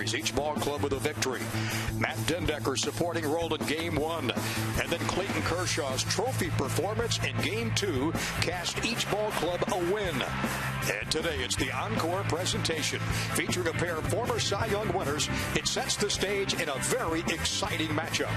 series, each ball club with a victory. Matt Dendecker supporting Roll in Game 1. And then Clayton Kershaw's trophy performance in Game 2 cast each ball club a win. And today it's the encore presentation featuring a pair of former Cy Young winners. It sets the stage in a very exciting matchup.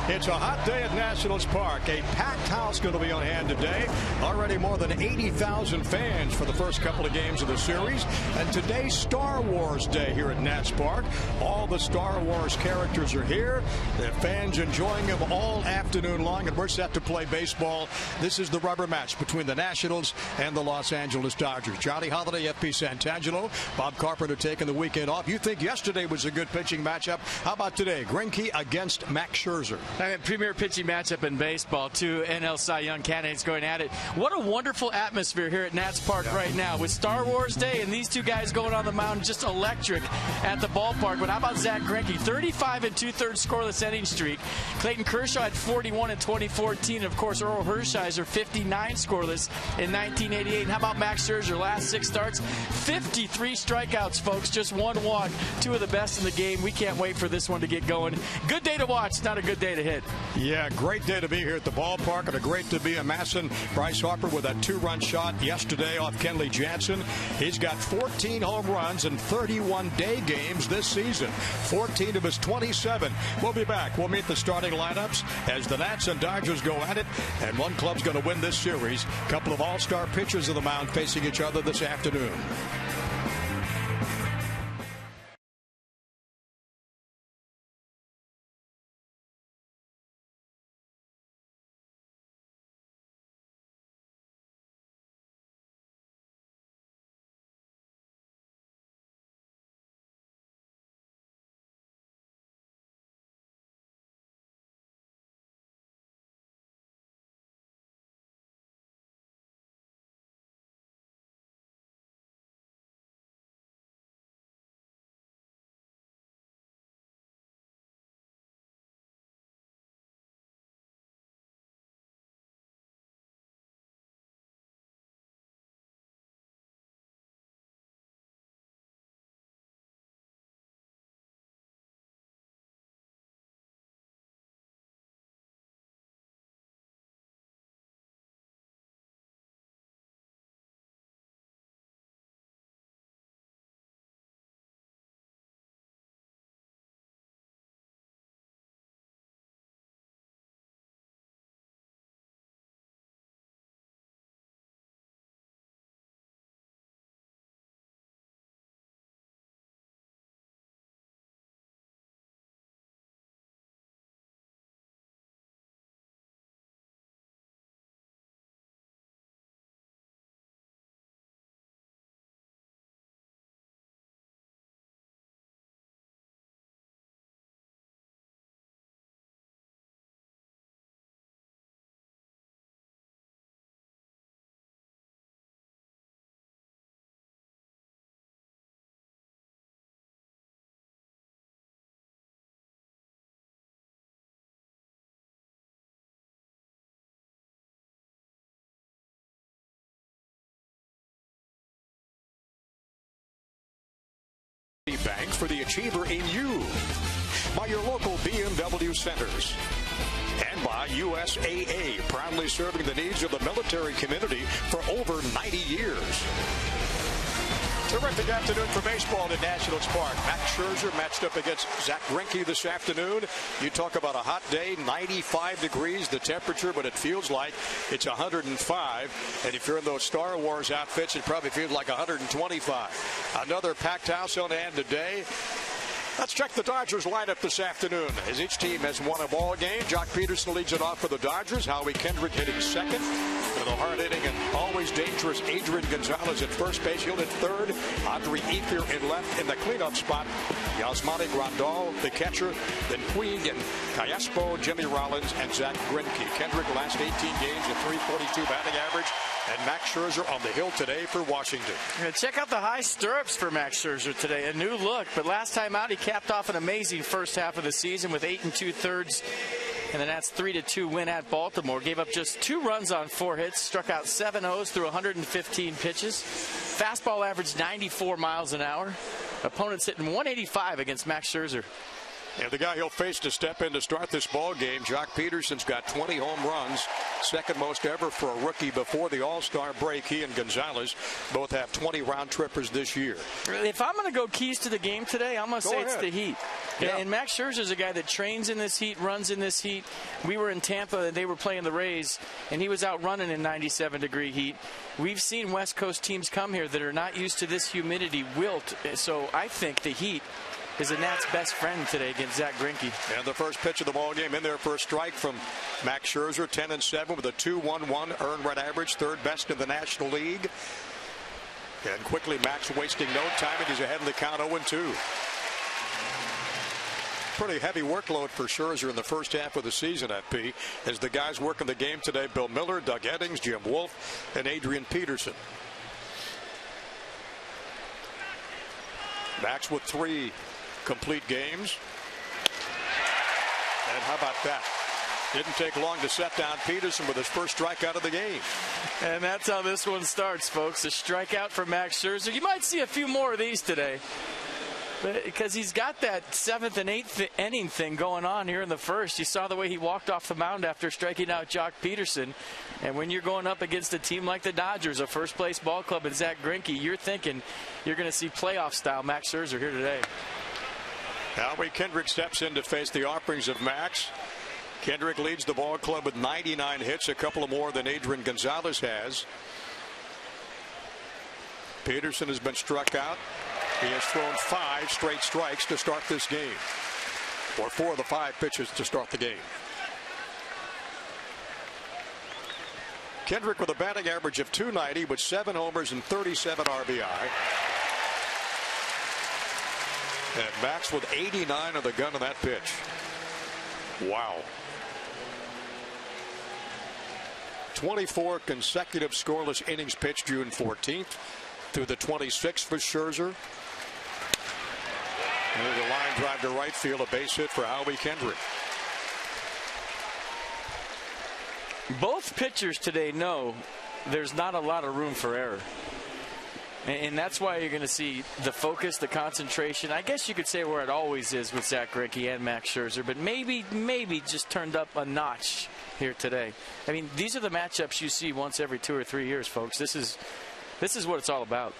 It's a hot day at Nationals Park. A packed house going to be on hand today. Already more than 80,000 fans for the first couple of games of the series. And today's Star Wars Day here at Nats Park. All the Star Wars characters are here. The fans enjoying them all afternoon long. And we're set to play baseball. This is the rubber match between the Nationals and the Los Angeles Dodgers. Johnny Holiday, FP Santangelo, Bob Carpenter taking the weekend off. You think yesterday was a good pitching matchup? How about today? Greinke against Max Scherzer. Premier pitching matchup in baseball. Two NL Cy Young candidates going at it. What a wonderful atmosphere here at Nats Park right now with Star Wars Day and these two guys going on the mound, just electric at the ballpark. But how about Zach Greinke? 35 2/3 scoreless inning streak. Clayton Kershaw had 41 in 2014. And of course, Earl Hershiser 59 scoreless in 1988. And how about Max Scherzer? Last 6 starts, 53 strikeouts, folks. Just 1 walk. 2 of the best in the game. We can't wait for this one to get going. Good day to watch, not a good day to hit. Yeah, great day to be here at the ballpark, and a great to be amassing Bryce Harper with that 2-run shot yesterday off Kenley Jansen. He's got 14 home runs in 31 day games this season. 14 of his 27. We'll be back. We'll meet the starting lineups as the Nats and Dodgers go at it, and one club's going to win this series. A couple of all-star pitchers of the mound facing each other this afternoon. Banks for the achiever in you. By your local BMW centers. And by USAA, proudly serving the needs of the military community for over 90 years. Terrific afternoon for baseball at Nationals Park. Max Scherzer matched up against Zach Greinke this afternoon. You talk about a hot day, 95 degrees the temperature, but it feels like it's 105. And if you're in those Star Wars outfits, it probably feels like 125. Another packed house on hand today. Let's check the Dodgers lineup this afternoon as each team has won a ball game. Jock Peterson leads it off for the Dodgers. Howie Kendrick hitting second. With a hard-hitting and always dangerous Adrian Gonzalez at first base. He'll hit third. Andre Ethier in left in the cleanup spot. Yasmani Grandal, the catcher. Then Puig and Callaspo, Jimmy Rollins, and Zach Greinke. Kendrick last 18 games at .342 batting average. And Max Scherzer on the hill today for Washington. Check out the high stirrups for Max Scherzer today. A new look, but last time out he capped off an amazing first half of the season with 8 2/3. And the Nats 3-2 win at Baltimore. Gave up just 2 runs on 4 hits. Struck out 7 O's through 115 pitches. Fastball averaged 94 miles an hour. Opponents hitting 185 against Max Scherzer. And the guy he'll face to step in to start this ball game, Jock Peterson's got 20 home runs, second most ever for a rookie before the All-Star break. He and Gonzalez both have 20 round trippers this year. If I'm going to go keys to the game today, I'm going to say it's the heat. Yeah. And Max Scherzer's a guy that trains in this heat, runs in this heat. We were in Tampa and they were playing the Rays, and he was out running in 97-degree heat. We've seen West Coast teams come here that are not used to this humidity wilt. So I think the heat is a Nats' best friend today against Zach Greinke. And the first pitch of the ball game in there for a strike from Max Scherzer, 10-7 with a 2.11 earned run average, third best in the National League. And quickly Max wasting no time, and he's ahead in the count 0-2. Pretty heavy workload for Scherzer in the first half of the season, FP, as the guys working the game today: Bill Miller, Doug Eddings, Jim Wolf, and Adrian Peterson. Max with 3 complete games. And how about that? Didn't take long to set down Peterson with his first strikeout of the game. And that's how this one starts, folks. A strikeout from Max Scherzer. You might see a few more of these today, because he's got that 7th and 8th inning thing going on here in the first. You saw the way he walked off the mound after striking out Jock Peterson. And when you're going up against a team like the Dodgers, a first-place ball club, and Zach Greinke, you're thinking you're going to see playoff-style Max Scherzer here today. Howie Kendrick steps in to face the offerings of Max. Kendrick leads the ball club with 99 hits, a couple of more than Adrian Gonzalez has. Peterson has been struck out. He has thrown 5 straight strikes to start this game, or 4 of the 5 pitches to start the game. Kendrick with a batting average of .290 with 7 homers and 37 RBI. And Max with 89 on the gun on that pitch. Wow. 24 consecutive scoreless innings pitched June 14th through the 26th for Scherzer. And there's a line drive to right field, a base hit for Howie Kendrick. Both pitchers today know there's not a lot of room for error. And that's why you're going to see the focus, the concentration. I guess you could say where it always is with Zach Greinke and Max Scherzer, but maybe just turned up a notch here today. I mean, these are the matchups you see once every 2 or 3 years, folks. This is what it's all about.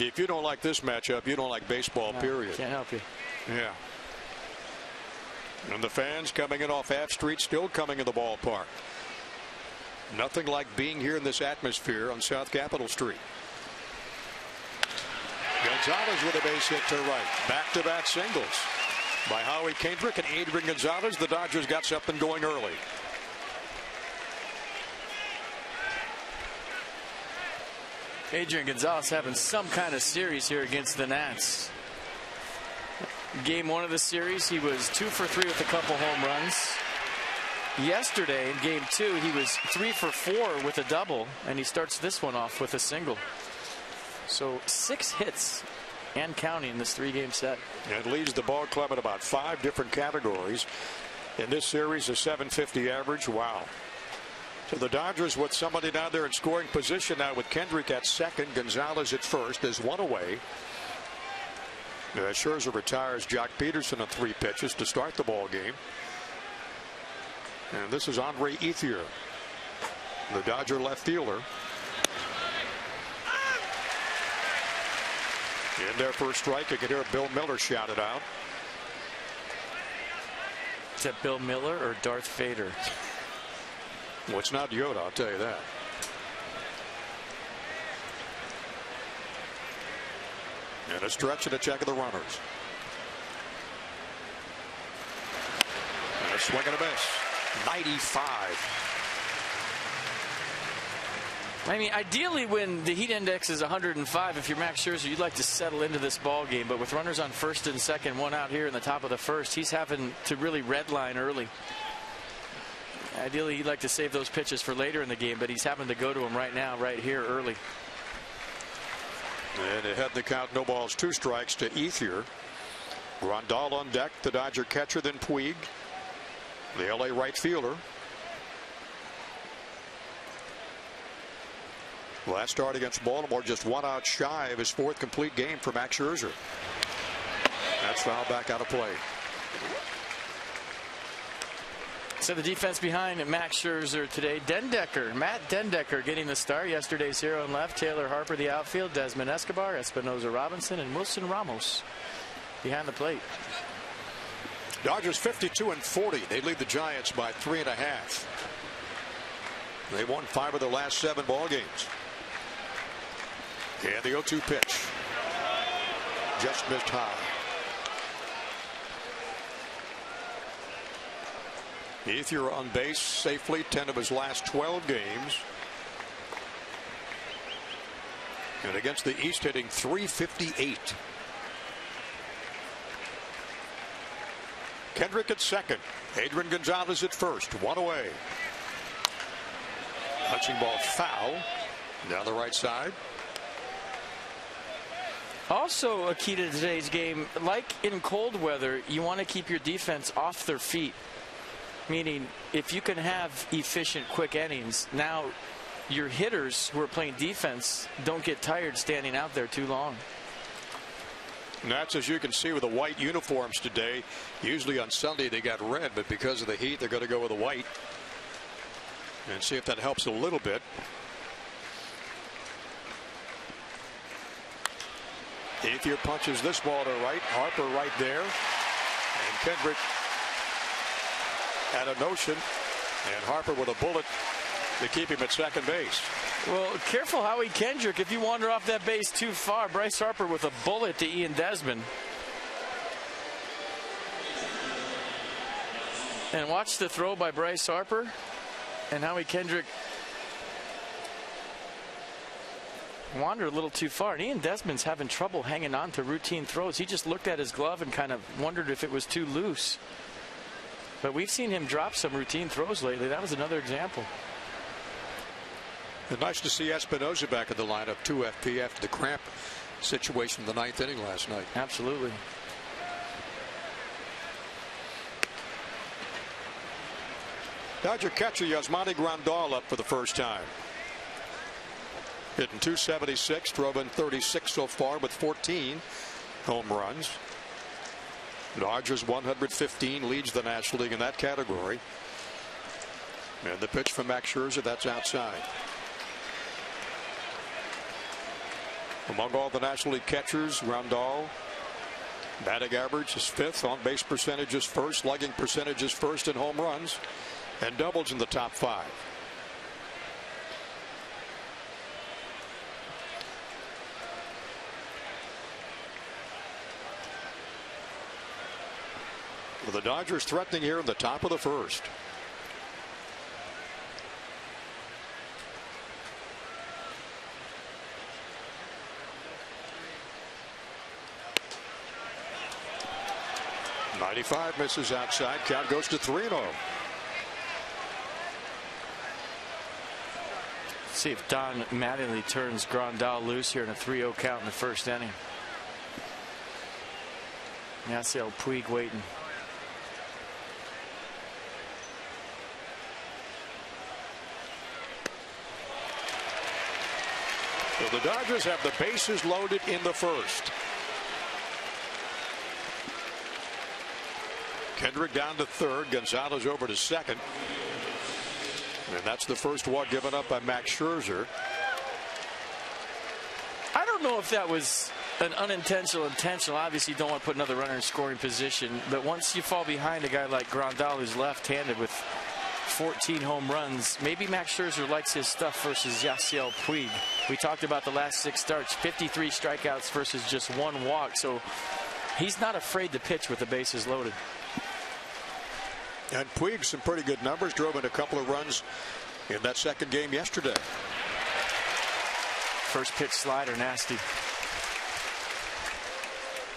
If you don't like this matchup, you don't like baseball, period. Can't help you. Yeah. And the fans coming in off F Street, still coming in the ballpark. Nothing like being here in this atmosphere on South Capitol Street. Gonzalez with a base hit to right. Back-to-back singles by Howie Kendrick and Adrian Gonzalez. The Dodgers got something going early. Adrian Gonzalez having some kind of series here against the Nats. Game 1 of the series, he was 2 for 3 with a couple home runs. Yesterday in game 2, he was 3 for 4 with a double, and he starts this one off with a single. So 6 hits and counting in this 3-game set. And it leads the ball club in about 5 different categories. In this series, a .750 average. Wow. So the Dodgers with somebody down there in scoring position now, with Kendrick at second, Gonzalez at first. There's one away. Scherzer retires Jock Peterson on 3 pitches to start the ball game. And this is Andre Ethier, the Dodger left fielder. In there for a strike, you can hear Bill Miller shout it out. Is that Bill Miller or Darth Vader? Well, it's not Yoda, I'll tell you that. And a stretch and a check of the runners. And a swing and a miss. 95. I mean, ideally, when the heat index is 105, if you're Max Scherzer, you'd like to settle into this ball game. But with runners on first and second, one out here in the top of the first, he's having to really redline early. Ideally, he'd like to save those pitches for later in the game, but he's having to go to them right now, right here, early. And ahead in the count, no balls, 2 strikes to Ethier. Grandal on deck, the Dodger catcher, then Puig, the LA right fielder. Last start against Baltimore, just 1 out shy of his 4th complete game for Max Scherzer. That's fouled back out of play. So the defense behind Max Scherzer today, Matt Dendecker getting the start. Yesterday's hero on left, Taylor Harper the outfield, Desmond Escobar, Espinosa Robinson, and Wilson Ramos behind the plate. Dodgers 52-40. They lead the Giants by 3.5. They won 5 of their last 7 ball games. And the 0-2 pitch. Just missed high. Ethier on base safely 10 of his last 12 games. And against the East, hitting .358. Kendrick at second. Adrian Gonzalez at first. 1 away. Touching ball foul. Down the right side. Also a key to today's game, like in cold weather, you want to keep your defense off their feet. Meaning, if you can have efficient, quick innings, now your hitters who are playing defense don't get tired standing out there too long. And that's, as you can see, with the white uniforms today. Usually on Sunday they got red, but because of the heat, they're going to go with the white. And see if that helps a little bit. Ethier punches this ball to right. Harper right there. And Kendrick at a notion. And Harper with a bullet to keep him at second base. Well, careful, Howie Kendrick. If you wander off that base too far, Bryce Harper with a bullet to Ian Desmond. And watch the throw by Bryce Harper. And Howie Kendrick wandered a little too far. And Ian Desmond's having trouble hanging on to routine throws. He just looked at his glove and kind of wondered if it was too loose. But we've seen him drop some routine throws lately. That was another example. And nice to see Espinosa back in the lineup, 2 FP after the cramp situation in the 9th inning last night. Absolutely. Dodger catcher Yasmani Grandal up for the first time. Hitting .276, drove in 36 so far with 14 home runs. Dodgers 115, leads the National League in that category. And the pitch from Max Scherzer, that's outside. Among all the National League catchers, Grandal, batting average is 5th, on base percentage is 1st, slugging percentage is 1st, in home runs and doubles in the top 5. Well, the Dodgers threatening here in the top of the first. .95 misses outside. Count goes to 3-0. See if Don Mattingly turns Grandal loose here in a 3-0 count in the first inning. Yasiel Puig waiting. So the Dodgers have the bases loaded in the first. Kendrick down to third. Gonzalez over to second. And that's the first one given up by Max Scherzer. I don't know if that was an unintentional intentional. Obviously, you don't want to put another runner in scoring position. But once you fall behind a guy like Grandal, who's left-handed with 14 home runs. Maybe Max Scherzer likes his stuff versus Yasiel Puig. We talked about the last 6 starts, 53 strikeouts versus just 1 walk. So he's not afraid to pitch with the bases loaded. And Puig, some pretty good numbers, drove in a couple of runs in that second game yesterday. First pitch slider, nasty.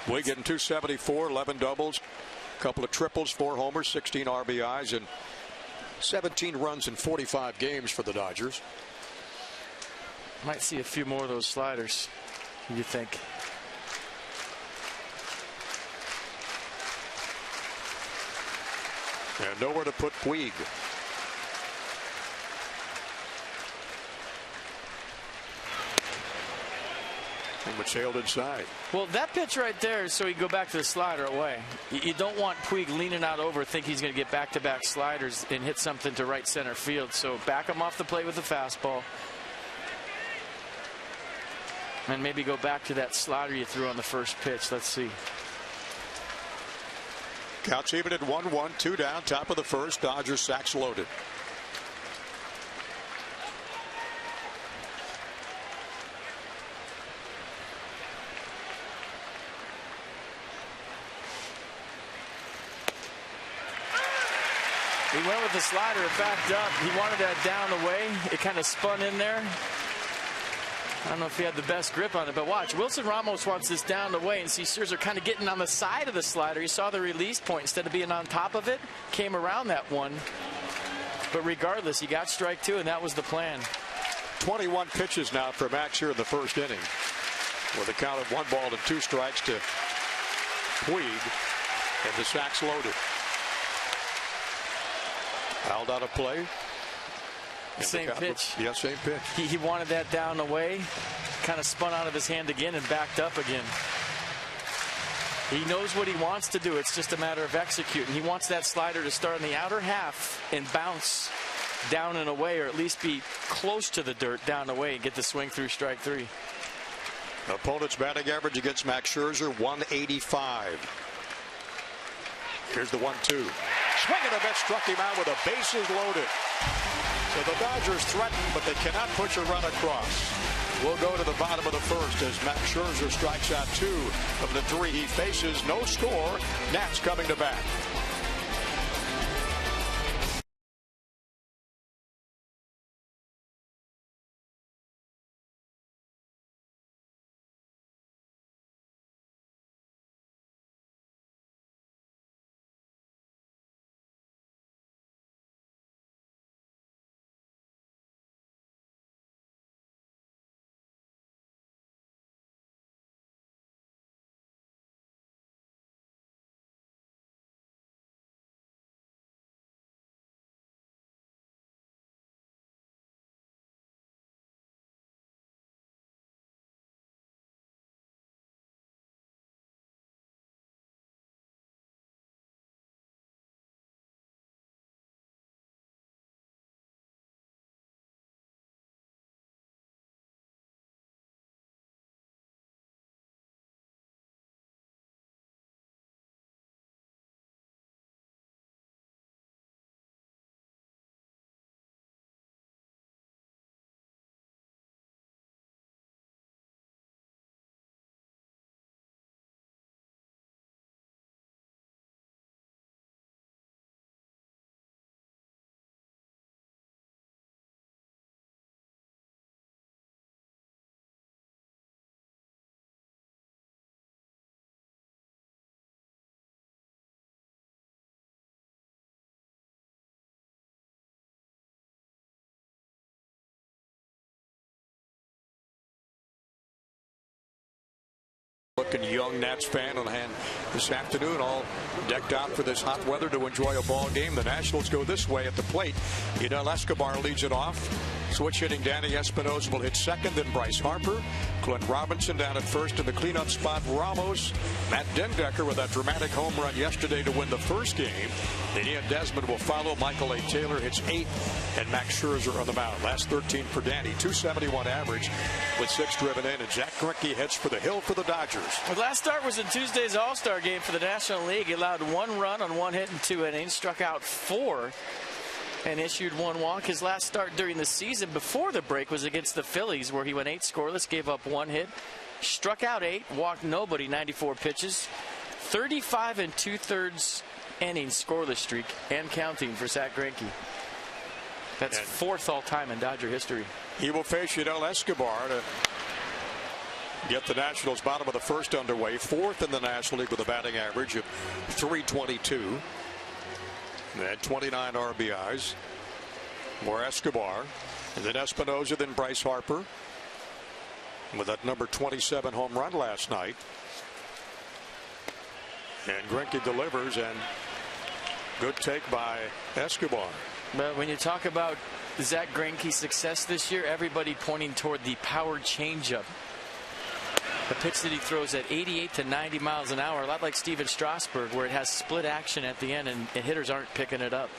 Puig getting 274, 11 doubles, a couple of triples, 4 homers, 16 RBIs, and 17 runs in 45 games for the Dodgers. Might see a few more of those sliders, you think. And nowhere to put Puig. And was sailed inside. Well, that pitch right there, so you go back to the slider away. You don't want Puig leaning out over, think he's going to get back-to-back sliders and hit something to right center field. So back him off the plate with the fastball. And maybe go back to that slider you threw on the first pitch. Let's see. Counts even at 1-1, 2 down, top of the first. Dodgers sacks loaded. He went with the slider, it backed up. He wanted that down the way. It kind of spun in there. I don't know if he had the best grip on it, but watch. Wilson Ramos wants this down the way, and see Scherzer kind of getting on the side of the slider. He saw the release point. Instead of being on top of it, came around that one. But regardless, he got strike 2, and that was the plan. 21 pitches now for Max here in the first inning, with a count of 1 ball and 2 strikes to Puig, and the sacks loaded. Fouled out of play. Same pitch. Yeah, same pitch. He wanted that down the way, kind of spun out of his hand again and backed up again. He knows what he wants to do. It's just a matter of executing. He wants that slider to start in the outer half and bounce down and away, or at least be close to the dirt down and away and get the swing through strike 3. Opponent's batting average against Max Scherzer, 185. Here's the 1-2. Swing and a miss, struck him out with the bases loaded. So the Dodgers threaten, but they cannot push a run across. We'll go to the bottom of the first as Max Scherzer strikes out 2 of the 3 he faces. No score. Nats coming to bat. Looking young Nats fan on hand this afternoon, all decked out for this hot weather to enjoy a ball game. The Nationals go this way at the plate. Hidel Escobar leads it off. Switch hitting Danny Espinosa will hit second, then Bryce Harper. Clint Robinson down at first in the cleanup spot. Ramos. Matt Dendecker with that dramatic home run yesterday to win the first game. Then Ian Desmond will follow. Michael A. Taylor hits 8, and Max Scherzer on the mound. Last 13 for Danny, 271 average with 6 driven in, and Jack Greinke heads for the hill for the Dodgers. The last start was in Tuesday's All-Star game for the National League. He allowed 1 run on 1 hit in 2 innings, struck out 4. and issued 1 walk. His last start during the season before the break was against the Phillies, where he went 8 scoreless, gave up 1 hit, struck out 8, walked nobody, 94 pitches, 35 2/3 innings scoreless streak and counting for Zach Greinke. That's 4th all-time in Dodger history. He will face Yadiel Escobar to get the Nationals bottom of the 1st underway, 4th in the National League with a batting average of .322 and 29 RBIs. More Escobar, and then Espinosa, then Bryce Harper with that number 27 home run last night. And Greinke delivers, and good take by Escobar. But when you talk about Zach Greinke's success this year, everybody pointing toward the power changeup. The pitch that he throws at 88 to 90 miles an hour, a lot like Steven Strasburg, where it has split action at the end and hitters aren't picking it up.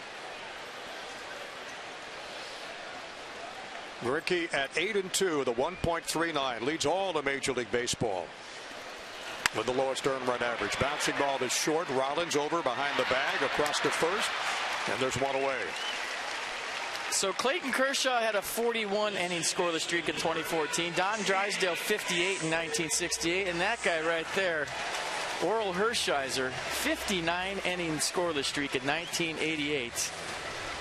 Greinke at 8-2, the 1.39 leads all of Major League Baseball with the lowest earned run average. Bouncing ball is short. Rollins over behind the bag across to first, and there's 1 away. So Clayton Kershaw had a 41-inning scoreless streak in 2014. Don Drysdale 58 in 1968, and that guy right there, Orel Hershiser, 59-inning scoreless streak in 1988.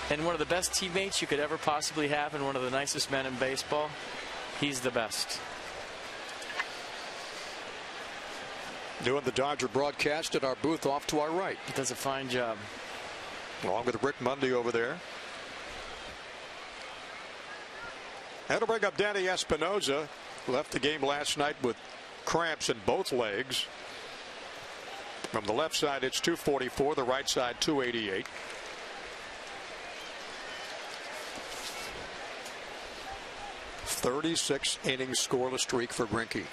And one of the best teammates you could ever possibly have, and one of the nicest men in baseball. He's the best. Doing the Dodger broadcast at our booth off to our right. He does a fine job. Along with Rick Mundy over there. Had to bring up Danny Espinosa. Left the game last night with cramps in both legs. From the left side, it's 244. The right side, 288. "36-inning scoreless streak for Greinke.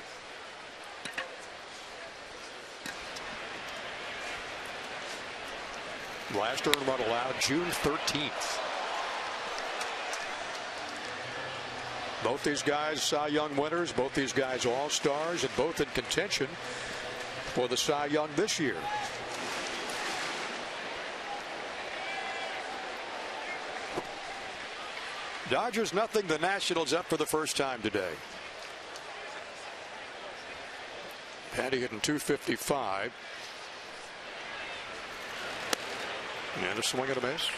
Last earned run allowed June 13th. Both these guys Cy Young winners, both these guys all-stars, and both in contention for the Cy Young this year. Dodgers nothing, the Nationals up for the first time today. Patty hitting .255. And a swing and a miss.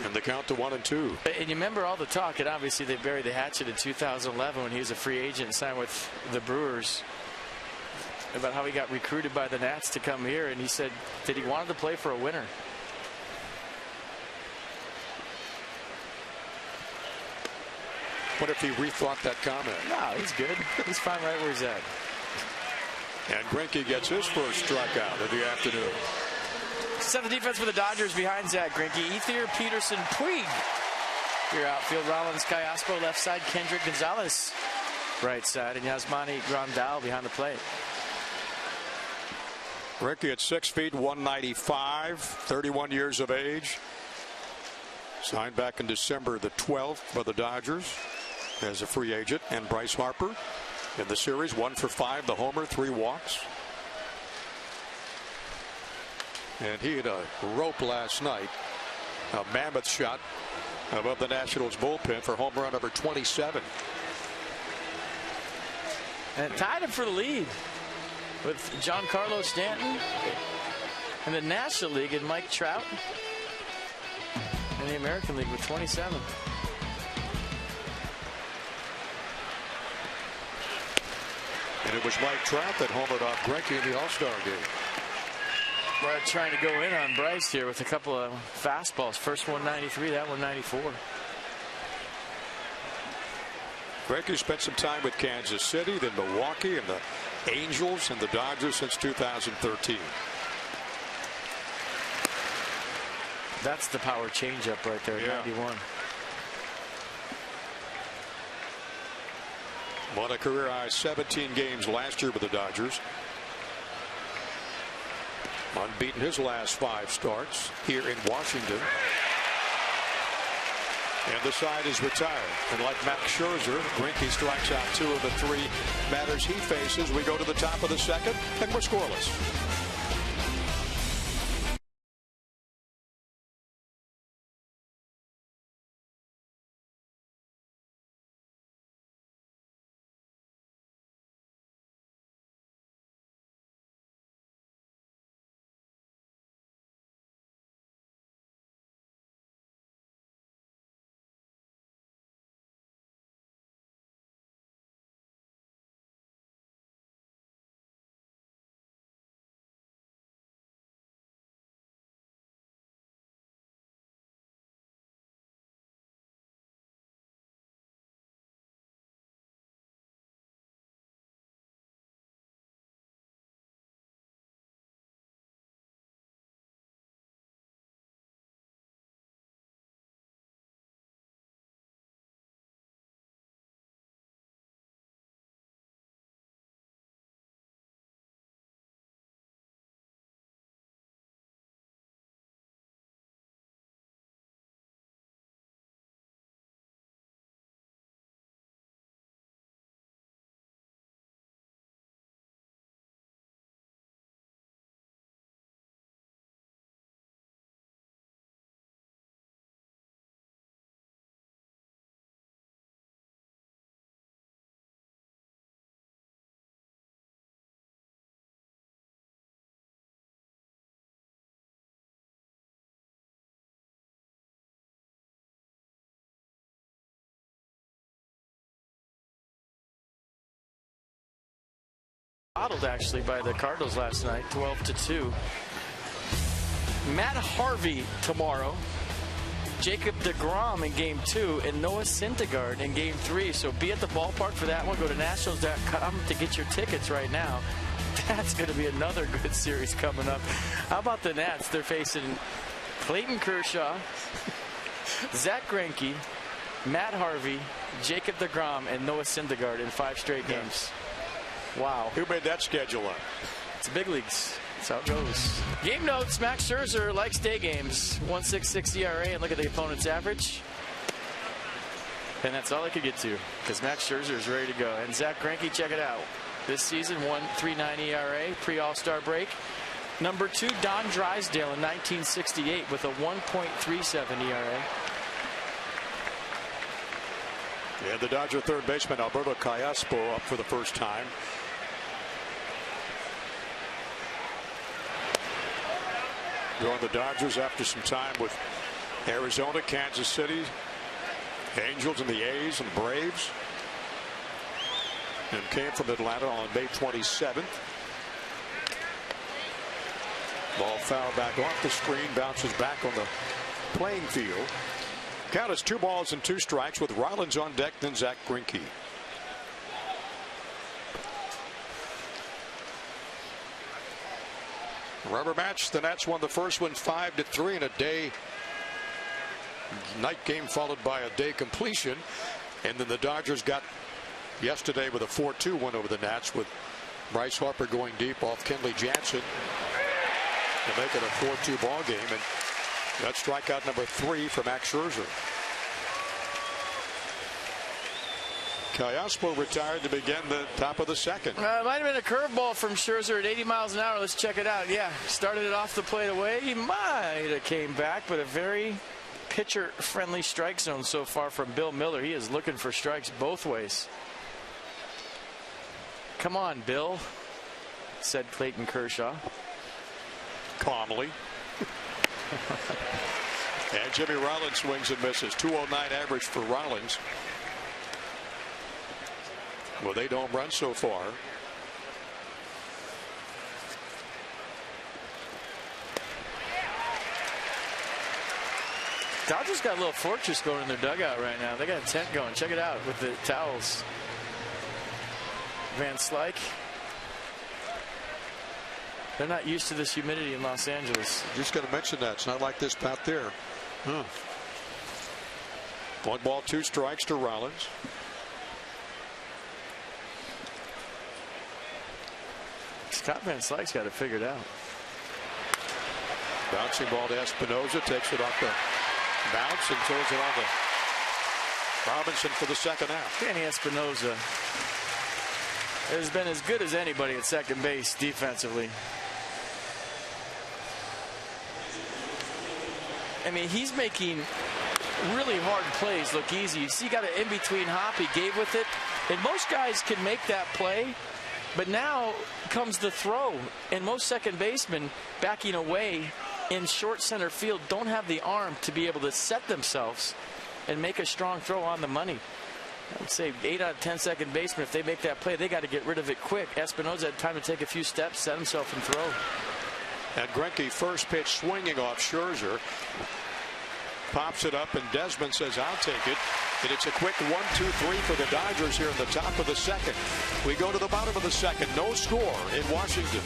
And the count to 1-2. And you remember all the talk, and obviously they buried the hatchet in 2011 when he was a free agent and signed with the Brewers, about how he got recruited by the Nats to come here, and he said that he wanted to play for a winner. What if he rethought that comment? No, he's good. He's fine right where he's at. And Greinke gets his first strikeout of the afternoon. Set the defense for the Dodgers behind Zach Greinke. Ethier, Peterson, Puig. Your outfield, Rollins, Callaspo left side, Kendrick Gonzalez right side, and Yasmani Grandal behind the plate. Greinke at 6 feet 195, 31 years of age. Signed back in December the 12th by the Dodgers as a free agent. And Bryce Harper in the series, 1 for 5, the homer, 3 walks. And he hit a rope last night, a mammoth shot above the Nationals bullpen for home run number 27. And tied him for the lead with Giancarlo Stanton in the National League and Mike Trout in the American League with 27. And it was Mike Trout that homered off Greinke in the All-Star game. We're trying to go in on Bryce here with a couple of fastballs. First one 93, that one 94. Greinke spent some time with Kansas City, then Milwaukee, and the Angels, and the Dodgers since 2013. That's the power changeup right there, yeah. 91. Won a career high 17 games last year with the Dodgers. Unbeaten his last 5 starts here in Washington. And the side is retired. And like Max Scherzer, Greinke strikes out 2 of the 3 batters he faces. We go to the top of the 2nd, and we're scoreless. Bottled actually by the Cardinals last night, 12-2. Matt Harvey tomorrow, Jacob deGrom in Game 2, and Noah Syndergaard in Game 3. So be at the ballpark for that one. Go to Nationals.com to get your tickets right now. That's going to be another good series coming up. How about the Nats? They're facing Clayton Kershaw, Zach Greinke, Matt Harvey, Jacob deGrom, and Noah Syndergaard in 5 straight games. Wow. Who made that schedule up? It's big leagues. That's how it goes. Game notes. Max Scherzer likes day games. 1.66 ERA, and look at the opponent's average. And that's all I could get to, because Max Scherzer is ready to go. And Zach Greinke, check it out. This season, 1.39 ERA, pre-All-Star break. Number 2, Don Drysdale in 1968 with a 1.37 ERA. And the Dodger third baseman Alberto Callaspo up for the first time. Joined the Dodgers after some time with Arizona, Kansas City, Angels, and the A's and Braves. And came from Atlanta on May 27th. Ball foul back off the screen, bounces back on the playing field. Count is 2 balls and 2 strikes with Rollins on deck, then Zach Greinke. Rubber match. The Nats won the first one 5-3 in a day night game, followed by a day completion. And then the Dodgers got yesterday with a 4-2 win over the Nats, with Bryce Harper going deep off Kenley Jansen to make it a 4-2 ball game. And that's strikeout number 3 for Max Scherzer. Callaspo retired to begin the top of the second. It might have been a curveball from Scherzer at 80 miles an hour. Let's check it out. Yeah, started it off the plate away. He might have came back, but a very pitcher-friendly strike zone so far from Bill Miller. He is looking for strikes both ways. Come on, Bill, said Clayton Kershaw calmly. And Jimmy Rollins swings and misses. 209 average for Rollins. Well, they don't run so far. Dodgers got a little fortress going in their dugout right now. They got a tent going. Check it out with the towels. Van Slyke. They're not used to this humidity in Los Angeles. Just got to mention that. It's not like this out there. 1 ball, 2 strikes to Rollins. Scott Van Slyke's got it figured out. Bouncing ball to Espinoza, takes it off the bounce and throws it on to Robinson for the second out. Danny Espinoza has been as good as anybody at second base defensively. I mean, he's making really hard plays look easy. You see, he got an in-between hop. He gave with it. And most guys can make that play. But now comes the throw. And most second basemen backing away in short center field don't have the arm to be able to set themselves and make a strong throw on the money. I would say 8 out of 10 second basemen, if they make that play, they got to get rid of it quick. Espinoza had time to take a few steps, set himself, and throw. And Greinke, first pitch swinging off Scherzer. Pops it up, and Desmond says, I'll take it. And it's a quick 1-2-3 for the Dodgers here in the top of the second. We go to the bottom of the second. No score in Washington.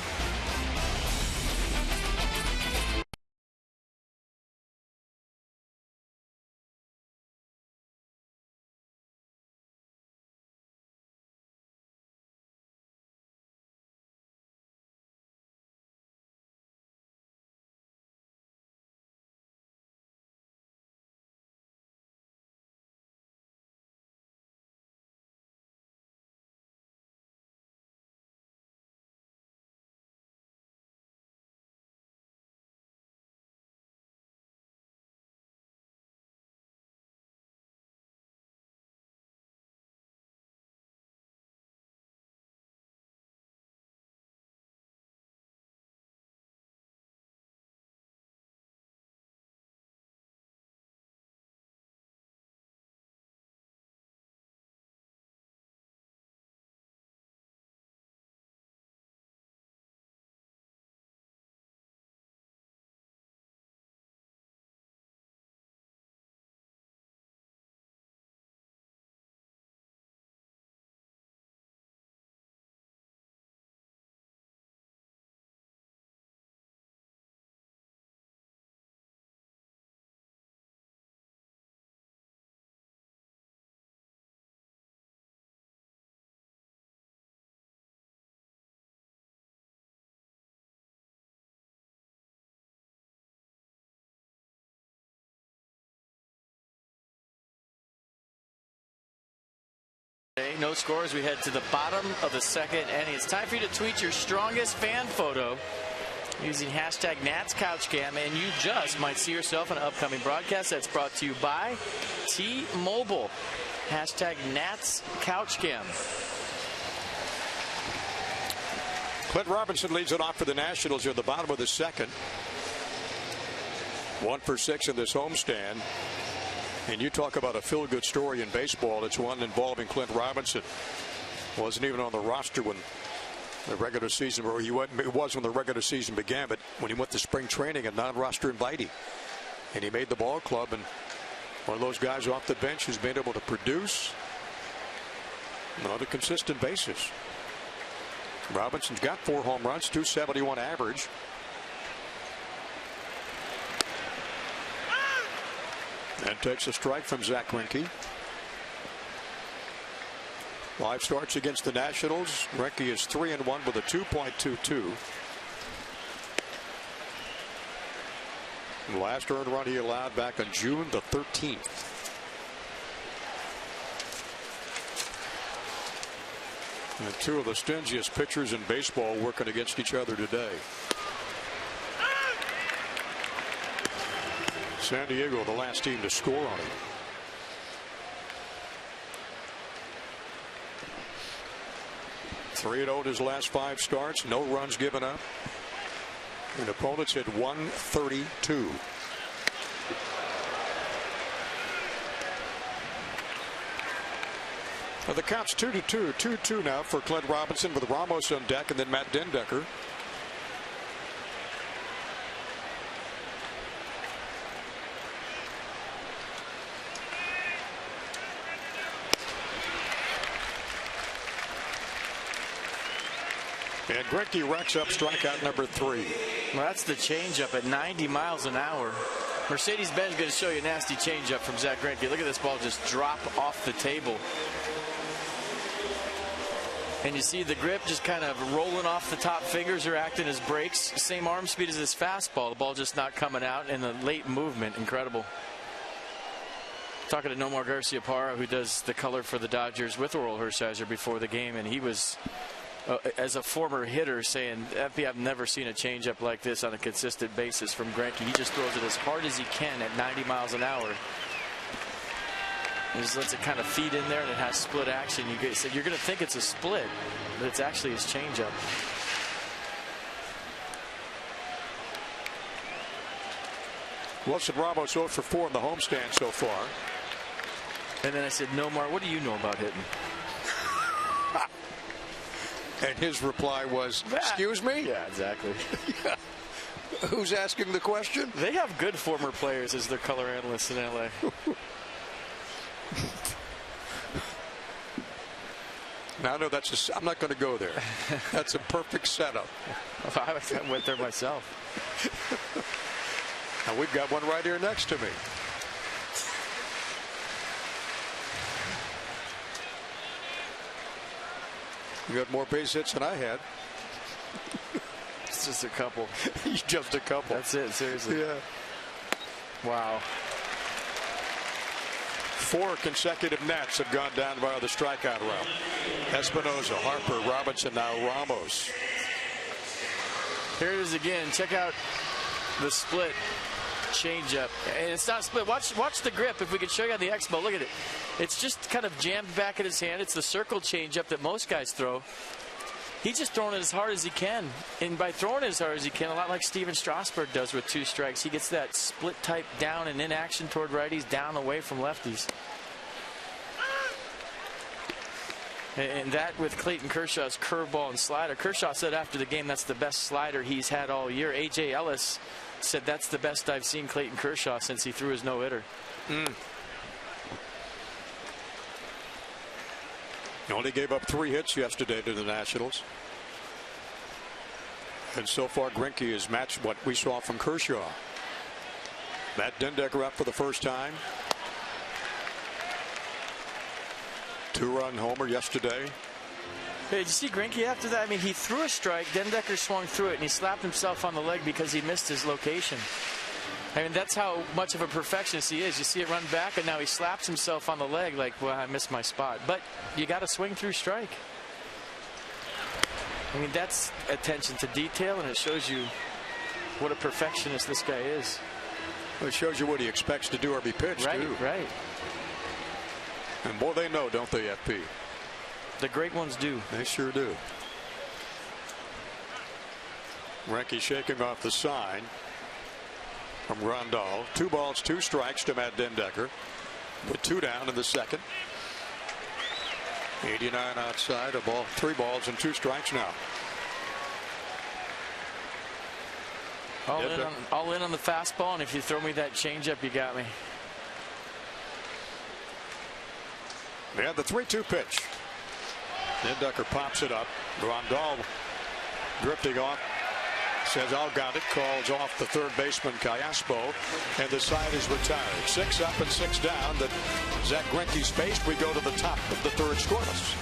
No scores. We head to the bottom of the second inning. It's time for you to tweet your strongest fan photo using hashtag NatsCouchCam, and you just might see yourself in an upcoming broadcast that's brought to you by T-Mobile. Hashtag NatsCouchCam. Clint Robinson leads it off for the Nationals at the bottom of the second. 1 for 6 in this homestand. And you talk about a feel-good story in baseball. It's one involving Clint Robinson. Wasn't even on the roster when the regular season, or it was when the regular season began, but when he went to spring training, a non-roster invitee. And he made the ball club, and one of those guys off the bench who's been able to produce on a consistent basis. Robinson's got 4 home runs, .271 average. And takes a strike from Zach Greinke. 5 starts against the Nationals. Greinke is 3-1 with a 2.22. The last earned run he allowed back on June the 13th. And 2 of the stingiest pitchers in baseball working against each other today. San Diego, the last team to score on him. .3-0 his last 5 starts. No runs given up. And opponents hit 132. Well, the count's 2-2. 2-2 now for Clint Robinson with Ramos on deck and then Matt Dendecker. And Greinke racks up strikeout number 3. Well, that's the changeup at 90 miles an hour. Mercedes-Benz going to show you a nasty changeup from Zach Greinke. Look at this ball just drop off the table. And you see the grip just kind of rolling off the top fingers or acting as brakes. Same arm speed as his fastball. The ball just not coming out in the late movement. Incredible. Talking to Nomar Garciaparra, who does the color for the Dodgers with Oral Hershiser before the game, and he was, as a former hitter, saying, I've never seen a changeup like this on a consistent basis from Greinke. He just throws it as hard as he can at 90 miles an hour. He just lets it kind of feed in there, and it has split action. You're going to think it's a split, but it's actually his changeup. Wilson Ramos 0 for 4 in the homestand so far. And then I said, Nomar, what do you know about hitting? And his reply was, excuse me? Yeah, exactly. Yeah. Who's asking the question? They have good former players as their color analysts in LA. Now, no, I'm not going to go there. That's a perfect setup. I went there myself. And we've got one right here next to me. You got more base hits than I had. It's just a couple. Just a couple. That's it, seriously. Yeah. Wow. 4 consecutive Nats have gone down via the strikeout route. Espinosa, Harper, Robinson, now Ramos. Here it is again. Check out the split changeup. And it's not split. Watch the grip. If we could show you on the Expo, look at it. It's just kind of jammed back in his hand. It's the circle changeup that most guys throw. He's just throwing it as hard as he can. And by throwing it as hard as he can, a lot like Steven Strasburg does with 2 strikes, he gets that split type down and in action toward righties, down away from lefties. And that with Clayton Kershaw's curveball and slider. Kershaw said after the game that's the best slider he's had all year. A.J. Ellis said that's the best I've seen Clayton Kershaw since he threw his no-hitter. He only gave up 3 hits yesterday to the Nationals. And so far, Greinke has matched what we saw from Kershaw. Matt Dendecker up for the first time. 2-run homer yesterday. Hey, did you see Greinke after that? I mean, he threw a strike. Dendecker swung through it, and he slapped himself on the leg because he missed his location. I mean, that's how much of a perfectionist he is. You see it run back, and now he slaps himself on the leg like, well, I missed my spot. But you got to swing through strike. I mean, that's attention to detail, and it shows you what a perfectionist this guy is. Well, it shows you what he expects to do every pitch, right, too. Right. And boy, they know, don't they, FP? The great ones do. They sure do. Renke shaking off the sign from Grandal. 2 balls, 2 strikes to Matt Dendecker. With 2 down in the second. 89 outside, a ball, 3 balls and 2 strikes now. All in on the fastball, and if you throw me that changeup, you got me. Yeah, the 3-2 pitch. Dendecker pops it up. Grandal drifting off. Says, I'll got it. Calls off the third baseman, Callaspo. And the side is retired. 6 up and 6 down that Zach Greinke's faced. We go to the top of the third scoreless.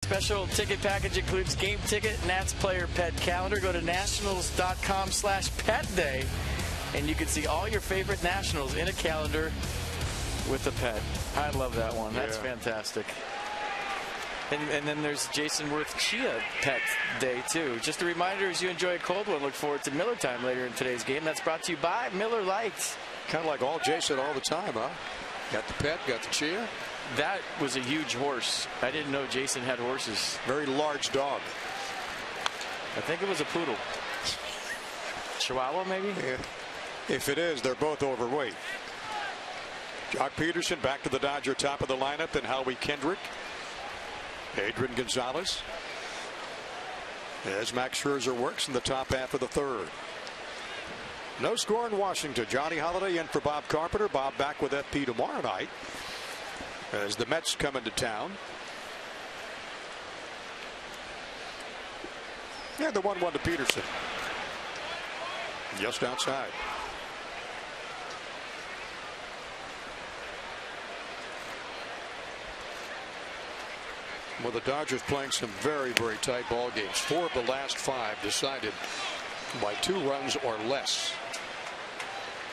Special ticket package includes game ticket, Nats player pet calendar. Go to nationals.com/pet day, and you can see all your favorite Nationals in a calendar with a pet. I love that one. That's fantastic. And then there's Jason Worth Chia Pet Day, too. Just a reminder, as you enjoy a cold one, look forward to Miller Time later in today's game. That's brought to you by Miller Lite. Kind of like all Jason all the time, huh? Got the pet, got the Chia. That was a huge horse. I didn't know Jason had horses. Very large dog. I think it was a poodle. Chihuahua, maybe? Yeah. If it is, they're both overweight. Jock Peterson back to the Dodger top of the lineup, and Howie Kendrick. Adrian Gonzalez. As Max Scherzer works in the top half of the third. No score in Washington. Johnny Holiday in for Bob Carpenter. Bob back with FP tomorrow night as the Mets come into town. Yeah, the 1-1 to Peterson. Just outside. Well, the Dodgers playing some very, very tight ball games. 4 of the last 5 decided by 2 runs or less.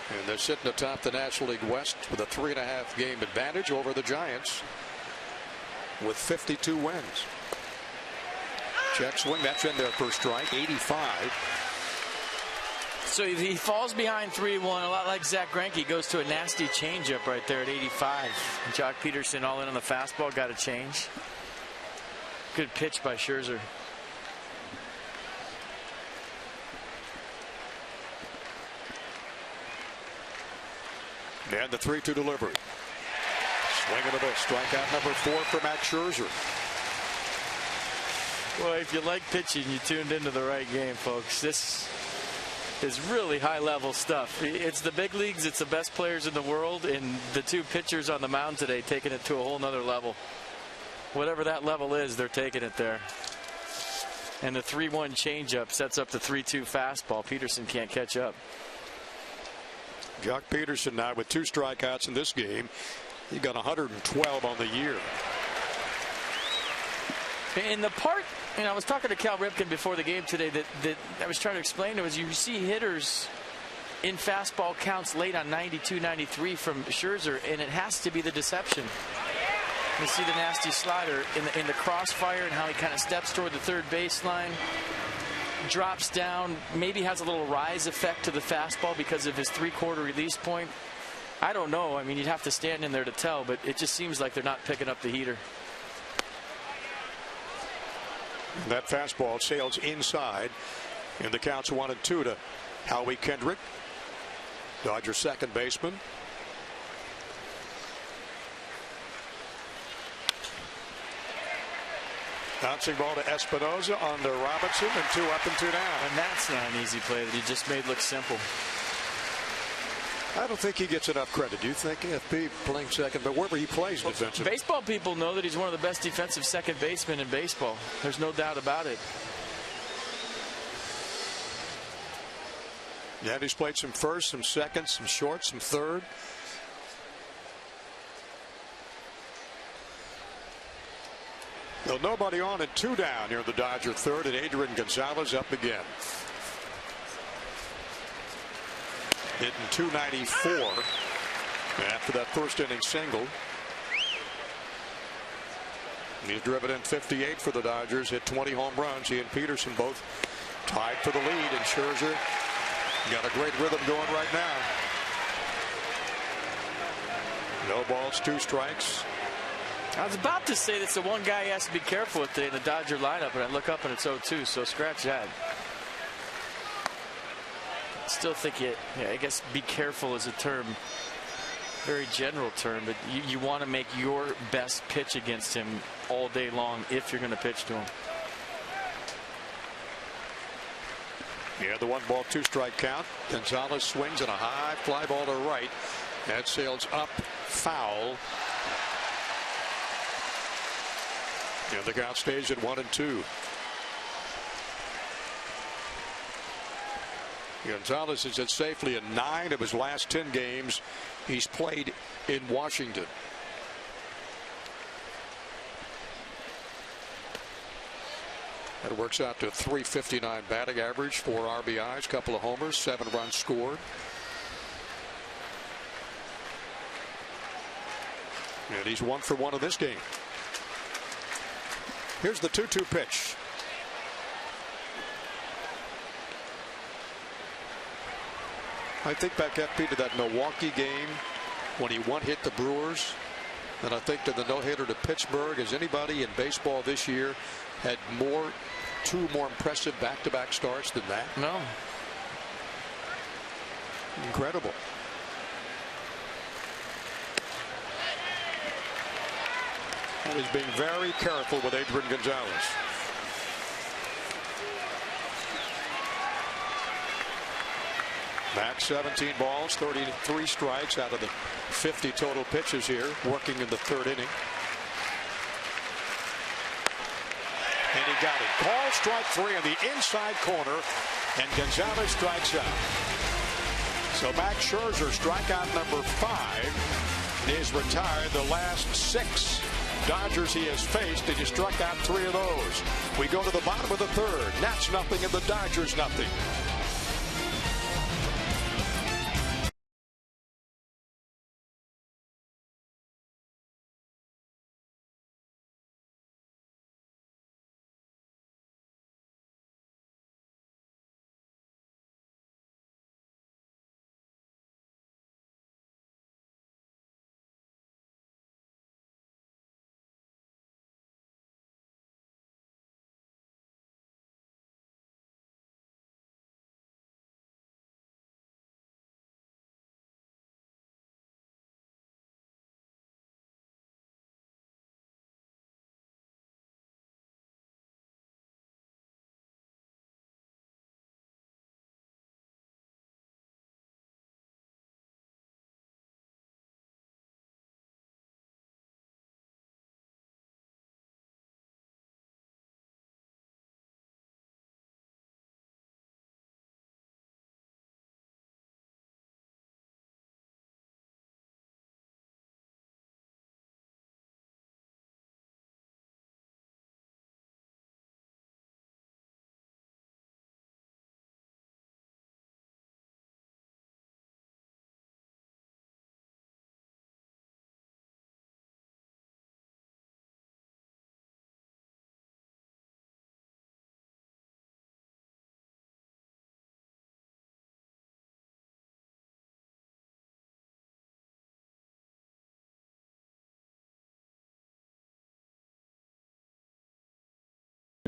And they're sitting atop the National League West with a 3.5 game advantage over the Giants with 52 wins. Check swing. That's in there for strike. 85. So he falls behind 3-1, a lot like Zach Greinke. Goes to a nasty changeup right there at 85. Jock Peterson all in on the fastball. Got a change. Good pitch by Scherzer. And the 3-2 delivery. Swing and a miss. Strikeout number 4 for Max Scherzer. Well, if you like pitching, you tuned into the right game, folks. is really high-level stuff. It's the big leagues. It's the best players in the world, and the two pitchers on the mound today taking it to a whole nother level. Whatever that level is, they're taking it there. And the 3-1 changeup sets up the 3-2 fastball. Peterson can't catch up. Jock Peterson now with 2 strikeouts in this game. He got 112 on the year. And the part, I was talking to Cal Ripken before the game today that I was trying to explain to him is you see hitters in fastball counts late on 92, 93 from Scherzer, and it has to be the deception. You see the nasty slider in the crossfire and how he kind of steps toward the third baseline, drops down, maybe has a little rise effect to the fastball because of his 3/4 release point. I don't know. I mean, you'd have to stand in there to tell, but it just seems like they're not picking up the heater. That fastball sails inside, and the count's 1-2 to Howie Kendrick, Dodgers second baseman. Bouncing ball to Espinoza on to Robinson, and 2 up and 2 down. And that's not an easy play that he just made look simple. I don't think he gets enough credit. Do you think, FP, playing second, but wherever he plays defensively? Baseball people know that he's one of the best defensive second basemen in baseball. There's no doubt about it. Yeah, he's played some first, some second, some short, some third. Well, nobody on and 2 down here in the Dodger third, and Adrian Gonzalez up again. Hitting .294 after that first inning single. He's driven in 58 for the Dodgers, hit 20 home runs. He and Peterson both tied for the lead, and Scherzer got a great rhythm going right now. No balls, 2 strikes. I was about to say that's the one guy he has to be careful with today in the Dodger lineup, and I look up and it's 0-2, so scratch that. Still think I guess be careful is a term, very general term, but you want to make your best pitch against him all day long if you're going to pitch to him. Yeah, the 1-ball, 2-strike count. Gonzalez swings and a high fly ball to right. That sails up, foul. And the count stays at 1-2. Gonzalez is at safely in 9 of his last 10 games he's played in Washington. That works out to 359 batting average, 4 RBIs, couple of homers, 7 runs scored. And he's 1 for 1 in this game. Here's the 2-2 pitch. I think back, FP, to that Milwaukee game when he one-hit the Brewers, and I think to the no-hitter to Pittsburgh. Has anybody in baseball this year had 2 more impressive back-to-back starts than that? No. Incredible. And he's being very careful with Adrian Gonzalez. Max 17 balls, 33 strikes out of the 50 total pitches here, working in the 3rd inning. And he got it. Call strike 3 in the inside corner, and Gonzalez strikes out. So Max Scherzer, strikeout number 5, is retired. The last 6 Dodgers he has faced, and he struck out 3 of those. We go to the bottom of the 3rd. Nats nothing and the Dodgers nothing.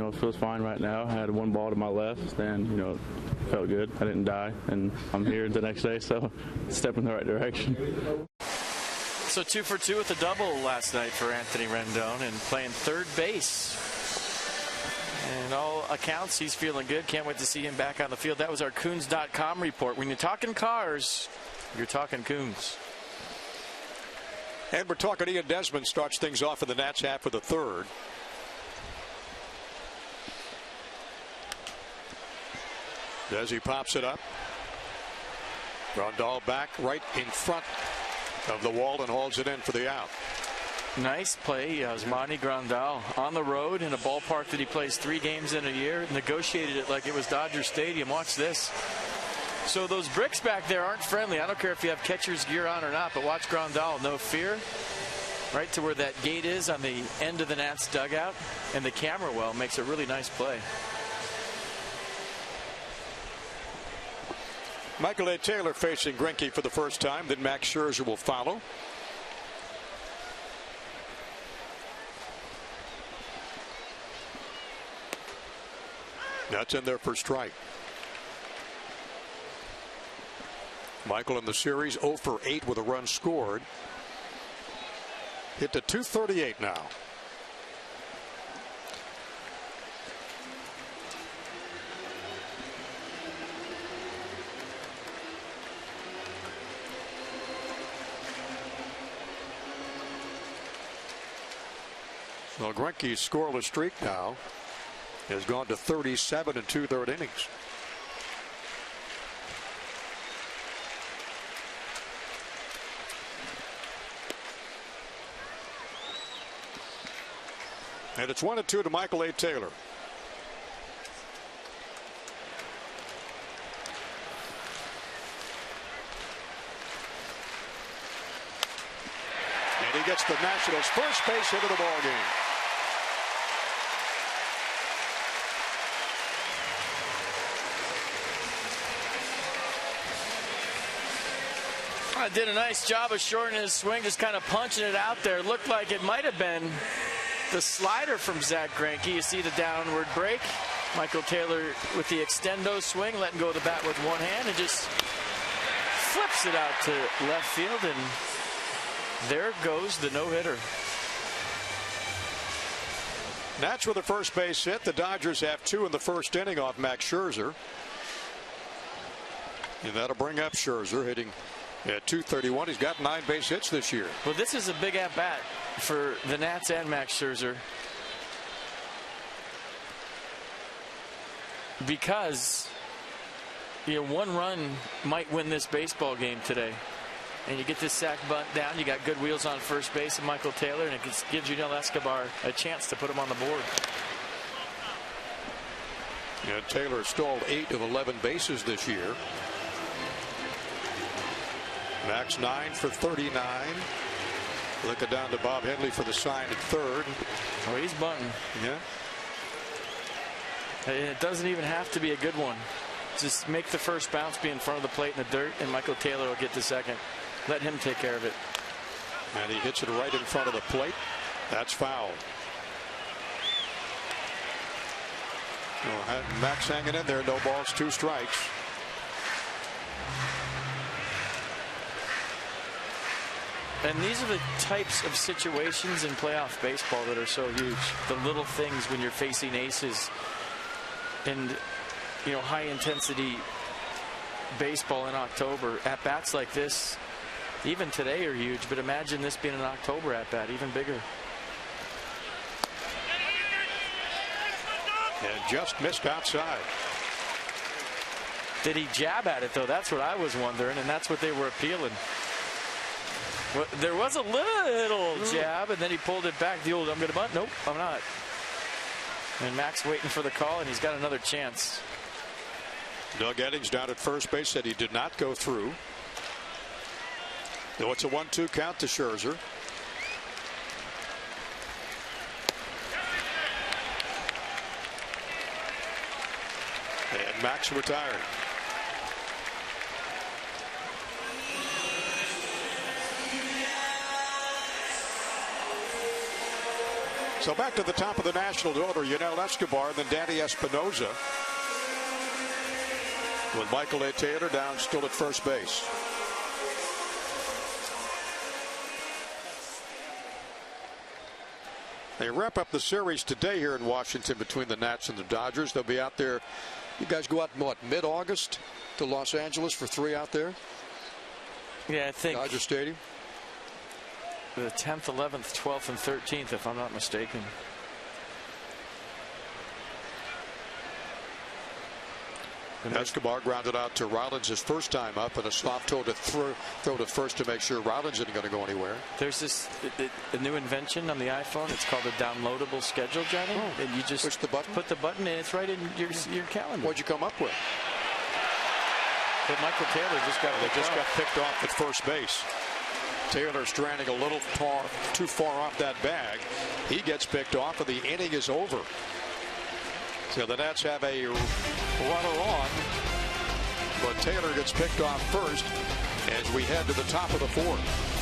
it feels fine right now. I had one ball to my left, and it felt good. I didn't die, and I'm here the next day, so step in the right direction. So 2 for 2 with a double last night for Anthony Rendon and playing third base. And all accounts, he's feeling good. Can't wait to see him back on the field. That was our Coons.com report. When you're talking cars, you're talking Coons. And we're talking Ian Desmond starts things off in the Nats half of the third. As he pops it up. Grandal back right in front of the wall and hauls it in for the out. Nice play. Yasmani Grandal on the road in a ballpark that he plays 3 games in a year. Negotiated it like it was Dodger Stadium. Watch this. So those bricks back there aren't friendly. I don't care if you have catcher's gear on or not, but watch Grandal. No fear. Right to where that gate is on the end of the Nats dugout. And the camera well makes a really nice play. Michael A. Taylor facing Greinke for the first time. Then Max Scherzer will follow. That's in there for strike. Michael in the series 0 for 8 with a run scored. Hit to 238 now. Well, Greinke's scoreless streak now has gone to 37 2/3 innings. And it's 1-2 to Michael A. Taylor. And he gets the Nationals' first base hit of the ball game. Did a nice job of shortening his swing, just kind of punching it out there. Looked like it might have been the slider from Zach Greinke. You see the downward break. Michael Taylor with the extendo swing, letting go of the bat with one hand and just flips it out to left field, and there goes the no-hitter. Nats with a first base hit. The Dodgers have 2 in the first inning off Max Scherzer. And that'll bring up Scherzer hitting at 231. He's got 9 base hits this year. Well, this is a big at-bat for the Nats and Max Scherzer, because one run might win this baseball game today. And you get this sac bunt down, you got good wheels on first base and Michael Taylor, and it gives Yunel Escobar a chance to put him on the board. Yeah, Taylor stalled 8 of 11 bases this year. Max 9 for 39. Looking down to Bob Henley for the sign at third. Oh, he's bunting. Yeah. It doesn't even have to be a good one. Just make the first bounce be in front of the plate in the dirt, and Michael Taylor will get the second. Let him take care of it. And he hits it right in front of the plate. That's foul. Well, Max hanging in there. No balls, 2 strikes. And these are the types of situations in playoff baseball that are so huge. The little things when you're facing aces and, high intensity baseball in October. At bats like this, even today, are huge. But imagine this being an October at bat, even bigger. And just missed outside. Did he jab at it, though? That's what I was wondering, and that's what they were appealing. Well, there was a little jab, and then he pulled it back. The old, I'm going to bunt. Nope, I'm not. And Max waiting for the call, and he's got another chance. Doug Eddings down at first base said he did not go through. Though it's a 1-2 count to Scherzer. And Max retired. So back to the top of the National order, Yunel Escobar, then Danny Espinosa, with Michael A. Taylor down still at first base. They wrap up the series today here in Washington between the Nats and the Dodgers. They'll be out there. You guys go out in what, mid-August to Los Angeles for 3 out there? Yeah, I think Dodger Stadium. The 10th, 11th, 12th, and 13th, if I'm not mistaken. Escobar grounded out to Rollins his first time up, and a soft toe to throw to first to make sure Rollins isn't going to go anywhere. There's this a new invention on the iPhone. It's called a downloadable schedule, Johnny. Oh, and you just push the button? Put the button in. It's right in your calendar. What'd you come up with? But Michael Taylor just got picked off at first base. Taylor stranding a little too far off that bag. He gets picked off, and the inning is over. So the Nats have a runner on, but Taylor gets picked off first as we head to the top of the 4th.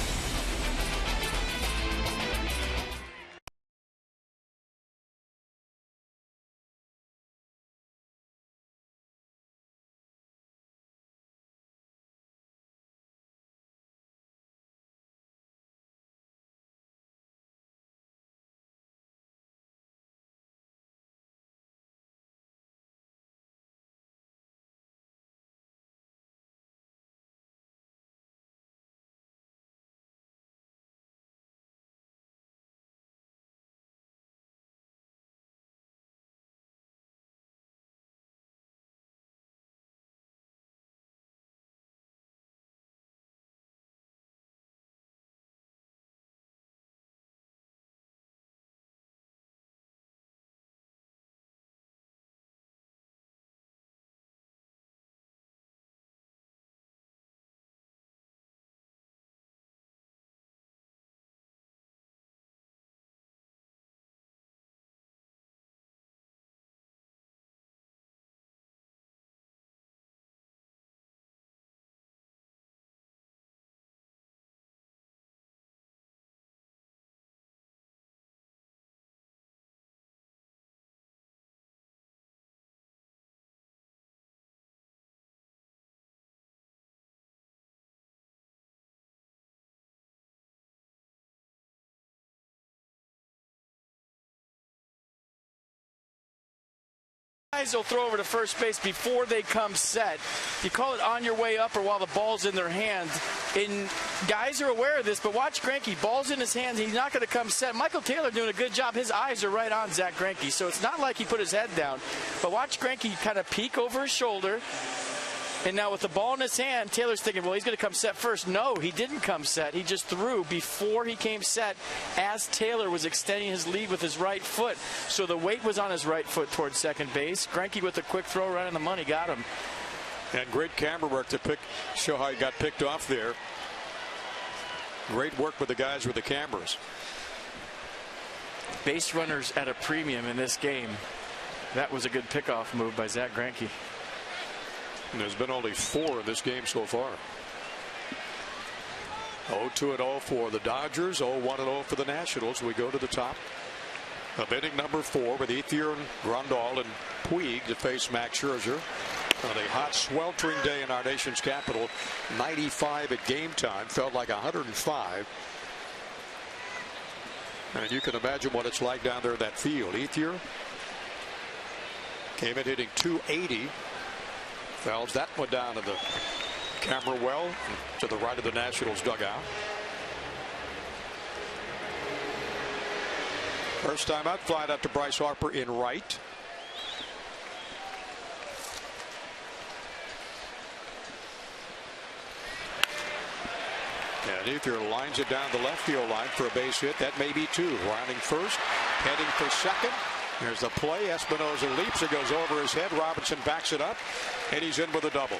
Guys will throw over to first base before they come set. You call it on your way up or while the ball's in their hand. And guys are aware of this, but watch Greinke. Ball's in his hands. He's not going to come set. Michael Taylor doing a good job. His eyes are right on Zach Greinke, so it's not like he put his head down. But watch Greinke kind of peek over his shoulder. And now with the ball in his hand, Taylor's thinking, well, he's going to come set first. No, he didn't come set. He just threw before he came set as Taylor was extending his lead with his right foot. So the weight was on his right foot towards second base. Greinke with a quick throw right on the money got him. And great camera work to show how he got picked off there. Great work with the guys with the cameras. Base runners at a premium in this game. That was a good pickoff move by Zach Greinke. And there's been only 4 in this game so far. 0-2-0 for the Dodgers, 0-1-0 for the Nationals. We go to the top of inning number 4 with Ethier, Grandal, and Puig to face Max Scherzer on a hot, sweltering day in our nation's capital. 95 at game time, felt like 105. And you can imagine what it's like down there in that field. Ethier came in hitting .280. Fouls that one down to the camera well to the right of the Nationals dugout. First time out, flying out to Bryce Harper in right. And Ethier lines it down the left field line for a base hit. That may be 2. Rounding first, heading for second. There's the play. Espinosa leaps. It goes over his head. Robinson backs it up, and he's in with a double.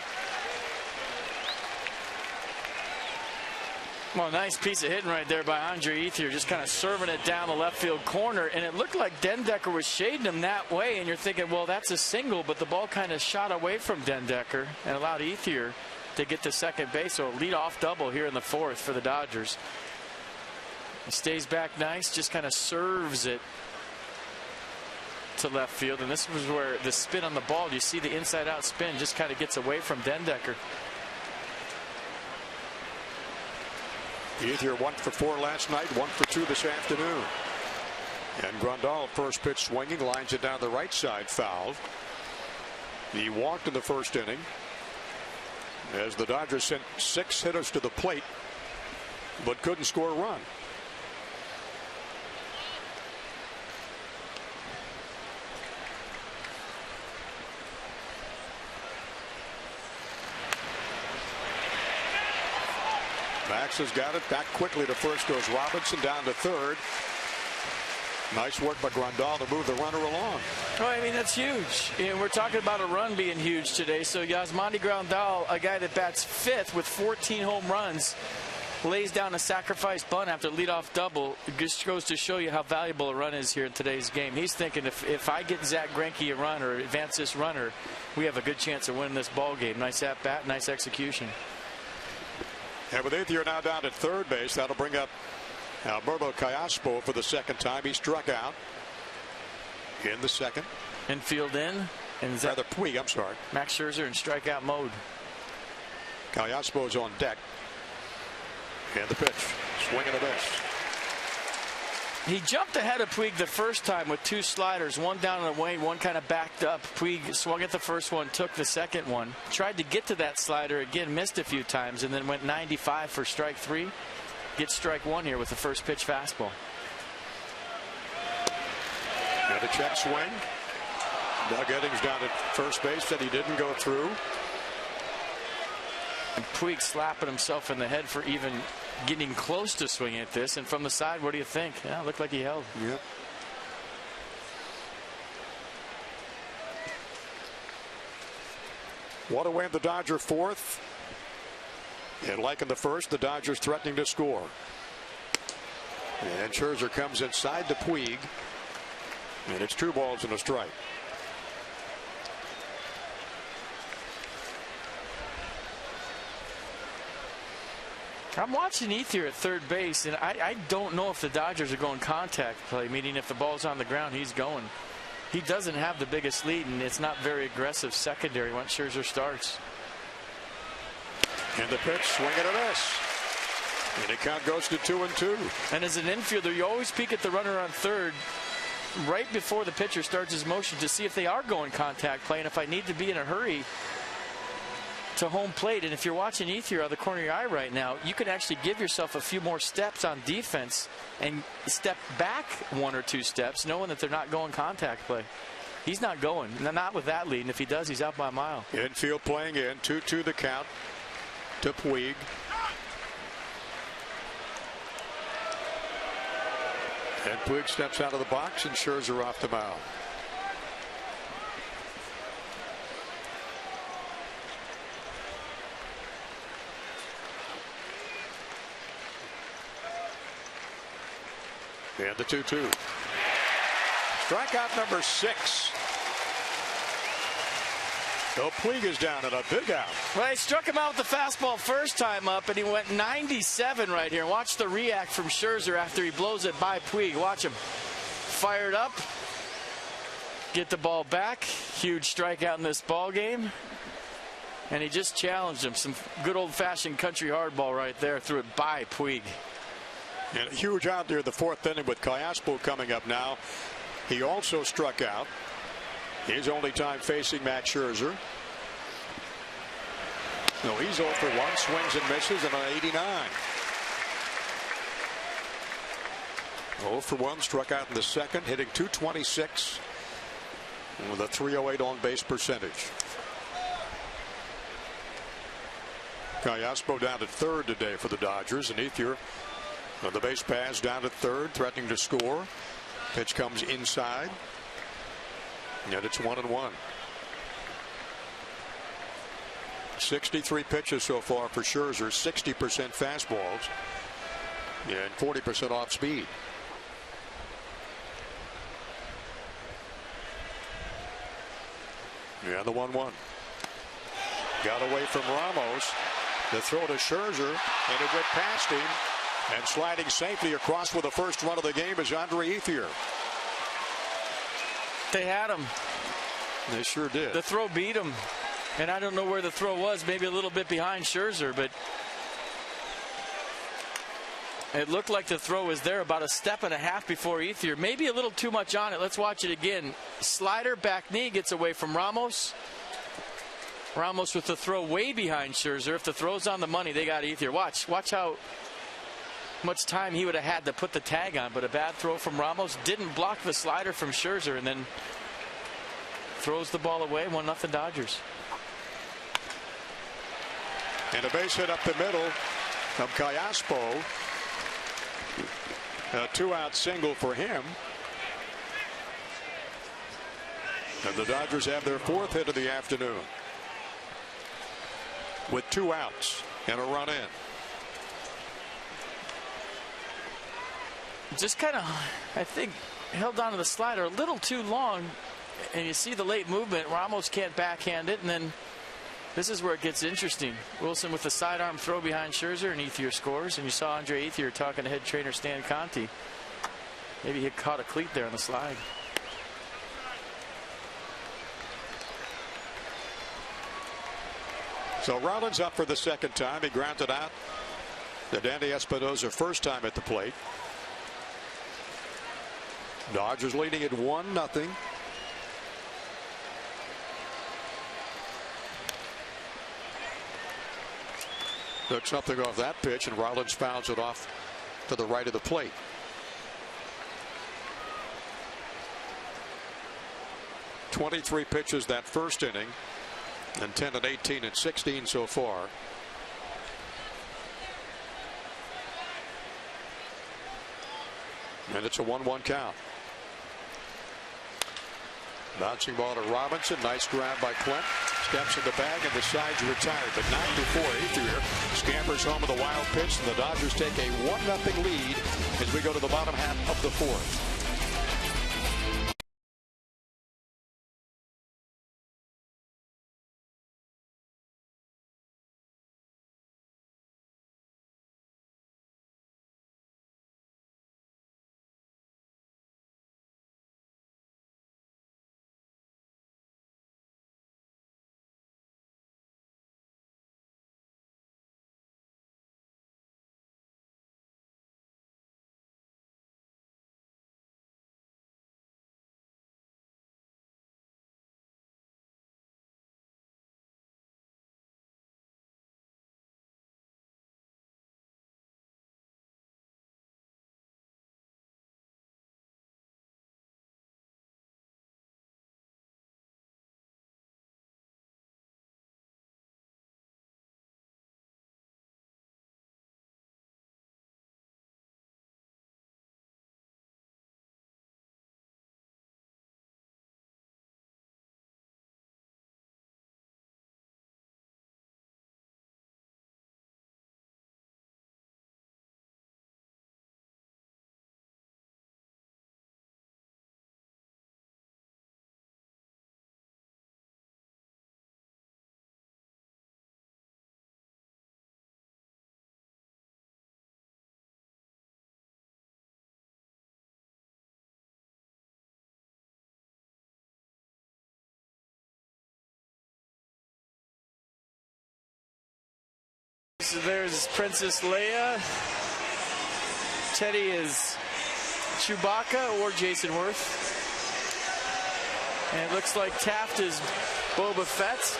Well, nice piece of hitting right there by Andre Ethier, just kind of serving it down the left field corner, and it looked like Dendecker was shading him that way, and you're thinking, well, that's a single, but the ball kind of shot away from Dendecker and allowed Ethier to get to second base. So a leadoff double here in the 4th for the Dodgers. He stays back nice, just kind of serves it to left field, and this was where the spin on the ball, you see the inside-out spin just kind of gets away from Dendecker. Ethier 1 for 4 last night, 1 for 2 this afternoon. And Grandal, first pitch swinging, lines it down the right side, fouled. He walked in the first inning as the Dodgers sent 6 hitters to the plate but couldn't score a run. Max has got it back quickly to first, goes Robinson down to third. Nice work by Grandal to move the runner along. Oh, I mean, that's huge. And we're talking about a run being huge today. So Yasmani Grandal, a guy that bats 5th with 14 home runs, lays down a sacrifice bunt after leadoff double. It just goes to show you how valuable a run is here in today's game. He's thinking if I get Zach Greinke a run or advance this runner, we have a good chance of winning this ball game. Nice at bat, nice execution. And with Ethier now down at third base, that'll bring up Alberto Callaspo for the second time. He struck out in the second. Infield in. And rather Puig, I'm sorry. Max Scherzer in strikeout mode. Callaspo is on deck. And the pitch. Swing and a miss. He jumped ahead of Puig the first time with 2 sliders, one down and away, one kind of backed up. Puig swung at the first one, took the second one, tried to get to that slider again, missed a few times, and then went 95 for strike 3. Gets strike 1 here with the first pitch fastball. And a check swing. Doug Eddings down at first base, said he didn't go through. And Puig slapping himself in the head for even getting close to swinging at this. And from the side, what do you think? Yeah, it looked like he held. Yep. What away the Dodger 4th. And like in the first, the Dodgers threatening to score. And Scherzer comes inside to Puig. And it's 2 balls and a strike. I'm watching Ethier at third base, and I don't know if the Dodgers are going contact play, meaning if the ball's on the ground, he's going. He doesn't have the biggest lead, and it's not very aggressive secondary once Scherzer starts. And the pitch, swing and a miss. And the count goes to 2-2. And as an infielder, you always peek at the runner on third right before the pitcher starts his motion to see if they are going contact play, and if I need to be in a hurry to home plate. And if you're watching Ethier out of the corner of your eye right now, you can actually give yourself a few more steps on defense and step back 1 or 2 steps, knowing that they're not going contact play. He's not going, not with that lead, and if he does, he's out by a mile. Infield playing in, 2-2 the count to Puig. And Puig steps out of the box, and Scherzer off the mound. And the 2-2. Strikeout number 6. So Puig is down at a big out. Well, he struck him out with the fastball first time up, and he went 97 right here. Watch the react from Scherzer after he blows it by Puig. Watch him. Fired up. Get the ball back. Huge strikeout in this ball game. And he just challenged him. Some good old-fashioned country hardball right there. Threw it by Puig. And a huge out there in the 4th inning with Callaspo coming up now. He also struck out. His only time facing Max Scherzer. No, he's 0 for 1, swings and misses, and an 89. 0 for 1, struck out in the second, hitting .226 with a .308 on base percentage. Callaspo down at third today for the Dodgers, and Ethier on the base pass down at third, threatening to score. Pitch comes inside. And it's 1-1. 63 pitches so far for Scherzer, 60% fastballs, and 40% off speed. Yeah, the 1-1. Got away from Ramos. The throw to Scherzer, and it went past him. And sliding safely across with the first run of the game is Andre Ethier. They had him. They sure did. The throw beat him. And I don't know where the throw was, maybe a little bit behind Scherzer, but it looked like the throw was there about a step and a half before Ethier. Maybe a little too much on it. Let's watch it again. Slider, back knee, gets away from Ramos. Ramos with the throw way behind Scherzer. If the throw's on the money, they got Ethier. Watch how much time he would have had to put the tag on, but a bad throw from Ramos didn't block the slider from Scherzer, and then throws the ball away. 1-0 Dodgers. And a base hit up the middle from Callaspo. A 2-out single for him. And the Dodgers have their 4th hit of the afternoon, with 2 outs and a run in. Just kind of, I think, held on to the slider a little too long. And you see the late movement. Ramos can't backhand it, and then this is where it gets interesting. Wilson with the sidearm throw behind Scherzer, and Ethier scores. And you saw Andre Ethier talking to head trainer Stan Conti. Maybe he caught a cleat there on the slide. So Rollins up for the 2nd time. He grounded out the Danny Espinosa first time at the plate. Dodgers leading at 1-0. Took something off that pitch, and Rollins fouls it off to the right of the plate. "23 pitches that first inning, and 10 and 18 and 16 so far. And it's a 1-1 count. Bouncing ball to Robinson. Nice grab by Clint. Steps in the bag, and the side's retired, but not before Ethier scampers home with a wild pitch, and the Dodgers take a 1-0 lead as we go to the bottom half of the 4th. So there's Princess Leia. Teddy is Chewbacca or Jason Worth. And it looks like Taft is Boba Fett.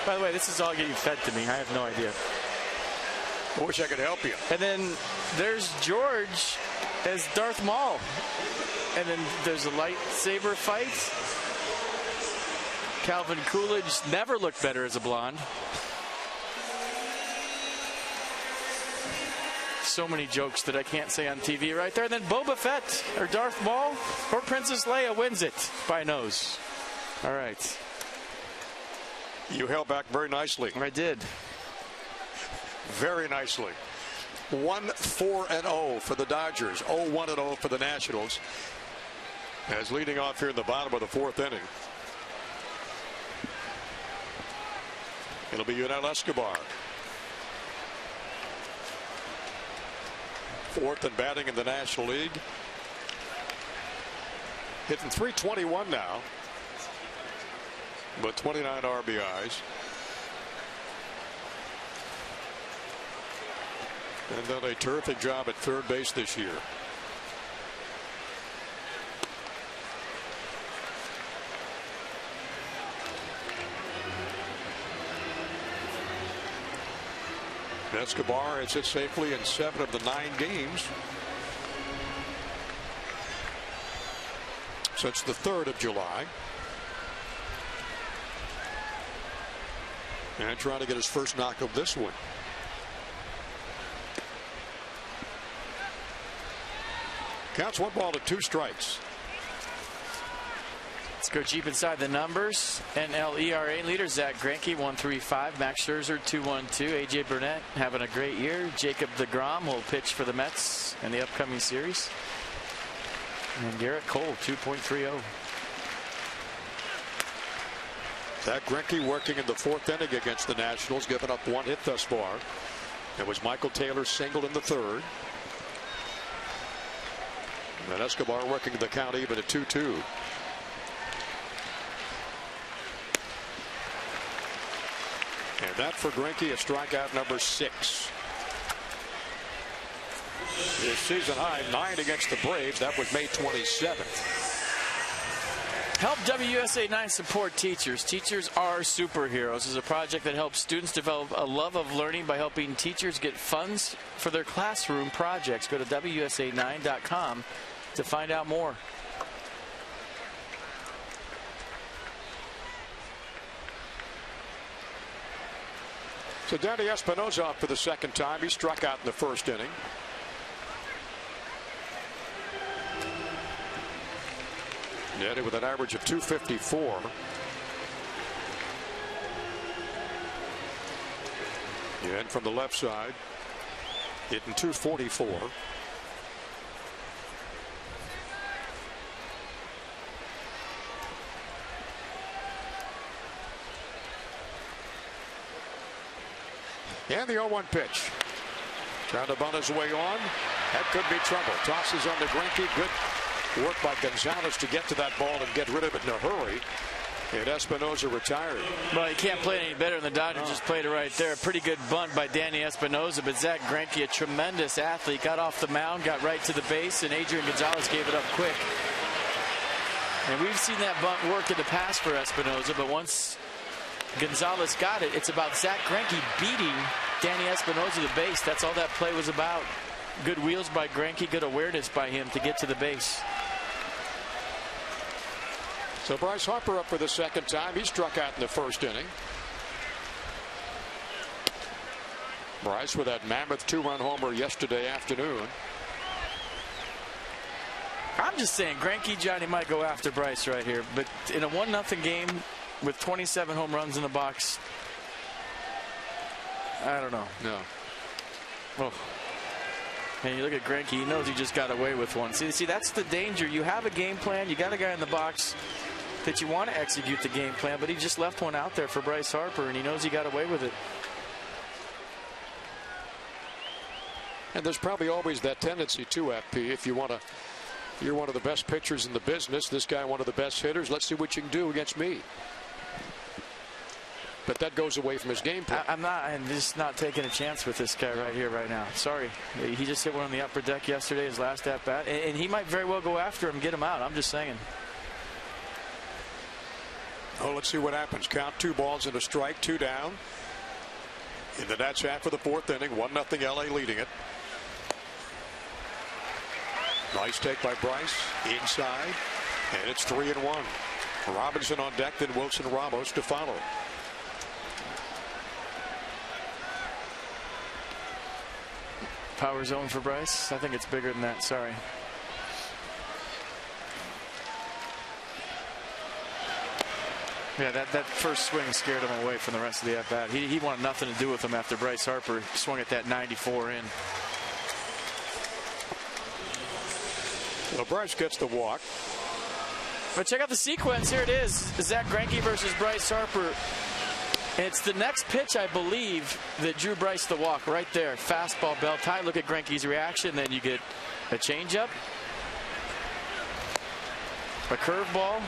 By the way, this is all getting fed to me. I have no idea. I wish I could help you. And then there's George as Darth Maul. And then there's a lightsaber fight. Calvin Coolidge never looked better as a blonde. So many jokes that I can't say on TV right there. And then Boba Fett or Darth Maul or Princess Leia wins it by nose. All right. You held back very nicely. I did. Very nicely. 1-4-0 for the Dodgers. 0-1-0 for the Nationals. As leading off here in the bottom of the 4th inning, it'll be Yunel Escobar. 4th in batting in the National League. Hitting .321 now, but 29 RBIs. And done a terrific job at third base this year. Escobar has hit safely in 7 of the 9 games since the 3rd of July. And trying to get his first knock of this one. Counts 1 ball to 2 strikes. Let's go deep inside the numbers. NL ERA leader Zach Greinke 1.35. Max Scherzer 2.12. AJ Burnett having a great year. Jacob deGrom will pitch for the Mets in the upcoming series. And Garrett Cole 2.30. Zach Greinke working in the 4th inning against the Nationals, giving up 1 hit thus far. It was Michael Taylor singled in the 3rd. And Escobar working the count even at 2-2. And that for Greinke, a strikeout number 6. His season high 9 against the Braves. That was May 27th. Help WUSA 9 support teachers. Teachers are superheroes. This is a project that helps students develop a love of learning by helping teachers get funds for their classroom projects. Go to WUSA9.com to find out more. So Danny Espinosa up for the 2nd time. He struck out in the 1st inning. Danny with an average of 254. And from the left side, hitting 244. And the 0-1 pitch. Trying to bunt his way on. That could be trouble. Tosses on to Greinke. Good work by Gonzalez to get to that ball and get rid of it in a hurry. And Espinosa retired. Well, he can't play any better than the Dodgers. Just played it right there. A pretty good bunt by Danny Espinosa. But Zach Greinke, a tremendous athlete, got off the mound, got right to the base, and Adrian Gonzalez gave it up quick. And we've seen that bunt work in the past for Espinosa, but once Gonzalez got it, it's about Zach Greinke beating Danny Espinosa to the base. That's all that play was about. Good wheels by Greinke, good awareness by him to get to the base. So Bryce Harper up for the 2nd time. He struck out in the 1st inning. Bryce with that mammoth 2-run homer yesterday afternoon. I'm just saying Greinke, Johnny, might go after Bryce right here, but in a 1-0 game with 27 home runs in the box, I don't know. No. Oh. And you look at Greinke, he knows he just got away with one. See, that's the danger. You have a game plan. You got a guy in the box that you want to execute the game plan, but he just left one out there for Bryce Harper, and he knows he got away with it. And there's probably always that tendency too, FP, if you want to, you're one of the best pitchers in the business, this guy one of the best hitters, let's see what you can do against me. But that goes away from his game plan. I'm just not taking a chance with this guy right here, right now. Sorry. He just hit one on the upper deck yesterday, his last at bat, and he might very well go after him, get him out. I'm just saying. Oh, let's see what happens. Count 2 balls and a strike, 2 down. In the Nats half of the 4th inning, 1-0 LA leading it. Nice take by Bryce inside, and it's 3-1. Robinson on deck, then Wilson Ramos to follow. Power zone for Bryce. I think it's bigger than that. Sorry. Yeah, that first swing scared him away from the rest of the at-bat. He wanted nothing to do with him after Bryce Harper swung at that 94 in. Well, Bryce gets the walk. But check out the sequence. Here it is. Zach Greinke versus Bryce Harper. It's the next pitch, I believe, that drew Bryce the walk right there. Fastball, belt high. Look at Greinke's reaction. Then you get a changeup. A curveball.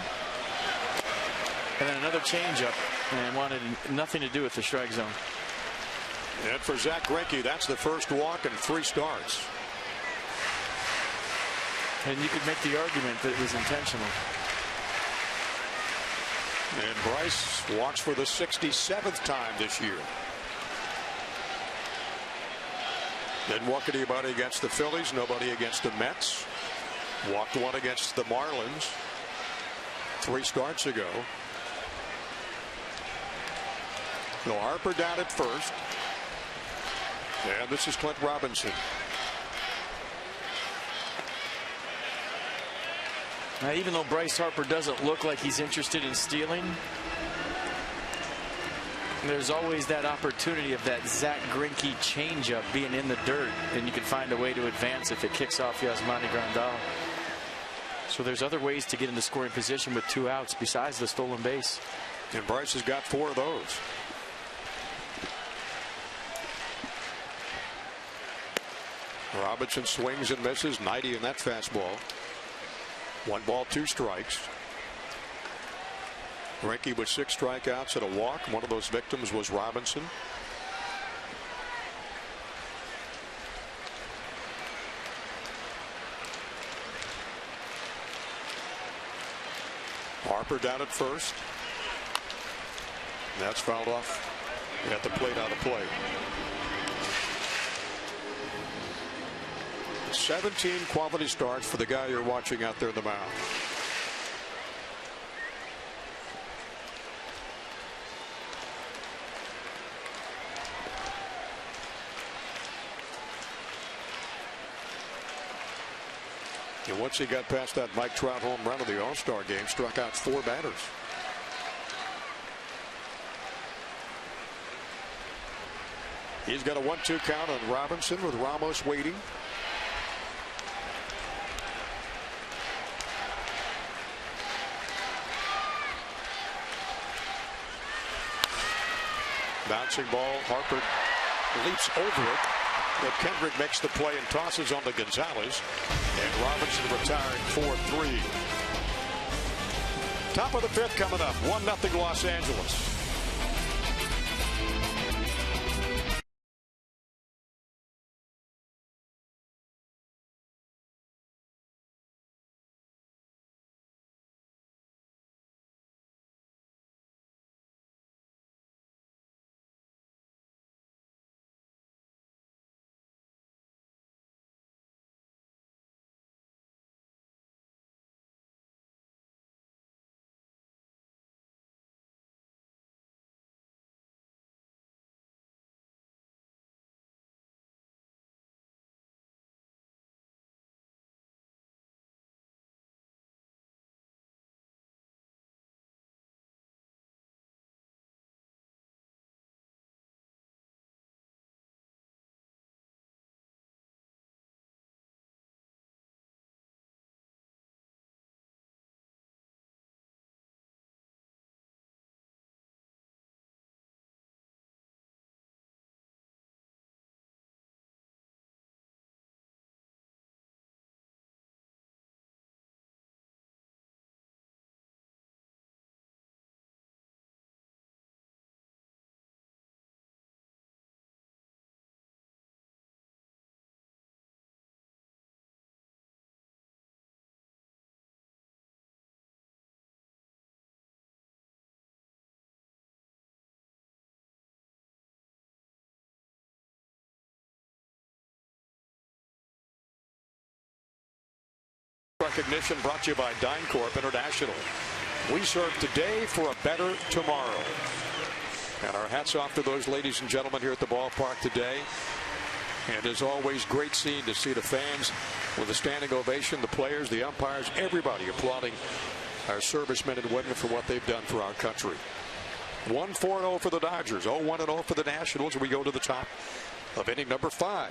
And then another changeup. And wanted nothing to do with the strike zone. And for Zach Greinke, that's the first walk in 3 starts. And you could make the argument that it was intentional. And Bryce walks for the 67th time this year. Didn't walk anybody against the Phillies, nobody against the Mets. Walked one against the Marlins 3 starts ago. So Harper down at first. And this is Clint Robinson. Now, even though Bryce Harper doesn't look like he's interested in stealing, there's always that opportunity of that Zach Greinke changeup being in the dirt, and you can find a way to advance if it kicks off Yasmani Grandal. So there's other ways to get into scoring position with 2 outs besides the stolen base. And Bryce has got 4 of those. Robinson swings and misses. 90 in that fastball. 1 ball, 2 strikes. Greinke with 6 strikeouts and a walk. One of those victims was Robinson. Harper down at first. That's fouled off at the plate on the play. 17 quality starts for the guy you're watching out there in the mound. And once he got past that Mike Trout home run of the All-Star game, struck out 4 batters. He's got a 1-2 count on Robinson with Ramos waiting. Bouncing ball. Harper leaps over it. But Kendrick makes the play and tosses on to Gonzalez. And Robinson retired 4-3. Top of the 5th coming up. 1-0 Los Angeles. Recognition brought to you by DynCorp International. We serve today for a better tomorrow. And our hats off to those ladies and gentlemen here at the ballpark today. And as always, great scene to see the fans with a standing ovation, the players, the umpires, everybody applauding our servicemen and women for what they've done for our country. 1-4-0 for the Dodgers, 0-1-0 for the Nationals. We go to the top of inning number 5.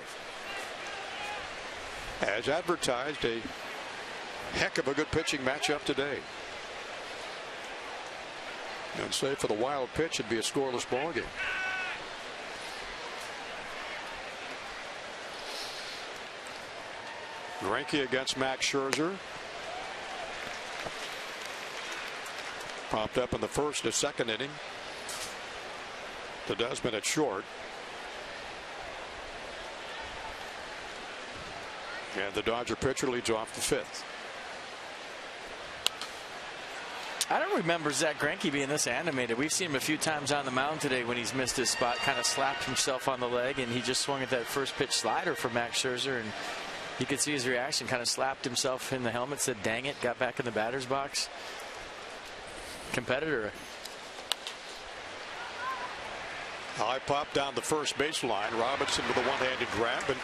As advertised, a heck of a good pitching matchup today. And say for the wild pitch, it'd be a scoreless ball game. Greinke against Max Scherzer. Popped up in the first and second inning. The Desmond at short. And the Dodger pitcher leads off the fifth. I don't remember Zach Greinke being this animated. We've seen him a few times on the mound today when he's missed his spot, kind of slapped himself on the leg, and he just swung at that first pitch slider for Max Scherzer, and you could see his reaction, kind of slapped himself in the helmet, said dang it, got back in the batter's box. Competitor. High pop down the first baseline. Robinson with a one-handed grab, and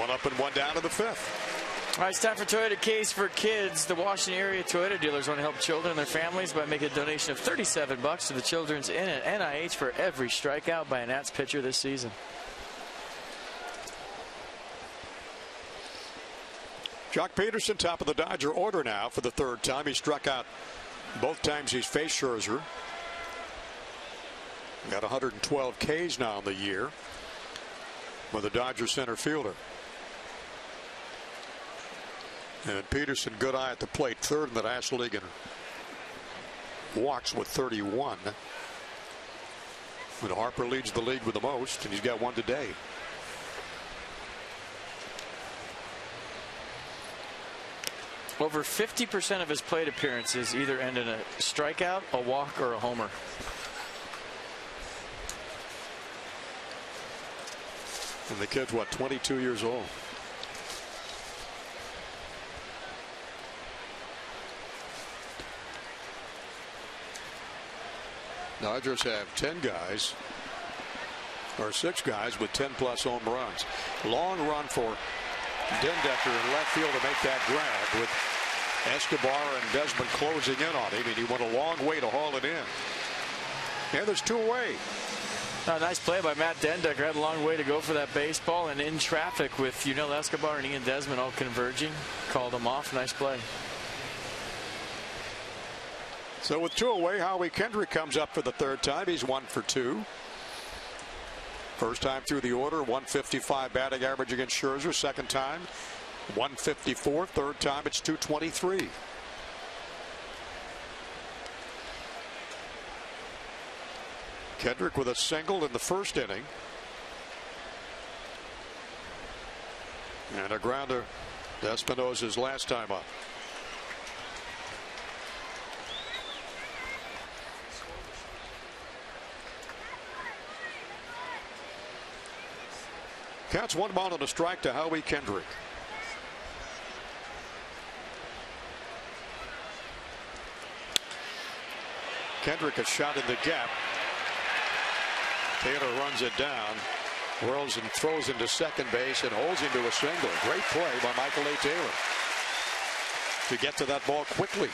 one up and one down to the fifth. All right, it's time for Toyota Case for Kids. The Washington area Toyota dealers want to help children and their families by making a donation of $37 to the Children's Inn at NIH for every strikeout by a Nats pitcher this season. Jock Peterson, top of the Dodger order now for the third time. He struck out both times he's faced Scherzer. Got 112 Ks now in the year with the Dodger center fielder. And Peterson, good eye at the plate, third in the National League in walks with 31. And Harper leads the league with the most, and he's got one today. Over 50% of his plate appearances either end in a strikeout, a walk, or a homer. And the kid's, what, 22 years old? Dodgers have 10 guys, or 6 guys with 10+ home runs. Long run for Dendecker in left field to make that grab, with Escobar and Desmond closing in on him, and he went a long way to haul it in. And there's 2 away. Nice play by Matt Dendecker. Had a long way to go for that baseball, and in traffic with Yunel Escobar and Ian Desmond all converging. Called him off. Nice play. So with 2 away, Howie Kendrick comes up for the third time. He's 1 for 2. First time through the order, 155 batting average against Scherzer. Second time, 154. Third time, it's 223. Kendrick with a single in the first inning. And a grounder to Espinosa's last time up. Counts 1 ball and a strike to Howie Kendrick. Kendrick a shot in the gap. Taylor runs it down, whirls and throws into second base and holds him to a single. Great play by Michael A. Taylor to get to that ball quickly.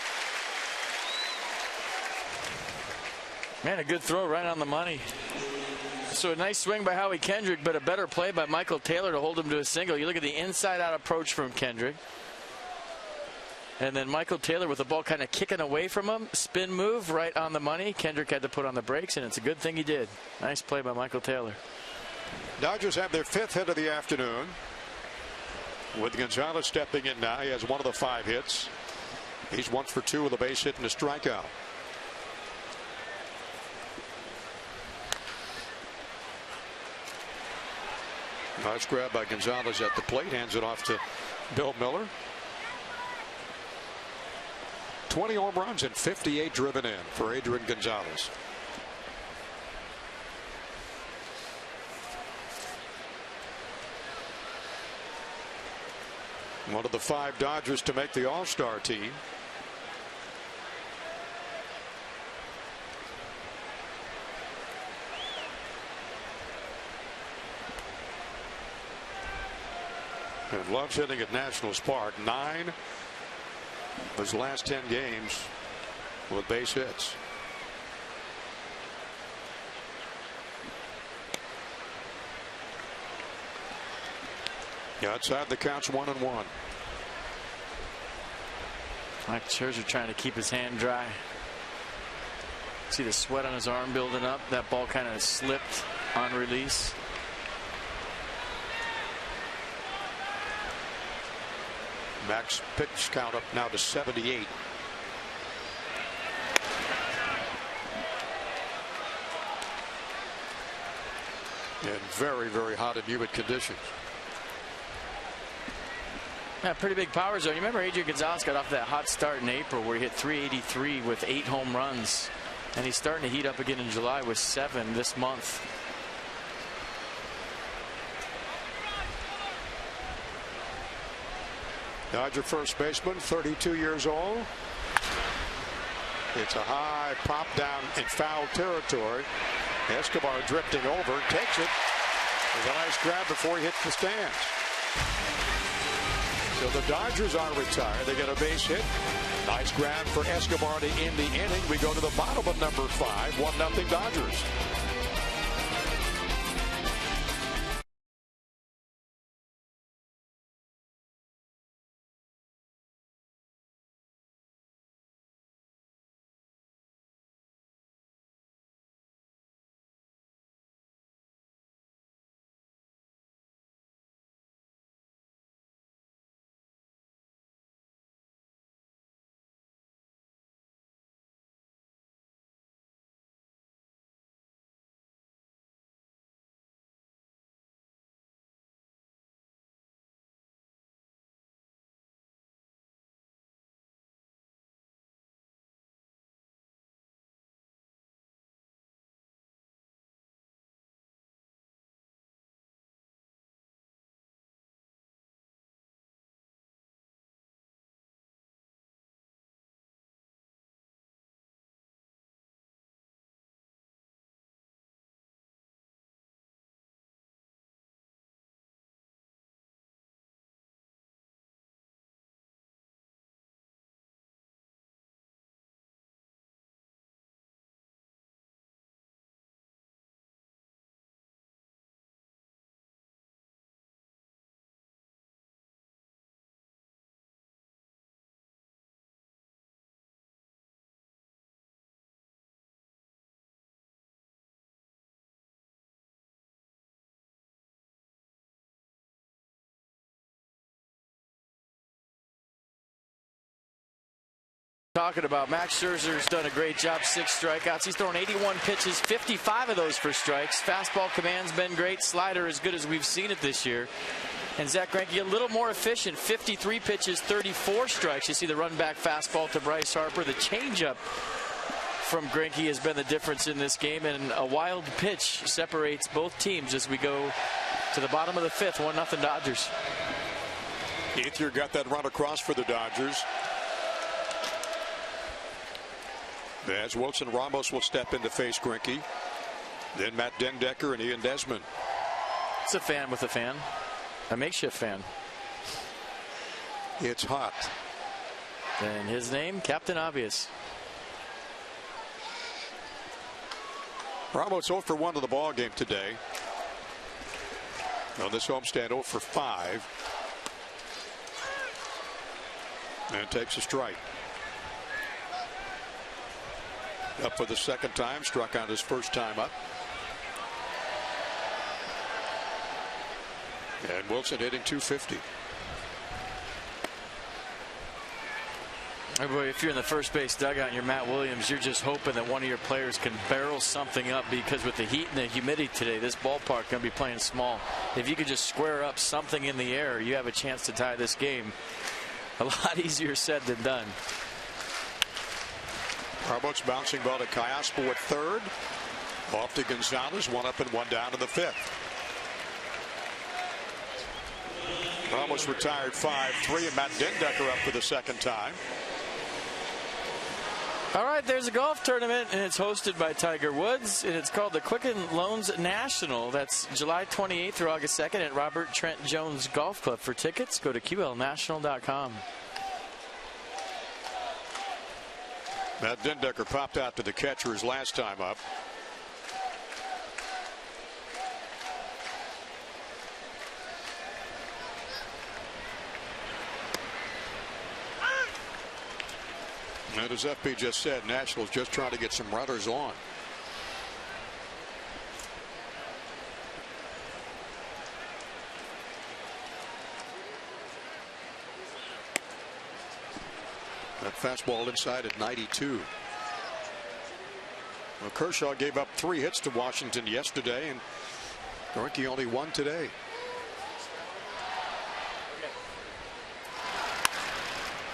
Man, a good throw right on the money. So a nice swing by Howie Kendrick, but a better play by Michael Taylor to hold him to a single. You look at the inside-out approach from Kendrick. And then Michael Taylor with the ball kind of kicking away from him. Spin move right on the money. Kendrick had to put on the brakes, and it's a good thing he did. Nice play by Michael Taylor. Dodgers have their 5th hit of the afternoon, with Gonzalez stepping in now. He has 1 of the 5 hits. He's 1 for 2 with a base hit and a strikeout. Nice grab by Gonzalez at the plate. Hands it off to Bill Miller. 20 home runs and 58 driven in for Adrian Gonzalez. One of the 5 Dodgers to make the All-Star team. And loves hitting at Nationals Park. 9 of his last 10 games with base hits. Outside the count's 1-1. Mike Scherzer trying to keep his hand dry. See the sweat on his arm building up. That ball kind of slipped on release. Max pitch count up now to 78. in very, very hot and humid conditions. Yeah, pretty big power zone. You remember Adrian Gonzalez got off that hot start in April where he hit 383 with 8 home runs. And he's starting to heat up again in July with 7 this month. Dodger first baseman, 32 years old. It's a high pop down in foul territory. Escobar drifting over, takes it. With a nice grab before he hits the stands. So the Dodgers are retired. They get a base hit. Nice grab for Escobar to end the inning. We go to the bottom of number 5. 1-0 Dodgers. Talking about Max Scherzer's done a great job, 6 strikeouts. He's thrown 81 pitches, 55 of those for strikes. Fastball command's been great. Slider as good as we've seen it this year. And Zach Greinke a little more efficient, 53 pitches, 34 strikes. You see the run back fastball to Bryce Harper. The changeup from Greinke has been the difference in this game, and a wild pitch separates both teams as we go to the bottom of the 5th. 1-0 Dodgers. Ethier got that run across for the Dodgers. As Wilson Ramos will step in to face Greinke. Then Matt Dendecker and Ian Desmond. It's a fan with a fan. A makeshift fan. It's hot. And his name, Captain Obvious. Ramos 0 for 1 to the ball game today. On this homestand, 0 for 5. And takes a strike. Up for the second time, struck out his first time up. And Wilson hitting .250. If you're in the first base dugout and you're Matt Williams, you're just hoping that one of your players can barrel something up, because with the heat and the humidity today, this ballpark going to be playing small. If you could just square up something in the air, you have a chance to tie this game. A lot easier said than done. Ramos bouncing ball to Kayaspo at third. Off to Gonzalez, 1 up and 1 down to the 5th. Ramos retired 5-3, and Matt Dendecker up for the second time. All right, there's a golf tournament, and it's hosted by Tiger Woods, and it's called the Quicken Loans National. That's July 28th through August 2nd at Robert Trent Jones Golf Club. For tickets, go to QLNational.com. Matt Dendecker popped out to the catcher his last time up. And as FB just said, Nationals just trying to get some runners on. That fastball inside at 92. Well, Kershaw gave up 3 hits to Washington yesterday, and Greinke only one today.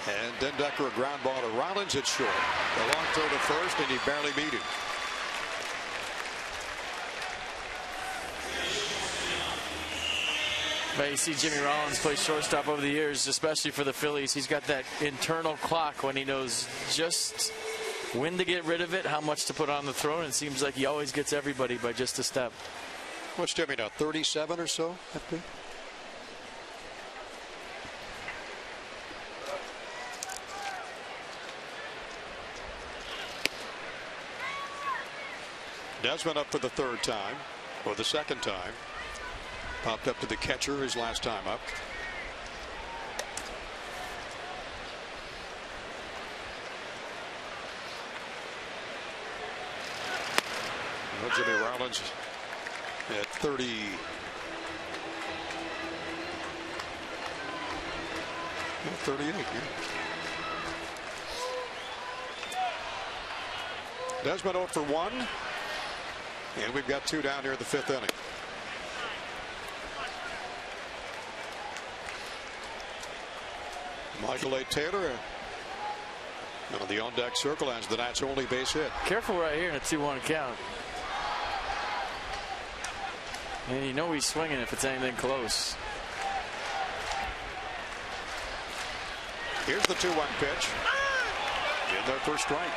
And Dendecker a ground ball to Rollins at short. The long throw to first, and he barely beat it. But you see Jimmy Rollins play shortstop over the years, especially for the Phillies. He's got that internal clock when he knows just when to get rid of it, how much to put on the throw, and it seems like he always gets everybody by just a step. What's Jimmy now, 37 or so? FP? Desmond up for the third time, or the second time. Popped up to the catcher his last time up. Well, Jimmy Rollins at 30. Yeah, 38. Yeah. Desmond 0 for 1. And we've got 2 down here in the 5th inning. Michael A. Taylor on the on-deck circle as the Nats' only base hit. Careful right here in a 2-1 count. And you know he's swinging if it's anything close. Here's the 2-1 pitch. In there for strike.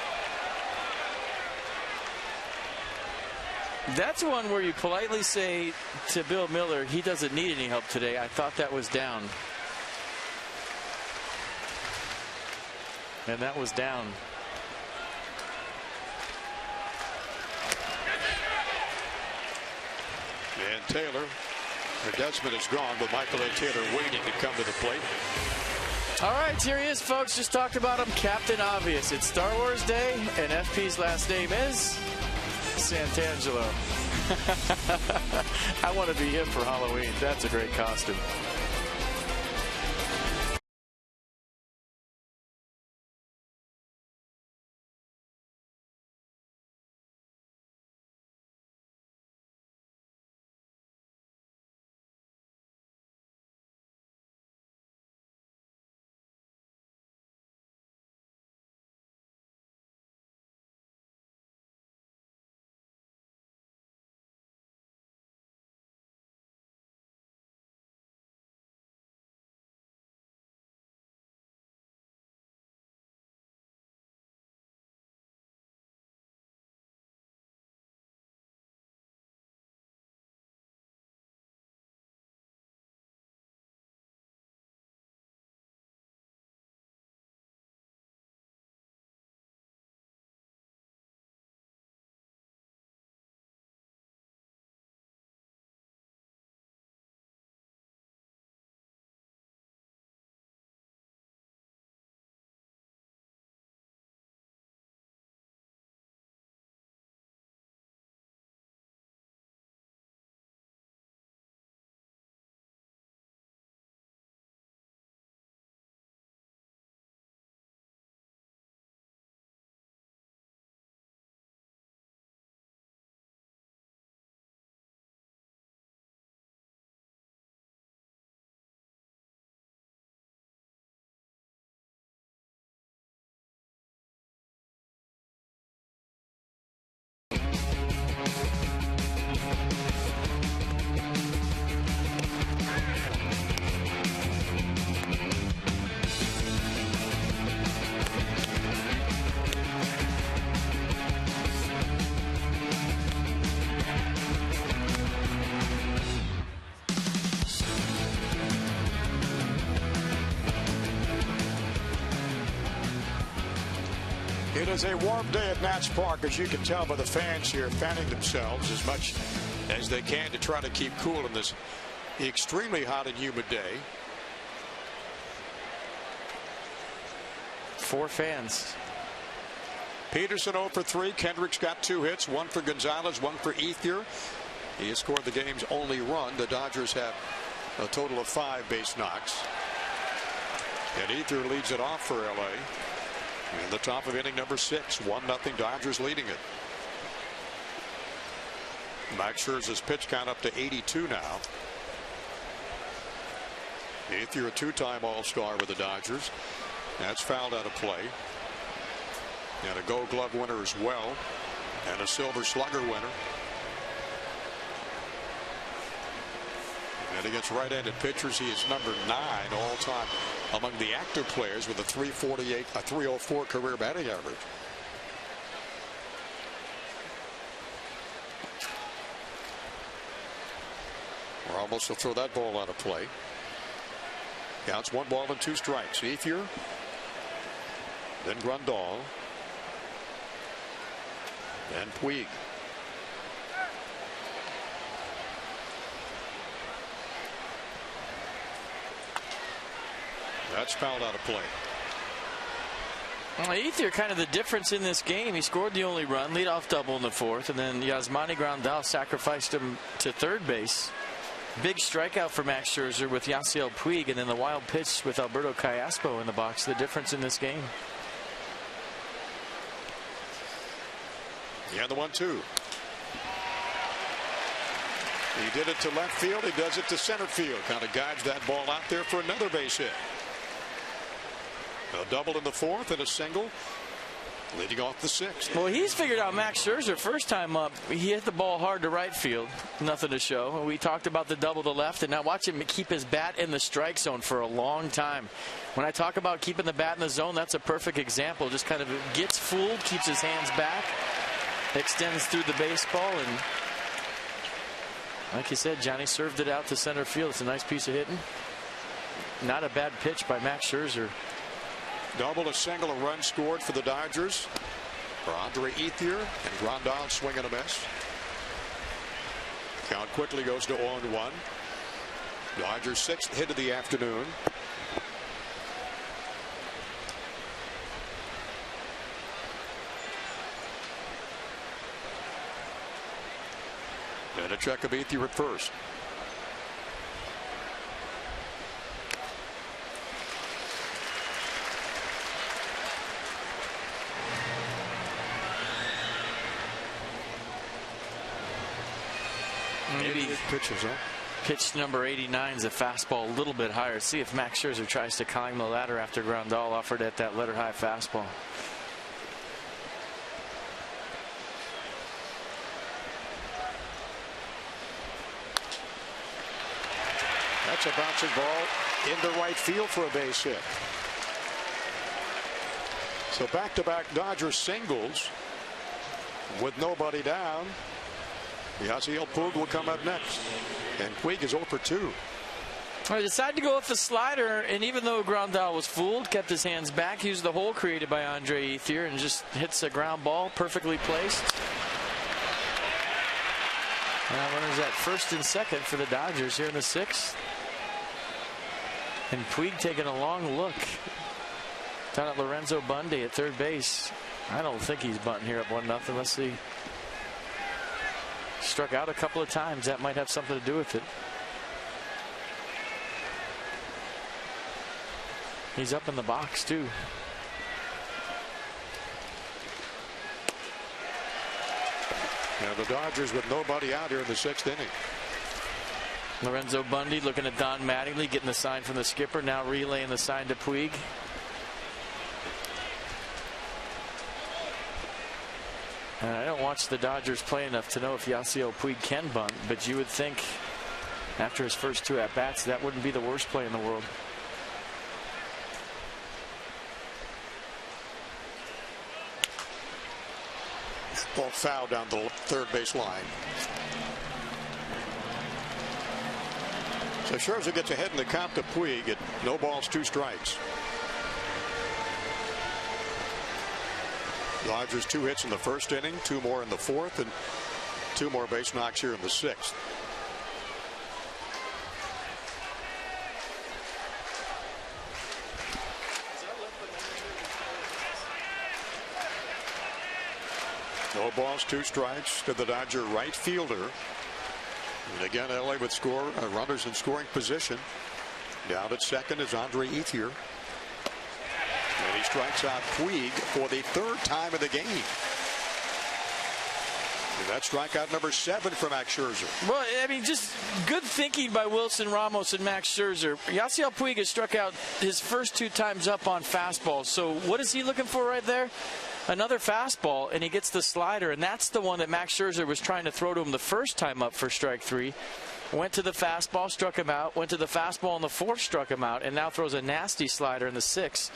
That's one where you politely say to Bill Miller, he doesn't need any help today. I thought that was down. And that was down. And Taylor, or Desmond is gone, but Michael A. Taylor waiting to come to the plate. All right, here he is, folks. Just talked about him, Captain Obvious. It's Star Wars Day, and FP's last name is Santangelo. I want to be him for Halloween. That's a great costume. It is a warm day at Nats Park, as you can tell by the fans here fanning themselves as much as they can to try to keep cool in this extremely hot and humid day. 4 fans. Peterson 0 for 3. Kendrick's got 2 hits, 1 for Gonzalez, 1 for Ethier. He has scored the game's only run. The Dodgers have a total of 5 base knocks. And Ethier leads it off for LA. In the top of inning number 6, 1-0 Dodgers leading it. Max Scherzer's pitch count up to 82 now. Ethier, a two-time All-Star with the Dodgers. That's fouled out of play. And a Gold Glove winner as well, and a Silver Slugger winner. And against right-handed pitchers, he is number 9 all-time among the active players with a 304 career batting average. Ramos will throw that ball out of play. Counts 1 ball and 2 strikes. Ethier, then Grandal, then Puig. That's fouled out of play. Well, Ethier kind of the difference in this game. He scored the only run, leadoff double in the 4th, and then Yasmani Grandal sacrificed him to third base. Big strikeout for Max Scherzer with Yasiel Puig, and then the wild pitch with Alberto Callaspo in the box. The difference in this game. Yeah, the 1-2. He did it to left field. He does it to center field. Kind of guides that ball out there for another base hit. A double in the 4th and a single leading off the 6th. Well, he's figured out Max Scherzer first time up. He hit the ball hard to right field. Nothing to show. We talked about the double to left, and now watch him keep his bat in the strike zone for a long time. When I talk about keeping the bat in the zone, that's a perfect example. Just kind of gets fooled, keeps his hands back, extends through the baseball, and like you said, Johnny served it out to center field. It's a nice piece of hitting. Not a bad pitch by Max Scherzer. Double, a single, a run scored for the Dodgers. For Andre Ethier, and Grandal swing and a miss. Count quickly goes to 0-1. Dodgers' 6th hit of the afternoon. And a check of Ethier at first. Maybe pitches, huh? Pitch number 89 is a fastball a little bit higher. See if Max Scherzer tries to climb the ladder after Grandal offered at that letter high fastball. That's a bouncing ball into right field for a base hit. So back-to-back Dodgers singles with nobody down. Yasiel Puig will come up next, and Puig is 0 for 2. I decided to go with the slider, and even though Grandal was fooled, kept his hands back, used the hole created by Andre Ethier, and just hits a ground ball perfectly placed. Now runners at first and second for the Dodgers here in the 6th. And Puig taking a long look down at Lorenzo Bundy at third base. I don't think he's bunting here at 1-0. Let's see. Struck out a couple of times. That might have something to do with it. He's up in the box too. Now the Dodgers with nobody out here in the 6th inning. Lorenzo Bundy looking at Don Mattingly, getting the sign from the skipper, now relaying the sign to Puig. And I don't watch the Dodgers play enough to know if Yasiel Puig can bunt, but you would think after his first 2 at-bats that wouldn't be the worst play in the world. Ball foul down the third base line. So Scherzer gets ahead in the count to Puig at no balls, 2 strikes. Dodgers 2 hits in the 1st inning, 2 more in the 4th, and 2 more base knocks here in the 6th. No balls, 2 strikes to the Dodger right fielder. And again, LA with runners in scoring position. Down at second is Andre Ethier. And he strikes out Puig for the 3rd time of the game. And that's strikeout number 7 for Max Scherzer. Well, I mean, just good thinking by Wilson Ramos and Max Scherzer. Yasiel Puig struck out his first 2 times up on fastballs. So what is he looking for right there? Another fastball, and he gets the slider, and that's the one that Max Scherzer was trying to throw to him the first time up for strike 3. Went to the fastball, struck him out. Went to the fastball in the 4th, struck him out, and now throws a nasty slider in the 6th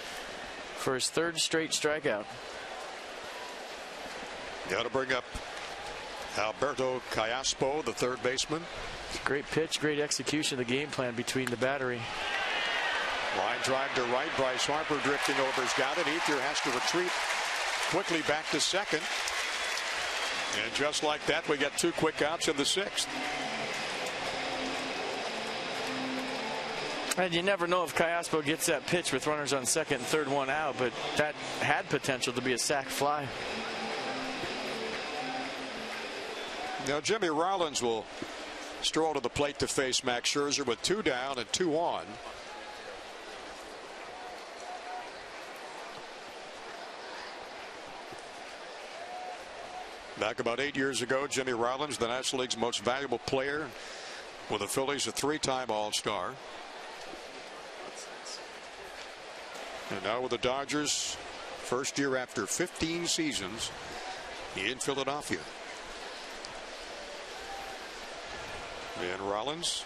for his 3rd straight strikeout. Got to bring up Alberto Callaspo, the 3rd baseman. Great pitch, great execution of the game plan between the battery. Line drive to right. Bryce Harper drifting over. He's got it. Ethier has to retreat quickly back to second. And just like that, we get 2 quick outs in the 6th. And you never know if Callaspo gets that pitch with runners on second and third, 1 out, but that had potential to be a sac fly. Now Jimmy Rollins will stroll to the plate to face Max Scherzer with 2 down and 2 on. Back about 8 years ago, Jimmy Rollins, the National League's most valuable player, with the Phillies, a 3-time All-Star. And now with the Dodgers, first year after 15 seasons in Philadelphia. And Rollins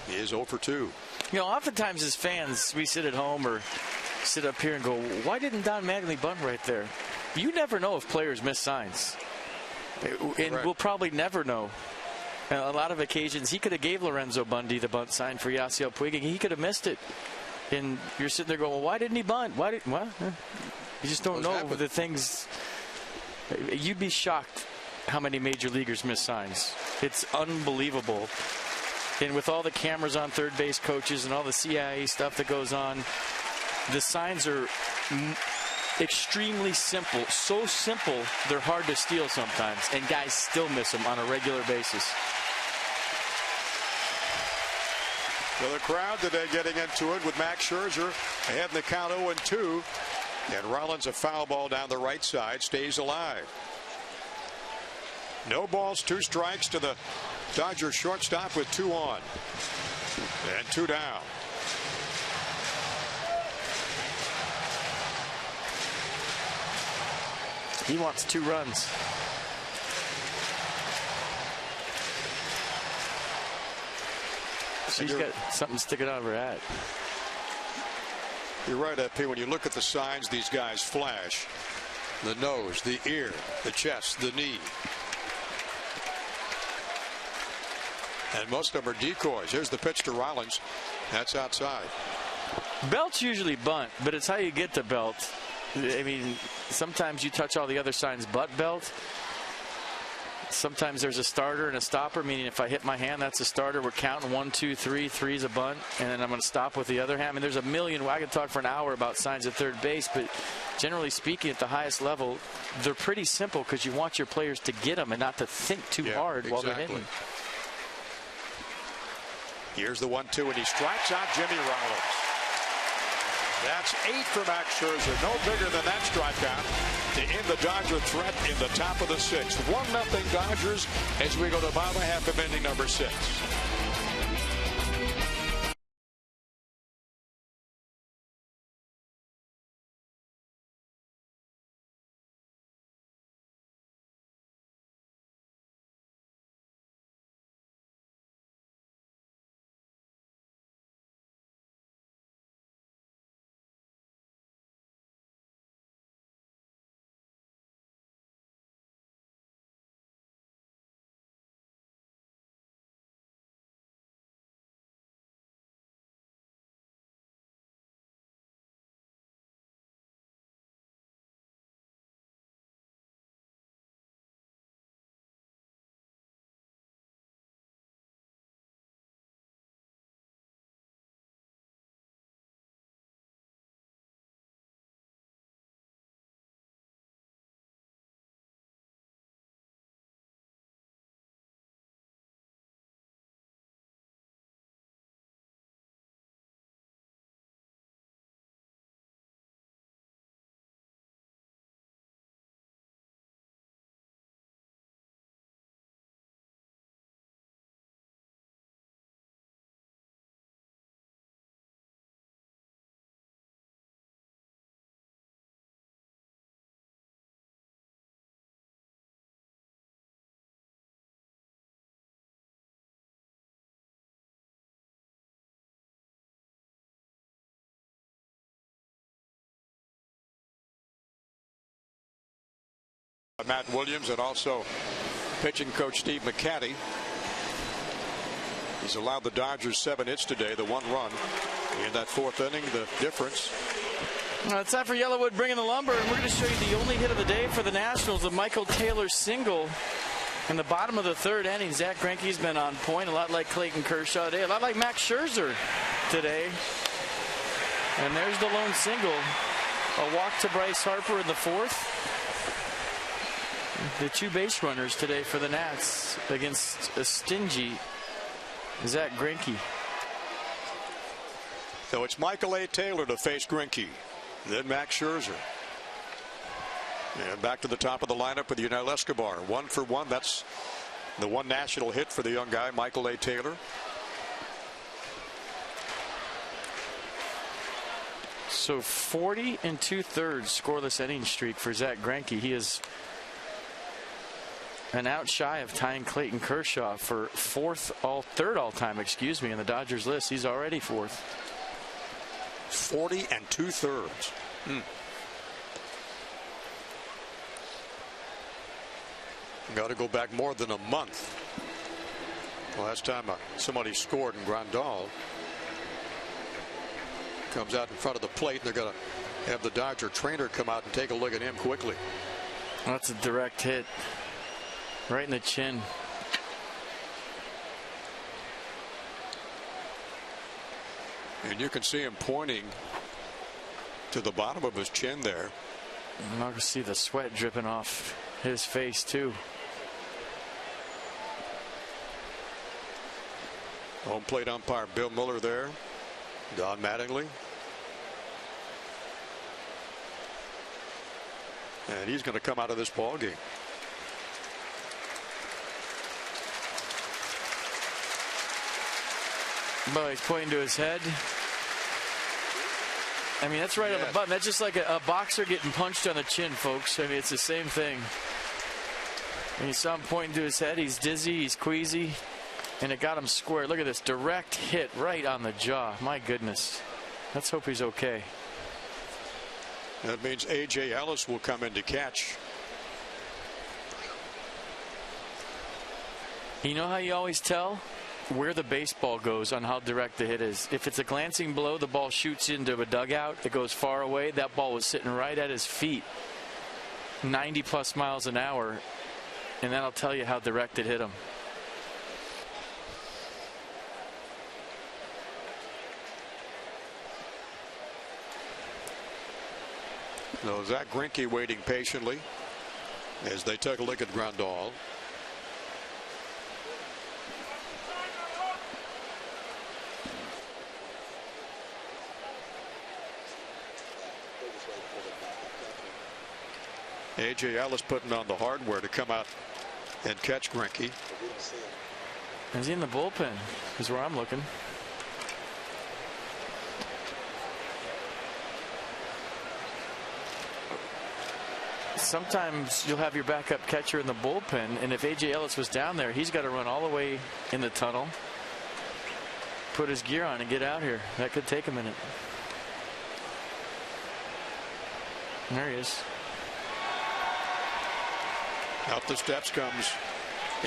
is 0 for 2. You know, oftentimes as fans, we sit at home or sit up here and go, why didn't Don Mattingly bunt right there? You never know if players miss signs. And we'll probably never know. And a lot of occasions, he could have gave Lorenzo Bundy the bunt sign for Yasiel Puig, and he could have missed it. And you're sitting there going, well, why didn't he bunt? Well, you just don't know the things. You'd be shocked how many major leaguers miss signs. It's unbelievable. And with all the cameras on third base coaches and all the CIA stuff that goes on, the signs are extremely simple. So simple, they're hard to steal sometimes. And guys still miss them on a regular basis. So the crowd today getting into it with Max Scherzer ahead in the count 0-2. And Rollins, a foul ball down the right side, stays alive. No balls, 2 strikes to the Dodgers shortstop with 2 on. And 2 down. He wants 2 runs. She's got something sticking out of her hat. You're right, FP. When you look at the signs these guys flash, the nose, the ear, the chest, the knee. And most of them are decoys. Here's the pitch to Rollins. That's outside. Belts usually bunt, but it's how you get to belt. I mean, sometimes you touch all the other signs but belt. Sometimes there's a starter and a stopper, meaning if I hit my hand, that's a starter. We're counting 1, 2, 3. 3 is a bunt, and then I'm going to stop with the other hand. I mean, there's a million. I could talk for an hour about signs at third base, but generally speaking, at the highest level, they're pretty simple because you want your players to get them and not to think too hard while they're hitting. Here's the 1-2, and he strikes out Jimmy Rollins. That's 8 for Max Scherzer. No bigger than that strikeout to end the Dodger threat in the top of the 6th. 1-0 Dodgers as we go to bottom half of inning number 6. Matt Williams and also pitching coach Steve McCatty. He's allowed the Dodgers 7 hits today, the 1 run in that 4th inning. The difference. It's time for Yellowwood bringing the lumber, and we're going to show you the only hit of the day for the Nationals, the Michael Taylor single in the bottom of the 3rd inning. Zach Greinke's been on point, a lot like Clayton Kershaw today, a lot like Max Scherzer today. And there's the lone single. A walk to Bryce Harper in the 4th. The 2 base runners today for the Nats against a stingy Zach Greinke. So it's Michael A. Taylor to face Greinke, then Max Scherzer. And back to the top of the lineup with Yunel Escobar. 1 for 1. That's the 1 national hit for the young guy, Michael A. Taylor. So 40 2/3 scoreless inning streak for Zach Greinke. He is an out shy of tying Clayton Kershaw for 3rd all-time, in the Dodgers list. He's already 4th. 40 2/3. Got to go back more than a month. Last time somebody scored in Grandal. Comes out in front of the plate, and they're going to have the Dodger trainer come out and take a look at him quickly. That's a direct hit right in the chin. And you can see him pointing to the bottom of his chin there. And I can see the sweat dripping off his face too. Home plate umpire Bill Mueller there. Don Mattingly. And he's going to come out of this ball game. But he's pointing to his head. I mean, that's right on the button. That's just like a boxer getting punched on the chin, folks. I mean, it's the same thing. And you saw him pointing to his head. He's dizzy. He's queasy. And it got him square. Look at this direct hit right on the jaw. My goodness. Let's hope he's okay. That means A.J. Ellis will come in to catch. You know how you always tell where the baseball goes on how direct the hit is? If it's a glancing blow, the ball shoots into a dugout. It goes far away. That ball was sitting right at his feet. 90+ miles an hour. And that'll tell you how direct it hit him. So Zach Greinke waiting patiently as they take a look at Grandal. A.J. Ellis putting on the hardware to come out and catch Greinke. Is he in the bullpen? Is where I'm looking. Sometimes you'll have your backup catcher in the bullpen, and if A.J. Ellis was down there, he's got to run all the way in the tunnel, put his gear on, and get out here. That could take a minute. There he is. Out the steps comes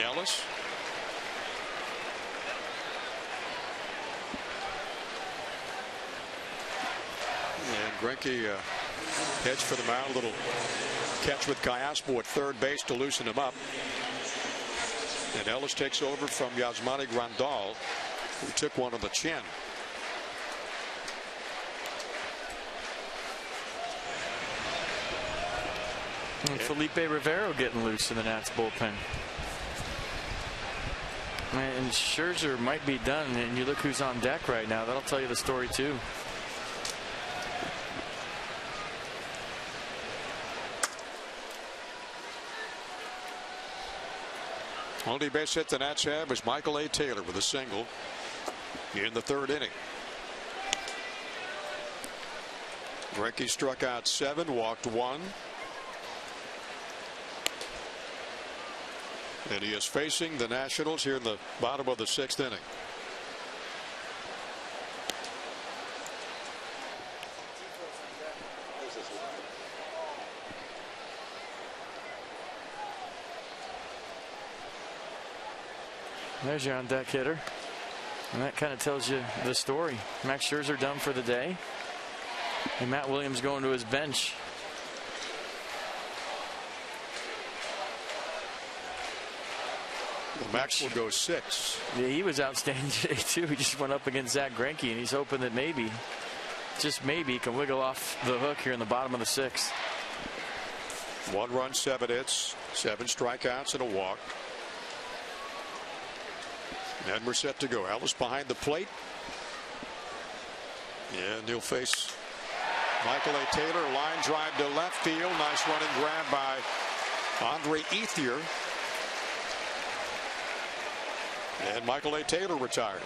Ellis. And Greinke heads for the mound. A little catch with Cayaspo at third base to loosen him up. And Ellis takes over from Yasmani Grandal, who took one on the chin. And Felipe Rivero getting loose in the Nats bullpen. And Scherzer might be done, and you look who's on deck right now. That'll tell you the story too. Only base hit the Nats have is Michael A. Taylor with a single in the third inning. Greinke struck out 7, walked 1. And he is facing the Nationals here in the bottom of the 6th inning. There's your on-deck hitter. And that kind of tells you the story. Max Scherzer done for the day. And Matt Williams going to his bench. Well, Max will go 6. Yeah, he was outstanding today, too. He just went up against Zach Greinke, and he's hoping that maybe, just maybe, he can wiggle off the hook here in the bottom of the 6th. 1 run, 7 hits, 7 strikeouts, and a walk. And we're set to go. Ellis behind the plate. And he'll face Michael A. Taylor. Line drive to left field. Nice running grab by Andre Ethier. And Michael A. Taylor retired.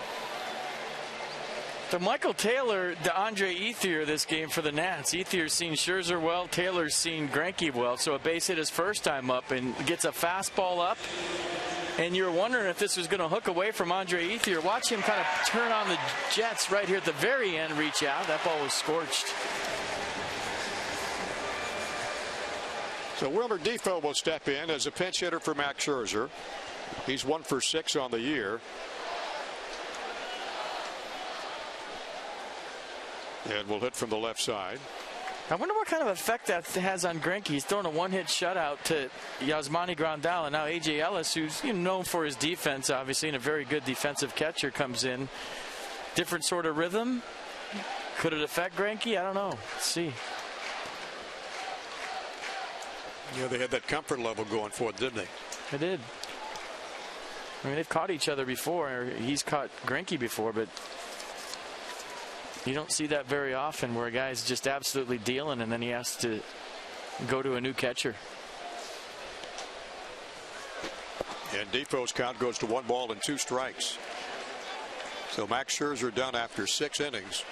So Michael Taylor to Andre Ethier this game for the Nats. Ethier's seen Scherzer well. Taylor's seen Greinke well. So a base hit his first time up and gets a fastball up. And you're wondering if this was going to hook away from Andre Ethier. Watch him kind of turn on the jets right here at the very end, reach out. That ball was scorched. So Wilmer Difo will step in as a pinch hitter for Max Scherzer. He's 1 for 6 on the year. And will hit from the left side. I wonder what kind of effect that has on Greinke. He's throwing a one-hit shutout to Yasmani Grandal, and now A.J. Ellis, who's known for his defense, obviously, and a very good defensive catcher, comes in. Different sort of rhythm. Could it affect Greinke? I don't know. Let's see. Yeah, they had that comfort level going for it, didn't they? They did. I mean, they've caught each other before. Or he's caught Greinke before, but you don't see that very often where a guy's just absolutely dealing and then he has to go to a new catcher. And Defoe's count goes to 1 ball and 2 strikes. So Max Scherzer done after 6 innings.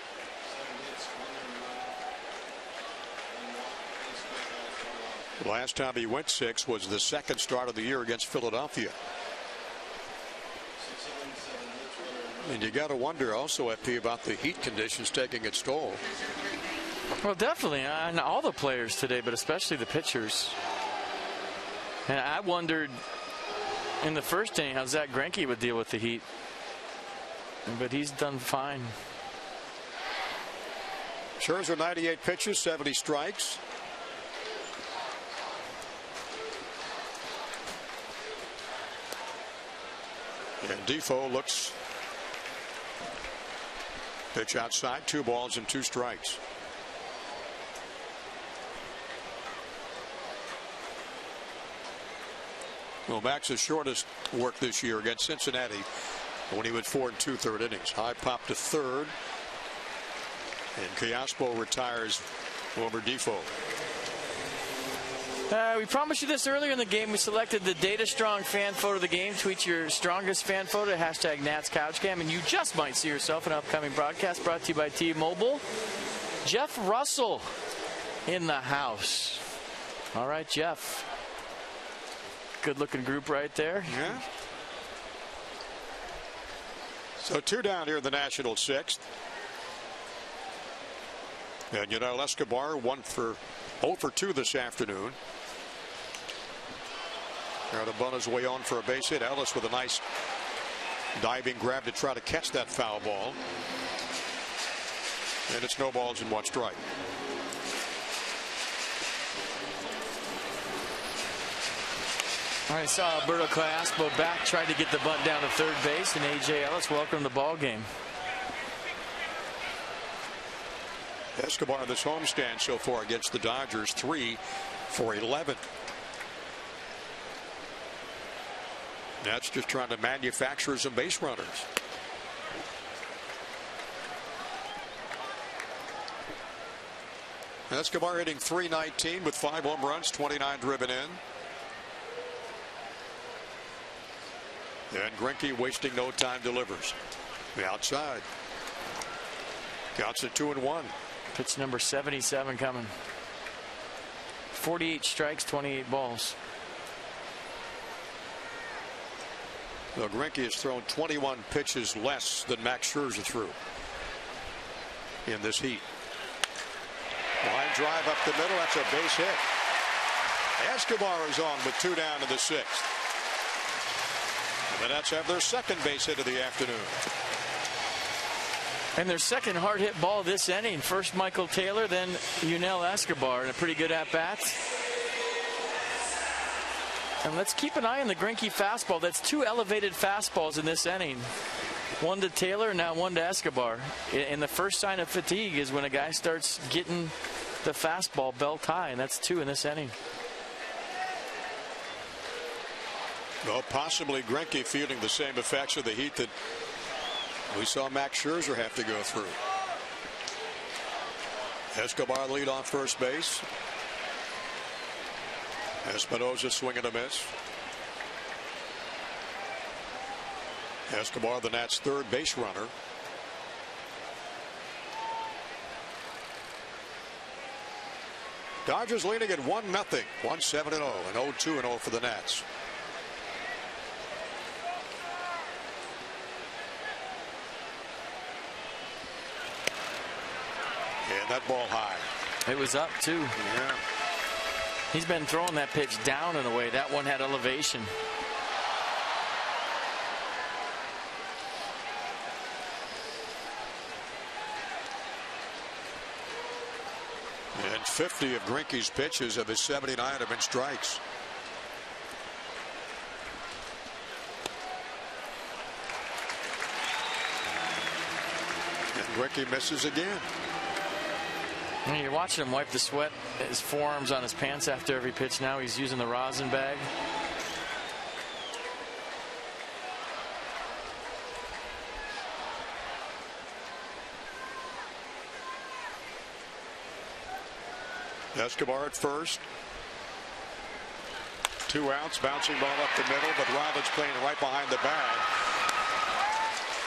Last time he went 6 was the 2nd start of the year against Philadelphia. And you got to wonder also, FP, about the heat conditions taking its toll. Well, definitely on all the players today, but especially the pitchers. And I wondered in the first inning how Zach Greinke would deal with the heat. But he's done fine. Scherzer 98 pitches, 70 strikes. And Defoe looks. Pitch outside, 2 balls and 2 strikes. Well, Max's shortest work this year against Cincinnati when he went 4 2/3 innings. High pop to third. And Kiaspo retires over Defoe. We promised you this earlier in the game. We selected the Data Strong fan photo of the game. Tweet your strongest fan photo, hashtag NatsCouchCam, and you just might see yourself in an upcoming broadcast brought to you by T-Mobile. Jeff Russell in the house. All right, Jeff. Good looking group right there. Yeah. So 2 down here in the National 6th. And Yunel Escobar 0 for 2 this afternoon. Arabona's way on for a base hit. Ellis with a nice diving grab to try to catch that foul ball. And it's no balls and 1 strike. All right, saw Alberto Kiaspo back, tried to get the bunt down to third base, and A.J. Ellis welcomed the ball game. Escobar in this homestand so far against the Dodgers, 3 for 11. That's just trying to manufacture some base runners. Escobar hitting .319 with 5 home runs, 29 driven in. And Greinke wasting no time delivers. The outside. Counts at 2-1. Pitch number 77 coming. 48 strikes, 28 balls. Well, Greinke has thrown 21 pitches less than Max Scherzer threw in this heat. Line drive up the middle. That's a base hit. Escobar is on with 2 down in the 6th. The Nats have their second base hit of the afternoon. And their second hard hit ball this inning. First Michael Taylor, then Yunel Escobar, and a pretty good at bat. And let's keep an eye on the Greinke fastball. That's two elevated fastballs in this inning. One to Taylor, now one to Escobar. And the first sign of fatigue is when a guy starts getting the fastball belt high, and that's two in this inning. Well, possibly Greinke feeling the same effects of the heat that we saw Max Scherzer have to go through. Escobar lead on first base. Espinosa swing and a miss. Escobar, the Nats' third base runner. Dodgers leading at 1-0, 1-7-0, and 0-2-0 for the Nats. And that ball high. It was up too. Yeah. He's been throwing that pitch down in a way. That one had elevation. And 50 of Greinke's pitches of his 79 have been strikes. And Greinke misses again. And you're watching him wipe the sweat, his forearms on his pants after every pitch. Now he's using the rosin bag. Escobar at first. 2 outs, bouncing ball up the middle, but Rollins playing right behind the bag.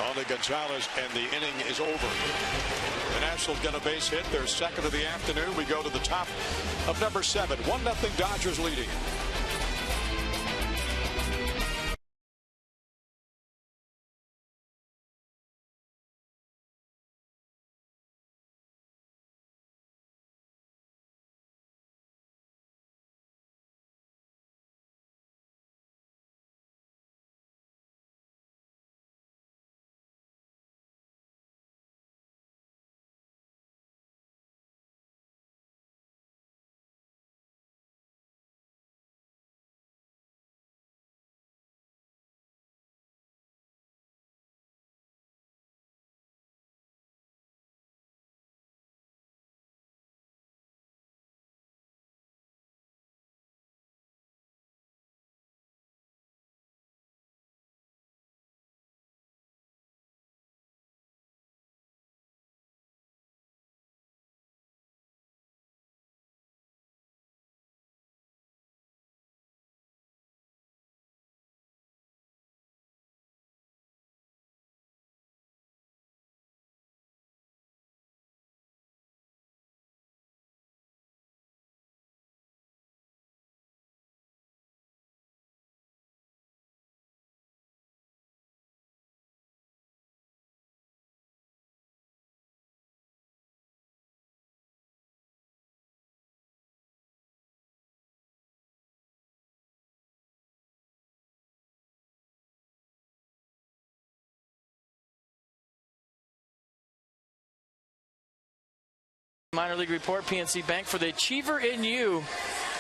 Only Gonzalez, and the inning is over. The Nationals get a base hit, their second of the afternoon. We go to the top of number 7. 1-0 Dodgers leading. Minor league report, PNC Bank for the Achiever in You.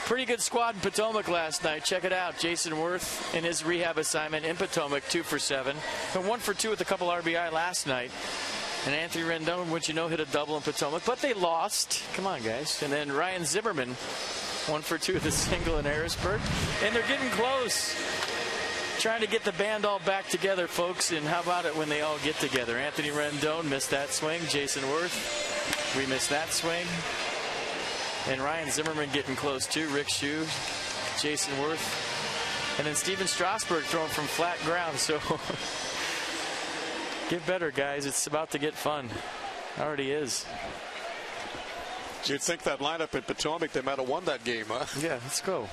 Pretty good squad in Potomac last night. Check it out. Jason Worth in his rehab assignment in Potomac, 2 for 7. And 1 for 2 with a couple RBI last night. And Anthony Rendon, which you know, hit a double in Potomac, but they lost. Come on, guys. And then Ryan Zimmerman, 1 for 2 with a single in Harrisburg. And they're getting close. Trying to get the band all back together, folks. And how about it when they all get together? Anthony Rendon missed that swing. Jason Worth, we missed that swing. And Ryan Zimmerman getting close too. Rick Shue, Jason Worth. And then Steven Strasburg throwing from flat ground. So get better, guys. It's about to get fun. Already is. You'd think that lineup at Potomac, they might have won that game, huh? Yeah, let's go.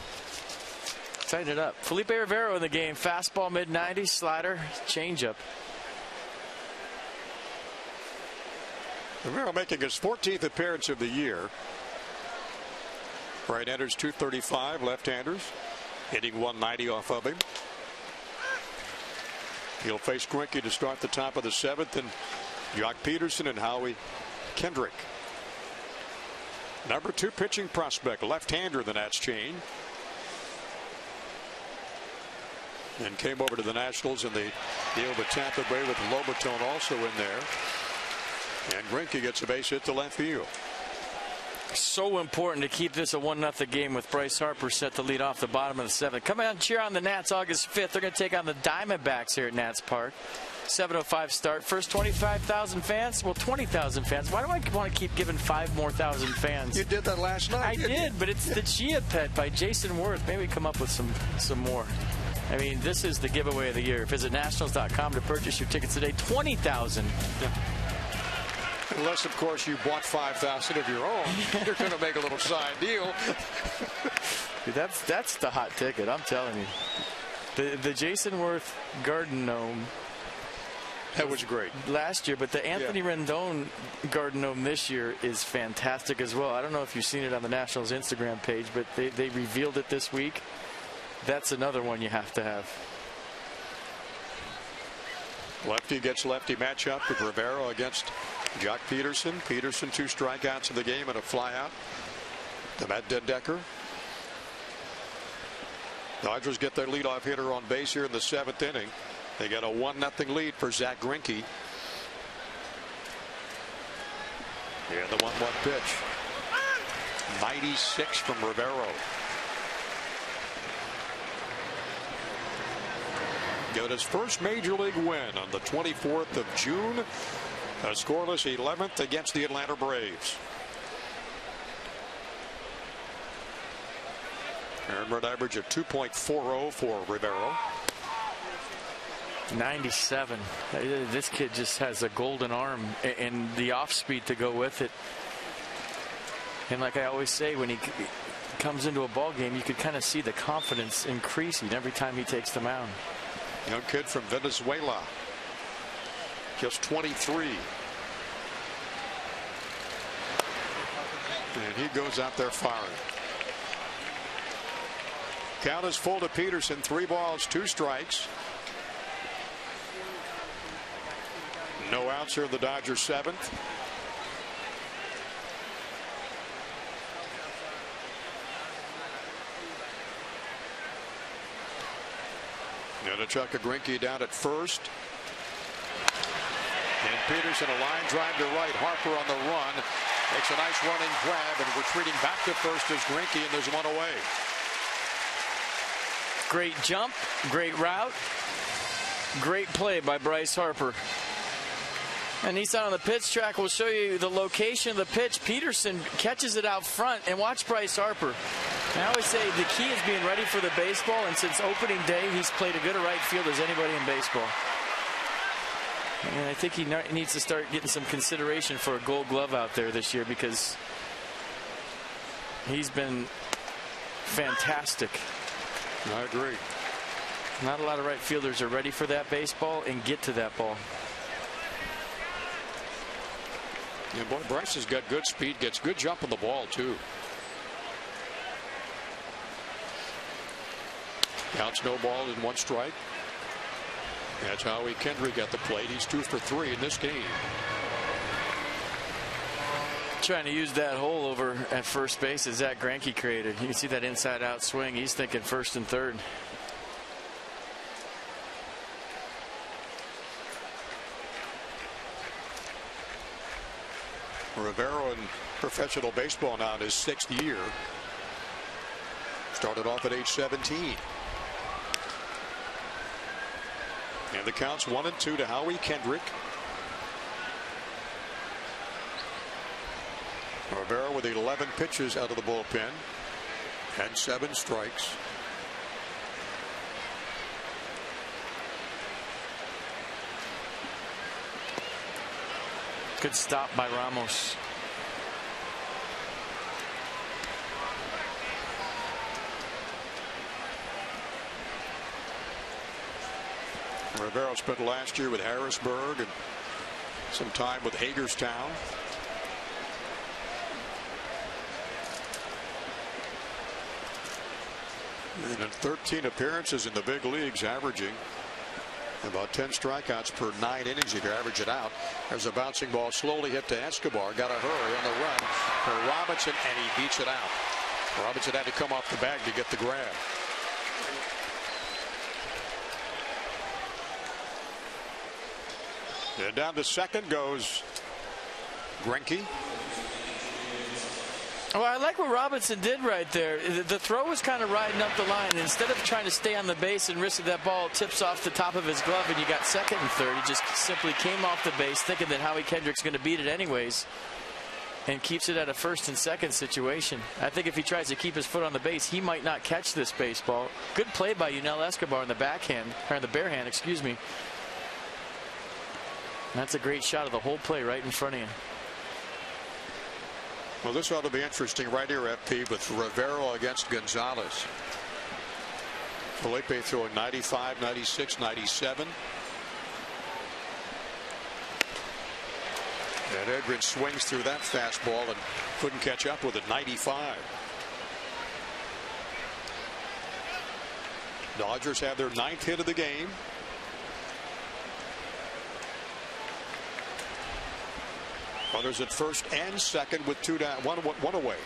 Tighten it up. Felipe Rivero in the game. Fastball mid-90s, slider, changeup. Rivero making his 14th appearance of the year. Right-handers 235, left-handers hitting 190 off of him. He'll face Greinke to start the top of the 7th, and Jock Peterson and Howie Kendrick. Number 2 pitching prospect, left-hander, the Nats chain. And came over to the Nationals in the deal with Tampa Bay with Lobaton also in there. And Greinke gets a base hit to left field. So important to keep this a 1-0 game with Bryce Harper set to lead off the bottom of the 7th. Come out and cheer on the Nats August 5th. They're going to take on the Diamondbacks here at Nats Park. 7:05 start. First 25,000 fans. Well, 20,000 fans. Why do I want to keep giving 5,000 more fans? You did that last night. I did, but it's the Chia Pet by Jason Worth. Maybe we come up with some more. I mean, this is the giveaway of the year. Visit nationals.com to purchase your tickets today. 20,000. Yeah. Unless, of course, you bought 5,000 of your own. You're going to make a little side deal. That's the hot ticket, I'm telling you. The Jason Worth Garden Gnome. That was great last year, but the Anthony Rendon Garden Gnome this year is fantastic as well. I don't know if you've seen it on the Nationals Instagram page, but they revealed it this week. That's another one you have to have. Lefty gets lefty matchup with Rivera against Jock Peterson. Peterson 2 strikeouts in the game and a flyout to Matt Dendecker. Dodgers get their leadoff hitter on base here in the 7th inning. They got a 1-0 lead for Zach Greinke. Yeah, the 1-1 pitch. 96 from Rivera. Got his first major league win on the 24th of June. A scoreless 11th against the Atlanta Braves. Earned run average of 2.40 for Rivera. 97. This kid just has a golden arm and the off speed to go with it. And like I always say, when he comes into a ball game, you could kind of see the confidence increasing every time he takes the mound. Young kid from Venezuela, just 23. And he goes out there firing. Count is full to Peterson. 3 balls, 2 strikes. No outs here in the Dodgers 7th. And a chuck of Greinke down at first. And Peterson, a line drive to right. Harper on the run. Makes a nice running grab and retreating back to first is Greinke, and there's 1 away. Great jump, great route, great play by Bryce Harper. And Nissan on the pitch track will show you the location of the pitch. Peterson catches it out front, and watch Bryce Harper. I always say the key is being ready for the baseball, and since opening day, he's played a good right field as anybody in baseball. And I think he needs to start getting some consideration for a Gold Glove out there this year, because he's been fantastic. I agree. Not a lot of right fielders are ready for that baseball and get to that ball. Yeah, boy, Bryce has got good speed, gets good jump on the ball too. Counts no ball and 1 strike. That's Howie Kendrick at the plate. He's 2 for 3 in this game. Trying to use that hole over at first base that Zach Greinke created. You can see that inside out swing. He's thinking first and third. Rivera in professional baseball now in his 6th year. Started off at age 17. And the counts 1-2 to Howie Kendrick. Rivera with 11 pitches out of the bullpen and 7 strikes. Good stop by Ramos. Rivera spent last year with Harrisburg and some time with Hagerstown. And in 13 appearances in the big leagues, averaging About 10 strikeouts per 9 innings if you average it out. There's a bouncing ball slowly hit to Escobar. Got to hurry on the run for Robinson, and he beats it out. Robinson had to come off the bag to get the grab. And down to second goes Greinke. Well, I like what Robinson did right there. The throw was kind of riding up the line. Instead of trying to stay on the base and risk that ball tips off the top of his glove and you got second and third, he just simply came off the base thinking that Howie Kendrick's going to beat it anyways and keeps it at a first and second situation. I think if he tries to keep his foot on the base, he might not catch this baseball. Good play by Yunel Escobar in the backhand, or in the bare hand, excuse me. That's a great shot of the whole play right in front of you. Well, this ought to be interesting right here, FP, with Rivero against Gonzalez. Felipe throwing 95, 96, 97. And Edgren swings through that fastball and couldn't catch up with it. 95. Dodgers have their 9th hit of the game. Runners at first and second with 2 down, one away.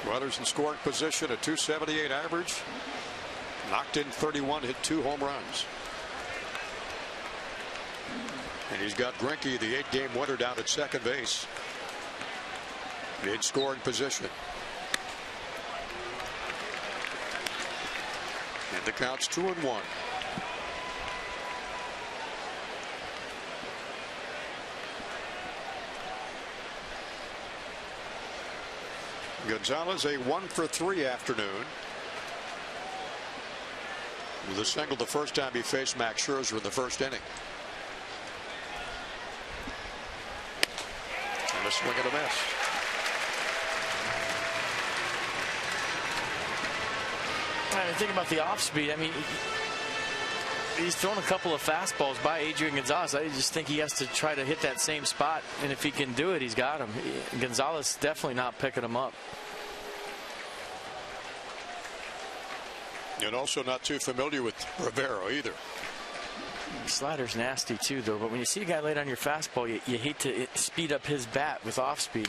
Runners in scoring position, a .278 average. Knocked in 31, hit 2 home runs. And he's got Greinke, the 8-game winner, down at second base. In scoring position. And the count's 2-1. Gonzalez a 1-for-3 afternoon. With a single the first time he faced Max Scherzer in the first inning. And a swing and a miss. I think about the off speed. I mean, he's thrown a couple of fastballs by Adrian Gonzalez. I just think he has to try to hit that same spot, and if he can do it, he's got him. Gonzalez definitely not picking him up. And also not too familiar with Rivero either. Slider's nasty too, though. But when you see a guy late on your fastball, you hate to speed up his bat with off speed.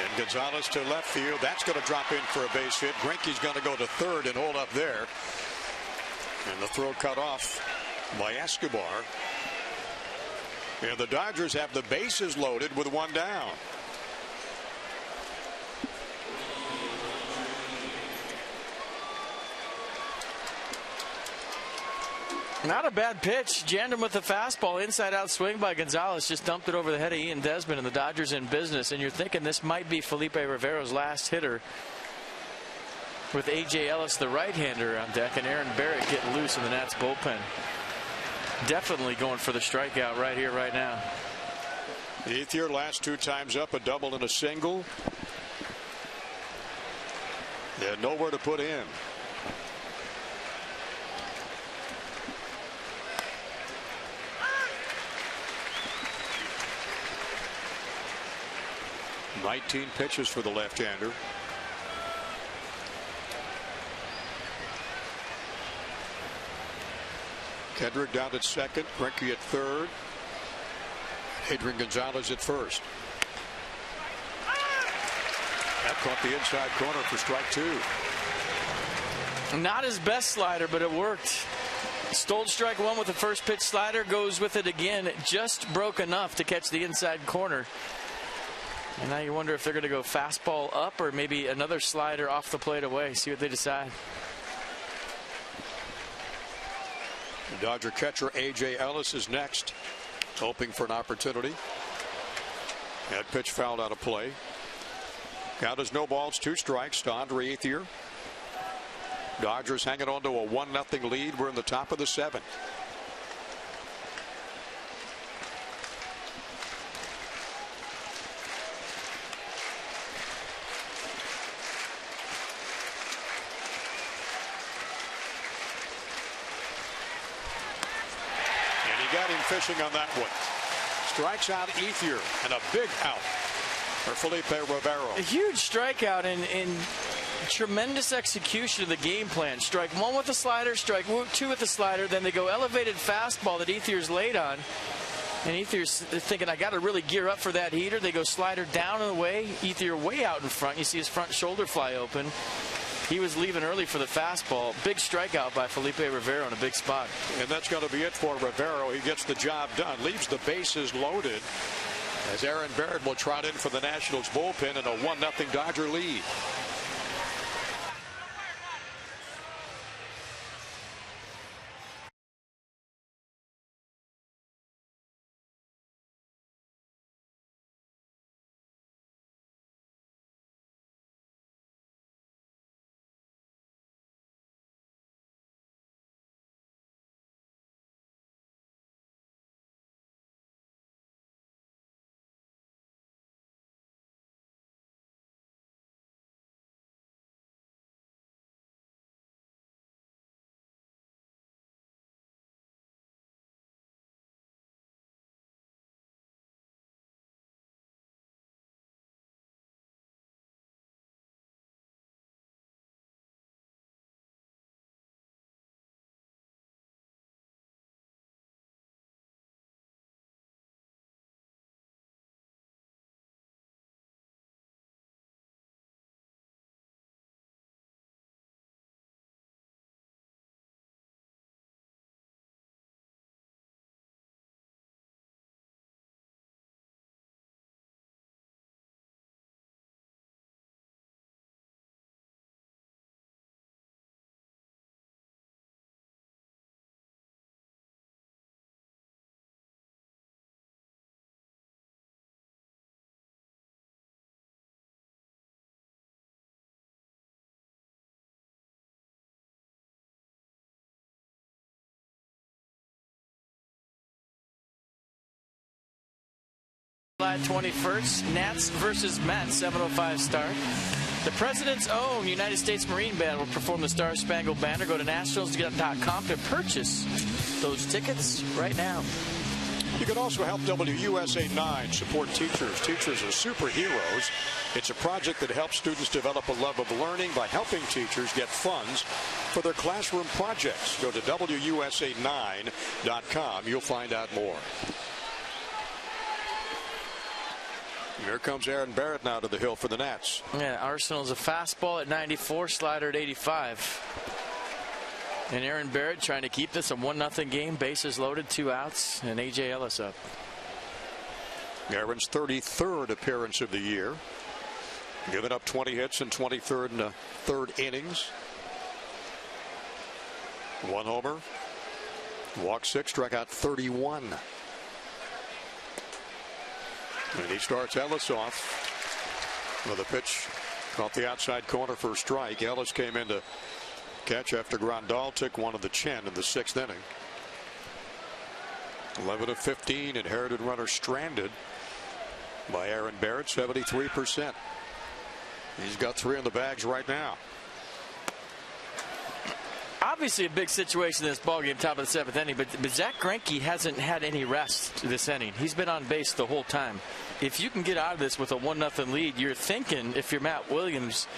And Gonzalez to left field. That's going to drop in for a base hit. Greinke's going to go to third and hold up there. And the throw cut off by Escobar. And the Dodgers have the bases loaded with 1 down. Not a bad pitch. Jammed him with the fastball. Inside out swing by Gonzalez. Just dumped it over the head of Ian Desmond, and the Dodgers in business. And you're thinking this might be Felipe Rivero's last hitter, with A.J. Ellis, the right-hander, on deck, and Aaron Barrett getting loose in the Nats bullpen. Definitely going for the strikeout right here, right now. Ethier last 2 times up, a double and a single. And nowhere to put him. Nineteen pitches for the left-hander. Kendrick down at second, Greinke at third, Adrian Gonzalez at first. That caught the inside corner for strike 2. Not his best slider, but it worked. Stole strike 1 with the first pitch slider, goes with it again. It just broke enough to catch the inside corner. And now you wonder if they're going to go fastball up or maybe another slider off the plate away. See what they decide. The Dodger catcher A.J. Ellis is next, hoping for an opportunity. That pitch fouled out of play. Count is no balls, 2 strikes to Andre Ethier. Dodgers hanging on to a 1-0 lead. We're in the top of the 7th. Fishing on that one. Strikes out Ethier, and a big out for Felipe Rivero. A huge strikeout and tremendous execution of the game plan. Strike one with the slider, strike two with the slider, then they go elevated fastball that Ethier's laid on. And Ethier's thinking, I got to really gear up for that heater. They go slider down and away. Ethier way out in front. You see his front shoulder fly open. He was leaving early for the fastball. Big strikeout by Felipe Rivero in a big spot. And that's going to be it for Rivero. He gets the job done. Leaves the bases loaded as Aaron Barrett will trot in for the Nationals bullpen in a 1-0 Dodger lead. July 21st, Nats versus Mets, 7:05 start. The President's own United States Marine Band will perform the Star Spangled Banner. Go to nationals.com to purchase those tickets right now. You can also help WUSA 9 support teachers. Teachers are superheroes. It's a project that helps students develop a love of learning by helping teachers get funds for their classroom projects. Go to WUSA9.com. You'll find out more. Here comes Aaron Barrett now to the hill for the Nats. Yeah, Arsenal's a fastball at 94, slider at 85. And Aaron Barrett trying to keep this a 1-0 game. Bases loaded, 2 outs, and A.J. Ellis up. Aaron's 33rd appearance of the year. Giving up 20 hits in 23rd and third innings. 1 homer. Walk 6, struck out 31. And he starts Ellis off with a pitch off the outside corner for a strike. Ellis came in to catch after Grandal took one of the chin in the 6th inning. 11 of 15, inherited runner stranded by Aaron Barrett, 73%. He's got 3 in the bags right now. Obviously a big situation in this ballgame, top of the 7th inning, but Zach Greinke hasn't had any rest this inning. He's been on base the whole time. If you can get out of this with a 1-0 lead, you're thinking, if you're Matt Williams,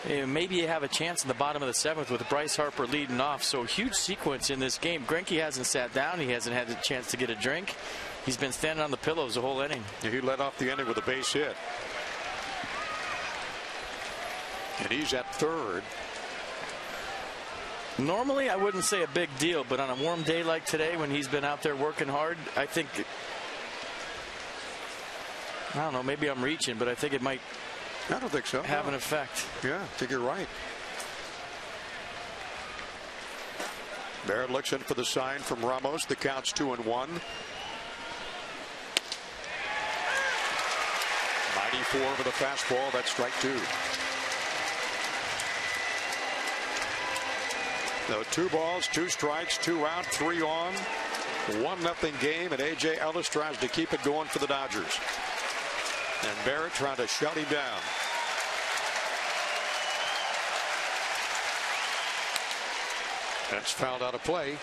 maybe you have a chance in the bottom of the 7th with Bryce Harper leading off. So huge sequence in this game. Greinke hasn't sat down. He hasn't had a chance to get a drink. He's been standing on the pillows the whole inning. He led off the inning with a base hit. And he's at 3rd. Normally, I wouldn't say a big deal, but on a warm day like today when he's been out there working hard, I think, I don't know, maybe I'm reaching, but I think it might I don't think so. Have an effect. Yeah, I think you're right. Barrett looks in for the sign from Ramos. The count's 2-1. 94 with a fastball. That's strike 2. So 2 balls, 2 strikes, 2 out, 3 on. 1-0 game, and A.J. Ellis tries to keep it going for the Dodgers. And Barrett trying to shut him down. That's fouled out of play.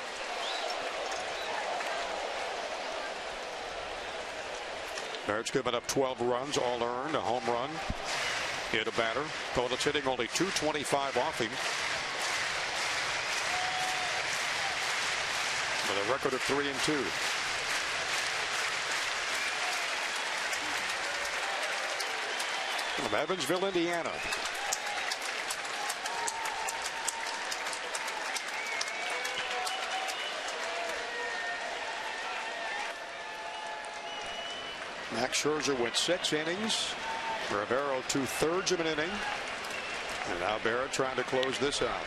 Barrett's given up 12 runs, all earned, a home run. Hit a batter. Opponent's hitting only .225 off him. With a record of 3-2. From Evansville, Indiana. Max Scherzer went 6 innings. Rivero 2/3 of an inning. And now Barrett trying to close this out.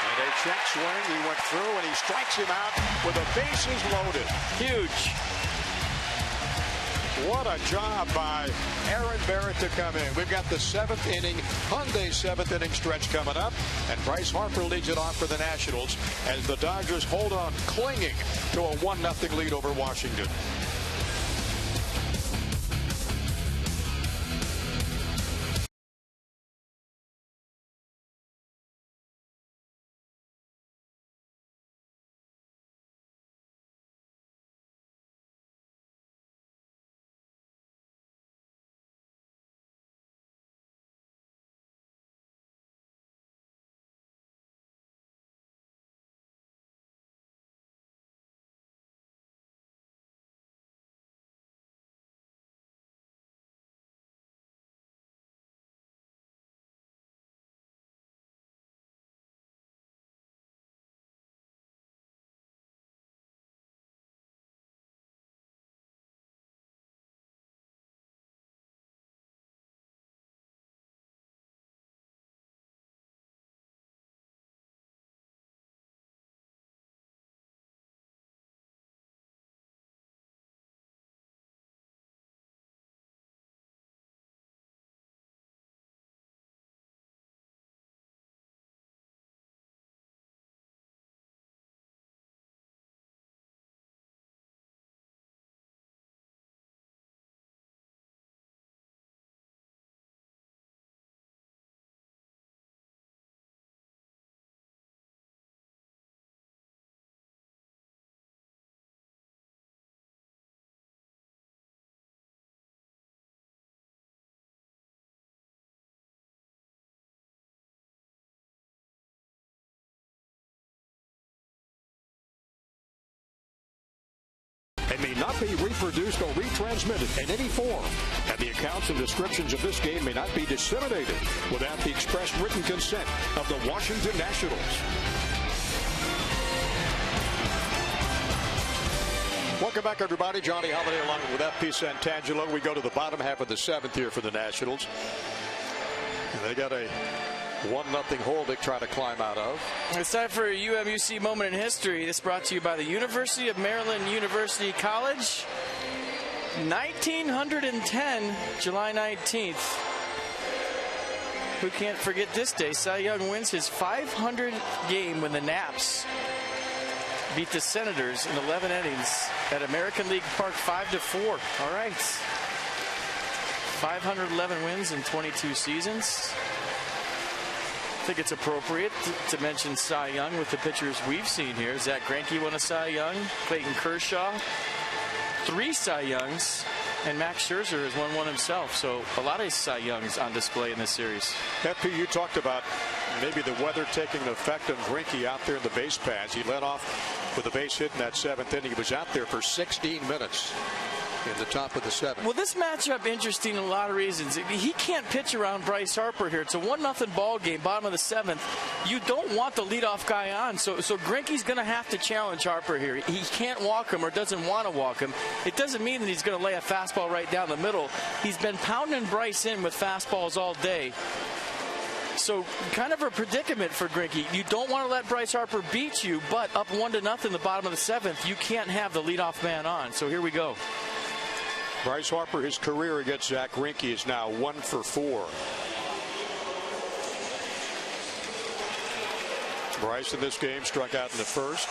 And a check swing. He went through and he strikes him out with the bases loaded. Huge. What a job by Aaron Barrett to come in. We've got the 7th inning, Hyundai 7th inning stretch coming up. And Bryce Harper leads it off for the Nationals as the Dodgers hold on, clinging to a 1-0 lead over Washington. and may not be reproduced or retransmitted in any form. And the accounts and descriptions of this game may not be disseminated without the express written consent of the Washington Nationals. Welcome back, everybody. Johnny Holiday along with F.P. Santangelo. We go to the bottom half of the seventh here for the Nationals. And they got a 1-0 hole they try to climb out of. It's time for a UMUC moment in history. This brought to you by the University of Maryland University College. 1910, July 19th. Who can't forget this day? Cy Young wins his 500th game when the Naps beat the Senators in 11 innings at American League Park 5-4. All right. 511 wins in 22 seasons. I think it's appropriate to mention Cy Young with the pitchers we've seen here. Zach Greinke won a Cy Young, Clayton Kershaw, 3 Cy Youngs, and Max Scherzer has won one himself. So a lot of Cy Youngs on display in this series. FP, you talked about maybe the weather taking an effect on Greinke out there in the base paths. He led off with a base hit in that 7th inning. He was out there for 16 minutes. In the top of the 7th. Well, this matchup interesting in a lot of reasons. He can't pitch around Bryce Harper here. It's a 1-0 ball game, bottom of the 7th. You don't want the leadoff guy on, so Greinke's going to have to challenge Harper here. He can't walk him or doesn't want to walk him. It doesn't mean that he's going to lay a fastball right down the middle. He's been pounding Bryce in with fastballs all day. So kind of a predicament for Greinke. You don't want to let Bryce Harper beat you, but up 1-0 the bottom of the 7th, you can't have the leadoff man on. So here we go. Bryce Harper, his career against Zach Greinke is now 1 for 4. Bryce in this game struck out in the first.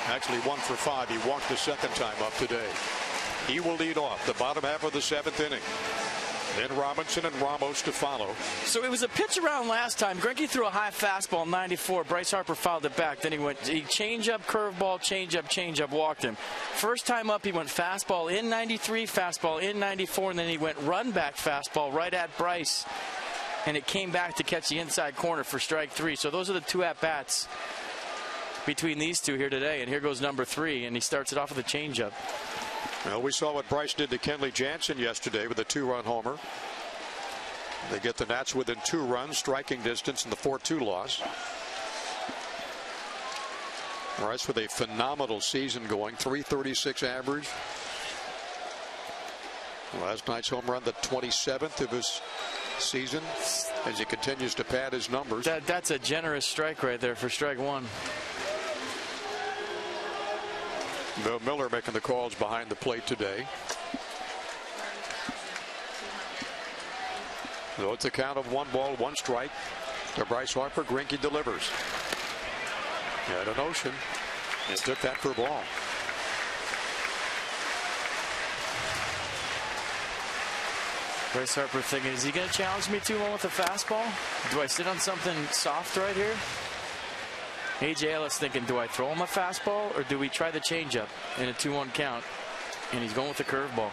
Actually 1 for 5. He walked the second time up today. He will lead off the bottom half of the 7th inning. Then Robinson and Ramos to follow. So it was a pitch around last time. Greinke threw a high fastball 94. Bryce Harper fouled it back. Then he change up, curveball, change up, walked him. First time up, he went fastball in 93, fastball in 94, and then he went run back fastball right at Bryce. And it came back to catch the inside corner for strike 3. So those are the 2 at-bats between these two here today. And here goes number 3, and he starts it off with a changeup. Well, we saw what Bryce did to Kenley Jansen yesterday with a 2-run homer. They get the Nats within 2 runs, striking distance in the 4-2 loss. Bryce with a phenomenal season going, .336 average. Last night's home run, the 27th of his season, as he continues to pad his numbers. That's a generous strike right there for strike 1. Bill Miller making the calls behind the plate today. So it's a count of 1 ball, 1 strike to Bryce Harper. Greinke delivers. Had a notion and took that for a ball. Bryce Harper thinking, is he going to challenge me 2-1 with a fastball? Do I sit on something soft right here? A.J. Ellis thinking, do I throw him a fastball or do we try the changeup in a 2-1 count? And he's going with the curveball.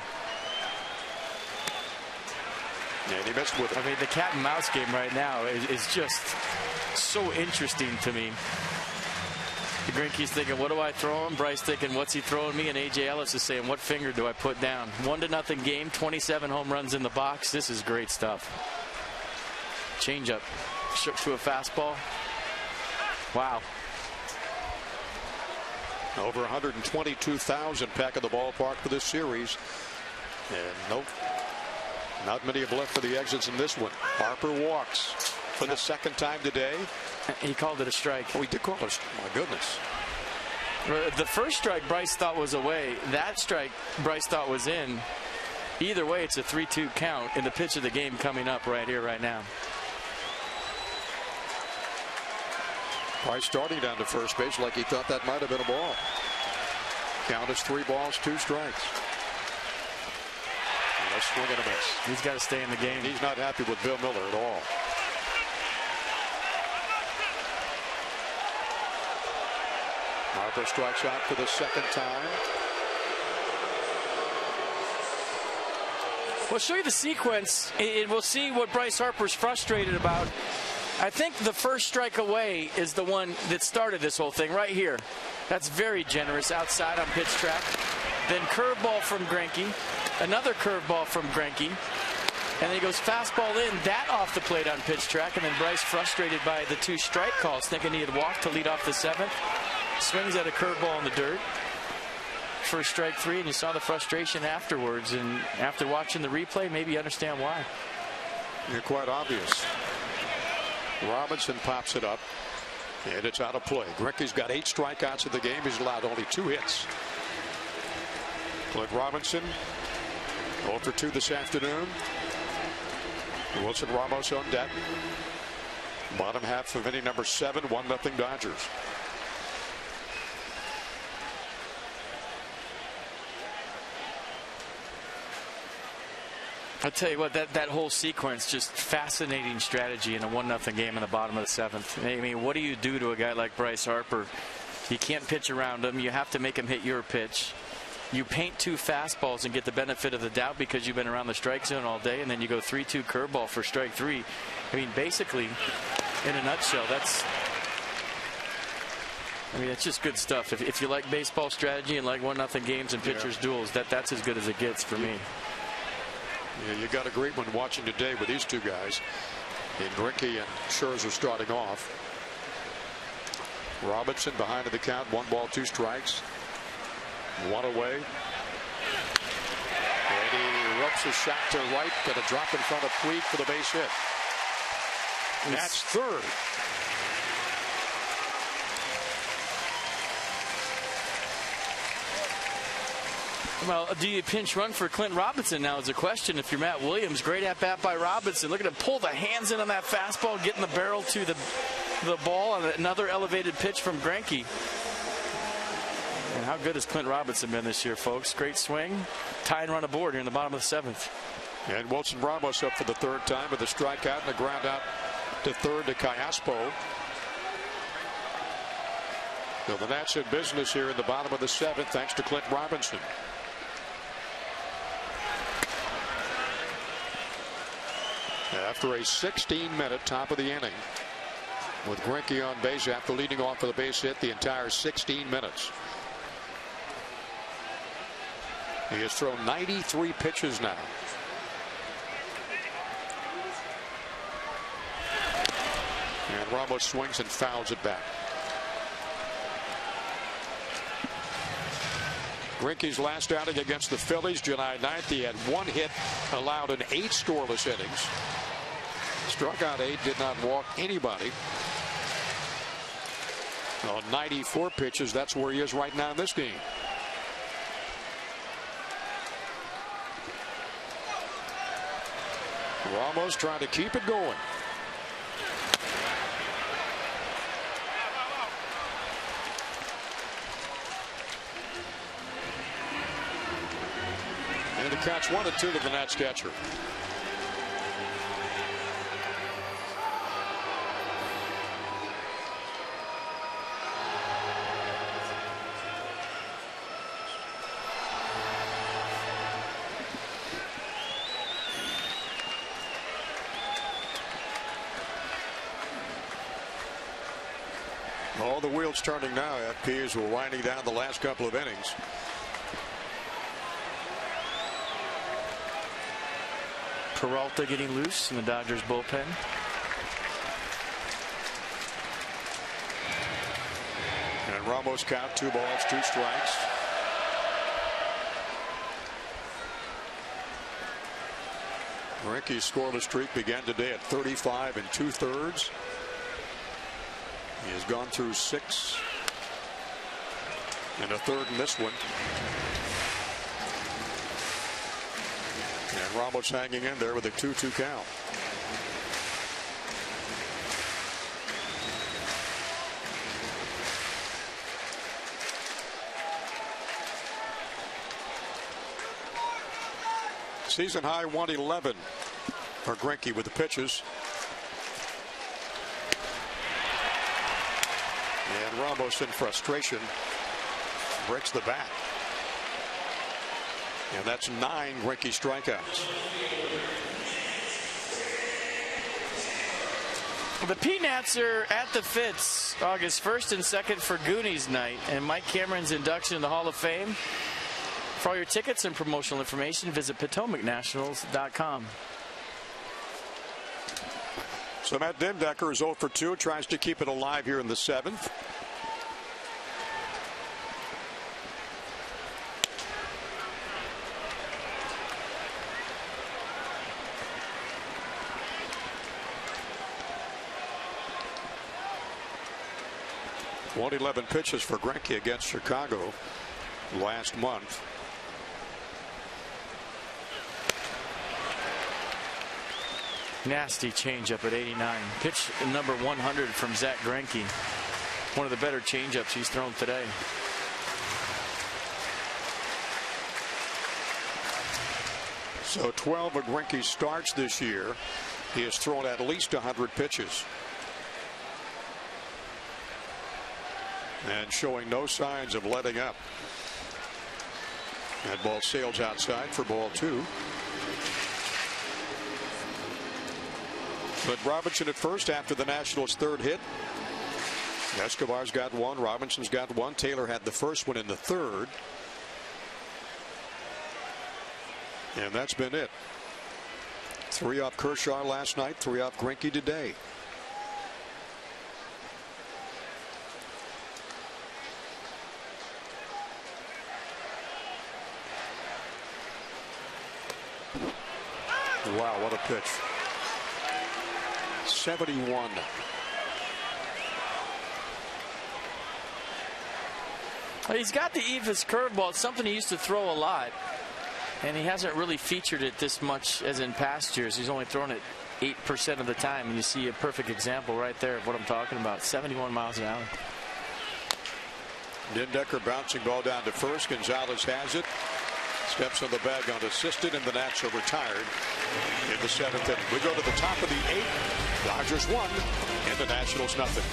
And he missed with it. I mean, the cat and mouse game right now is just so interesting to me. Greinke's thinking, what do I throw him? Bryce thinking, what's he throwing me? And A.J. Ellis is saying, what finger do I put down? 1-0 game, 27 home runs in the box. This is great stuff. Changeup to a fastball. Wow. Over 122,000 pack of the ballpark for this series. And nope, not many have left for the exits in this one. Harper walks for the 2nd time today. He called it a strike. Oh, he did call it. My goodness. The first strike Bryce thought was away. That strike Bryce thought was in. Either way, it's a 3-2 count in the pitch of the game coming up right here, right now. Bryce starting down to first base like he thought that might have been a ball. Count is 3 balls, 2 strikes. And a swing and a miss. He's got to stay in the game. He's not happy with Bill Miller at all. Harper strikes out for the 2nd time. We'll show you the sequence, and we'll see what Bryce Harper's frustrated about. I think the first strike away is the one that started this whole thing right here. That's very generous outside on pitch track. Then curveball from Greinke, another curveball from Greinke, and then he goes fastball in, that off the plate on pitch track, and then Bryce frustrated by the 2 strike calls, thinking he had walked to lead off the 7th. Swings at a curveball in the dirt. First strike 3, and you saw the frustration afterwards, and after watching the replay, maybe you understand why. You're quite obvious. Robinson pops it up, and it's out of play. Greinke's got 8 strikeouts in the game. He's allowed only 2 hits. Clint Robinson 0 for 2 this afternoon. Wilson Ramos on deck. Bottom half of inning number 7, 1-0 Dodgers. I'll tell you what, that whole sequence, just fascinating strategy in a 1-0 game in the bottom of the 7th. I mean, what do you do to a guy like Bryce Harper? You can't pitch around him. You have to make him hit your pitch. You paint 2 fastballs and get the benefit of the doubt because you've been around the strike zone all day, and then you go 3-2 curveball for strike 3. I mean, basically, in a nutshell, that's just good stuff. If you like baseball strategy and like 1-0 games and pitchers duels, that's as good as it gets for me. Yeah, you got a great one watching today with these 2 guys. And Greinke and Scherzer starting off. Robinson behind in the count, 1 ball, 2 strikes. 1 away. And he ropes a shot to right, got a drop in front of Puig for the base hit. That's 3rd. Well, do you pinch run for Clint Robinson now is a question. If you're Matt Williams, great at bat by Robinson. Look at him pull the hands in on that fastball, getting the barrel to the ball on another elevated pitch from Greinke. And how good has Clint Robinson been this year, folks? Great swing. Tying run aboard here in the bottom of the 7th. And Wilson Ramos up for the third time with a strikeout and a ground out to third to Callaspo. So the Nats in business here in the bottom of the seventh, thanks to Clint Robinson. After a 16-minute top of the inning, with Greinke on base after leading off for the base hit the entire 16 minutes. He has thrown 93 pitches now. And Ramos swings and fouls it back. Greinke's last outing against the Phillies, July 9th, he had one hit, allowed in 8 scoreless innings. Struck out 8, did not walk anybody. On 94 pitches, that's where he is right now in this game. Ramos trying to keep it going. And the catch 1-2 to the Nats catcher. All the wheels turning now. FPs were winding down the last couple of innings. Peralta getting loose in the Dodgers bullpen. And Ramos count 2 balls, 2 strikes. Greinke's scoreless streak began today at 35 2/3. He has gone through 6 1/3 in this one. And Ramos hanging in there with a 2-2 count. Season high 111 for Greinke with the pitches. And Ramos in frustration breaks the bat. And that's 9 Greinke strikeouts. The Peanuts are at the Fitz August 1st and 2nd for Goonies night and Mike Cameron's induction in the Hall of Fame. For all your tickets and promotional information, visit PotomacNationals.com. So Matt Dimdecker is 0 for 2, tries to keep it alive here in the 7th. Won 11 pitches for Greinke against Chicago last month. Nasty changeup at 89. Pitch number 100 from Zach Greinke. One of the better changeups he's thrown today. So 12 of Greinke's starts this year, he has thrown at least 100 pitches. And showing no signs of letting up. That ball sails outside for ball 2. But Robinson at first after the Nationals' 3rd hit. Escobar's got 1. Robinson's got 1. Taylor had the first one in the 3rd. And that's been it. 3 off Kershaw last night. 3 off Greinke today. Wow, what a pitch. 71. Well, he's got the Evis curveball. It's something he used to throw a lot. And he hasn't really featured it this much as in past years. He's only thrown it 8% of the time. And you see a perfect example right there of what I'm talking about. 71 miles an hour. Dimdecker bouncing ball down to first. Gonzalez has it. Steps on the bag unassisted, and the Nats are retired in the 7th inning. We go to the top of the 8th. Dodgers 1 and the Nationals nothing.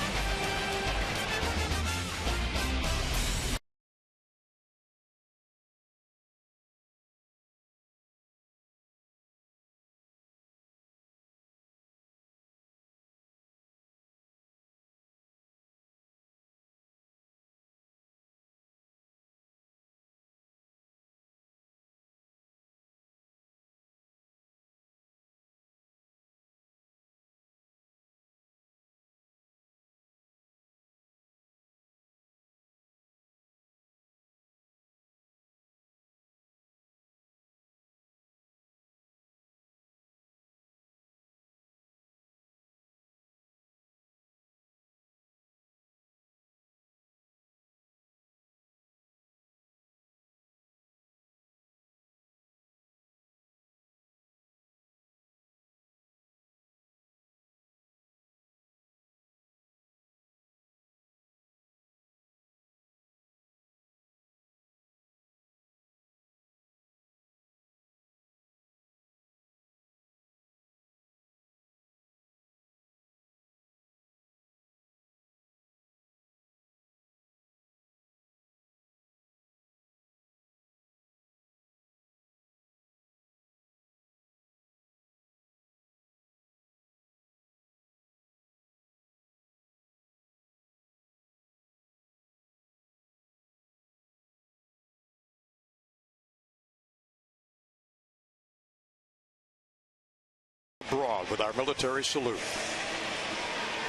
Broad with our military salute.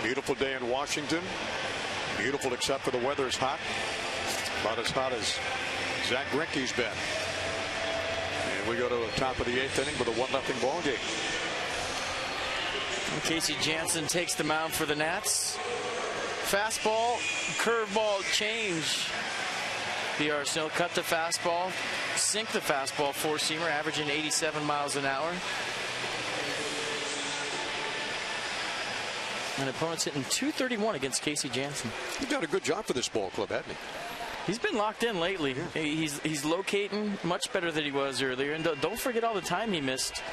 Beautiful day in Washington. Beautiful except for the weather's hot. About as hot as Zach Greinke's been. And we go to the top of the 8th inning with a 1-0 ball game. And Casey Janssen takes the mound for the Nats. Fastball, curveball change. The Arsenal cut the fastball, sink the fastball, 4-seamer, averaging 87 miles an hour. And opponent's hitting .231 against Casey Janssen. He's done a good job for this ball club, hasn't he? He's been locked in lately. Yeah. He's locating much better than he was earlier. And don't forget all the time he missed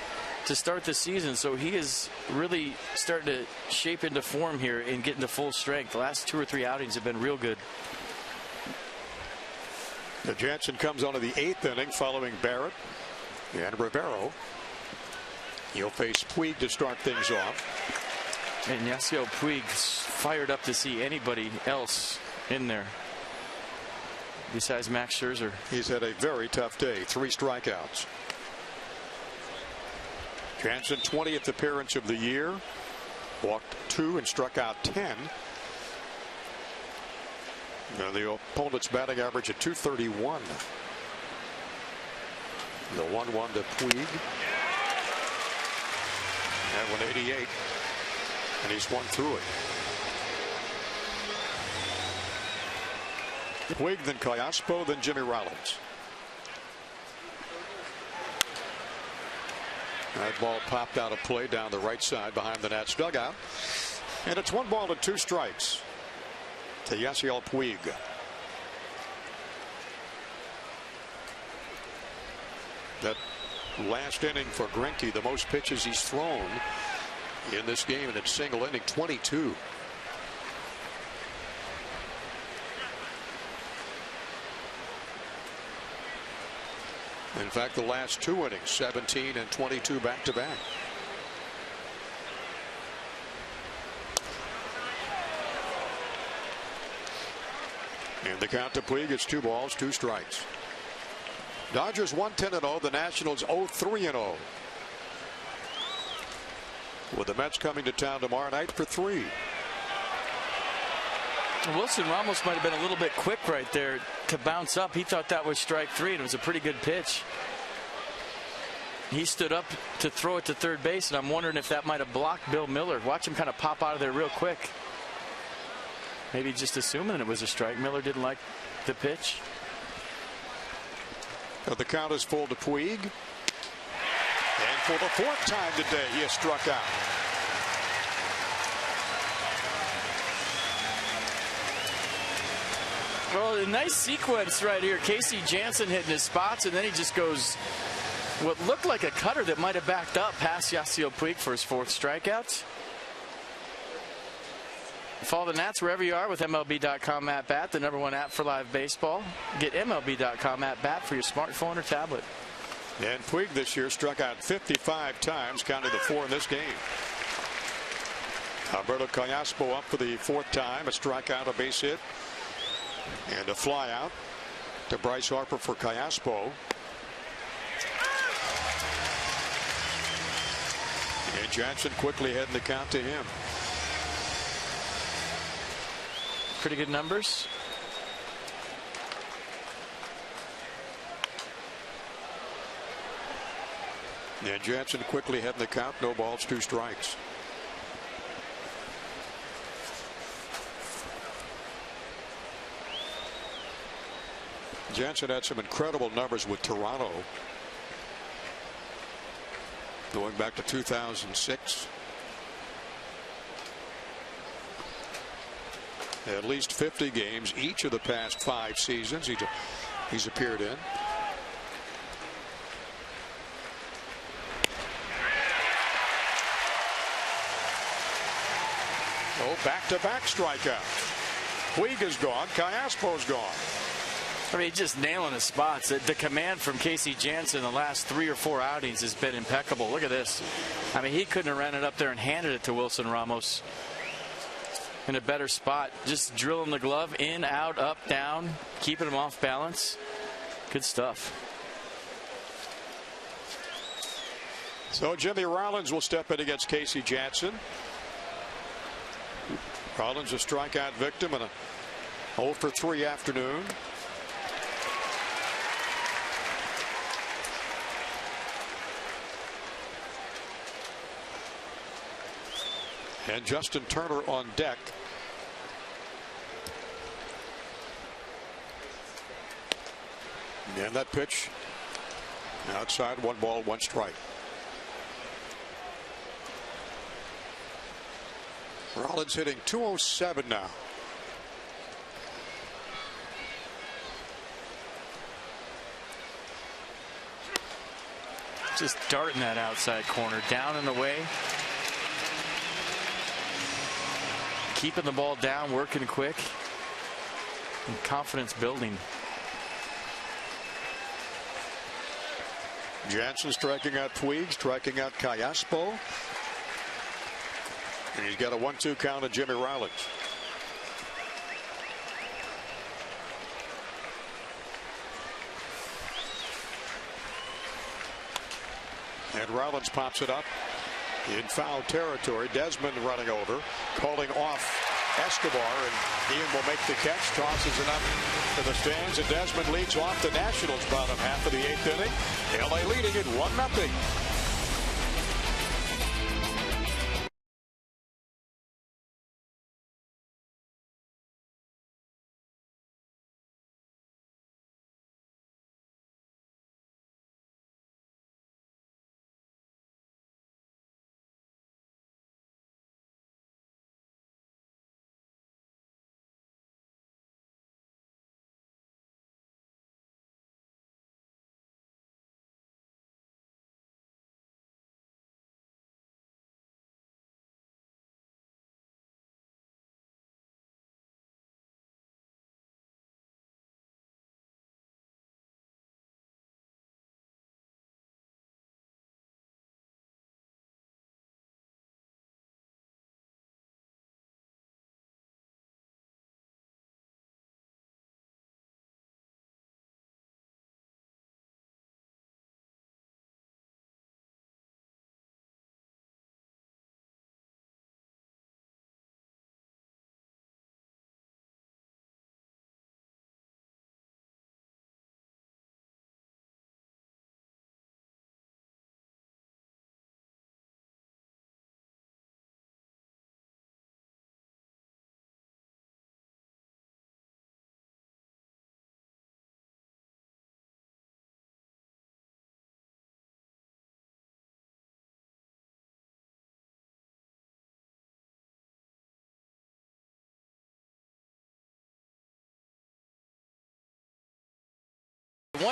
to start the season. So he is really starting to shape into form here and get into full strength. The last 2 or 3 outings have been real good. The Jansen comes on to the 8th inning following Barrett and Rivero. He'll face Puig to start things off. And Yasiel Puig's fired up to see anybody else in there besides Max Scherzer. He's had a very tough day. 3 strikeouts. Jansen, 20th appearance of the year. Walked 2 and struck out 10. Now the opponent's batting average at .231. The 1-1 to Puig. That 188. And he's won through it. Puig, then Callaspo, then Jimmy Rollins. That ball popped out of play down the right side behind the Nats dugout. And it's 1 ball and 2 strikes to Yasiel Puig. That last inning for Greinke, the most pitches he's thrown in this game, and it's single inning, 22. In fact, the last 2 innings, 17 and 22 back to back. And the count to Puig is 2 balls, 2 strikes. Dodgers 1-10-0. The Nationals 0-3-0. With the Mets coming to town tomorrow night for 3. Wilson Ramos might have been a little bit quick right there to bounce up. He thought that was strike 3, and it was a pretty good pitch. He stood up to throw it to third base, and I'm wondering if that might have blocked Bill Miller. Watch him kind of pop out of there real quick. Maybe just assuming it was a strike. Miller didn't like the pitch. So the count is full to Puig. And for the 4th time today, he has struck out. Well, a nice sequence right here. Casey Janssen hitting his spots, and then he just goes what looked like a cutter that might have backed up past Yasiel Puig for his 4th strikeout. Follow the Nats wherever you are with MLB.com at bat, the #1 app for live baseball. Get MLB.com at bat for your smartphone or tablet. And Puig this year struck out 55 times, counting the 4 in this game. Alberto Callaspo up for the 4th time, a strikeout, a base hit, and a fly out to Bryce Harper for Callaspo. And Johnson quickly heading the count to him. Pretty good numbers. And Jansen quickly heading the count. No balls, 2 strikes. Jansen had some incredible numbers with Toronto going back to 2006. At least 50 games each of the past 5 seasons he's appeared in. Oh, back-to-back strikeout. Puig is gone. Callaspo's gone. I mean, just nailing the spots. The command from Casey Janssen the last 3 or 4 outings has been impeccable. Look at this. I mean, he couldn't have ran it up there and handed it to Wilson Ramos in a better spot. Just drilling the glove in, out, up, down, keeping him off balance. Good stuff. So Jimmy Rollins will step in against Casey Janssen. Rollins a strikeout victim in a 0 for 3 afternoon. And Justin Turner on deck. And that pitch outside, 1 ball, 1 strike. Rollins hitting .207 now. Just darting that outside corner, down and away. Keeping the ball down, working quick, and confidence building. Jansen striking out Puig, striking out Callaspo. And he's got a 1-2 count on Jimmy Rollins. And Rollins pops it up in foul territory. Desmond running over, calling off Escobar, and Ian will make the catch, tosses it up to the stands, and Desmond leads off the Nationals bottom half of the 8th inning. LA leading it 1-0.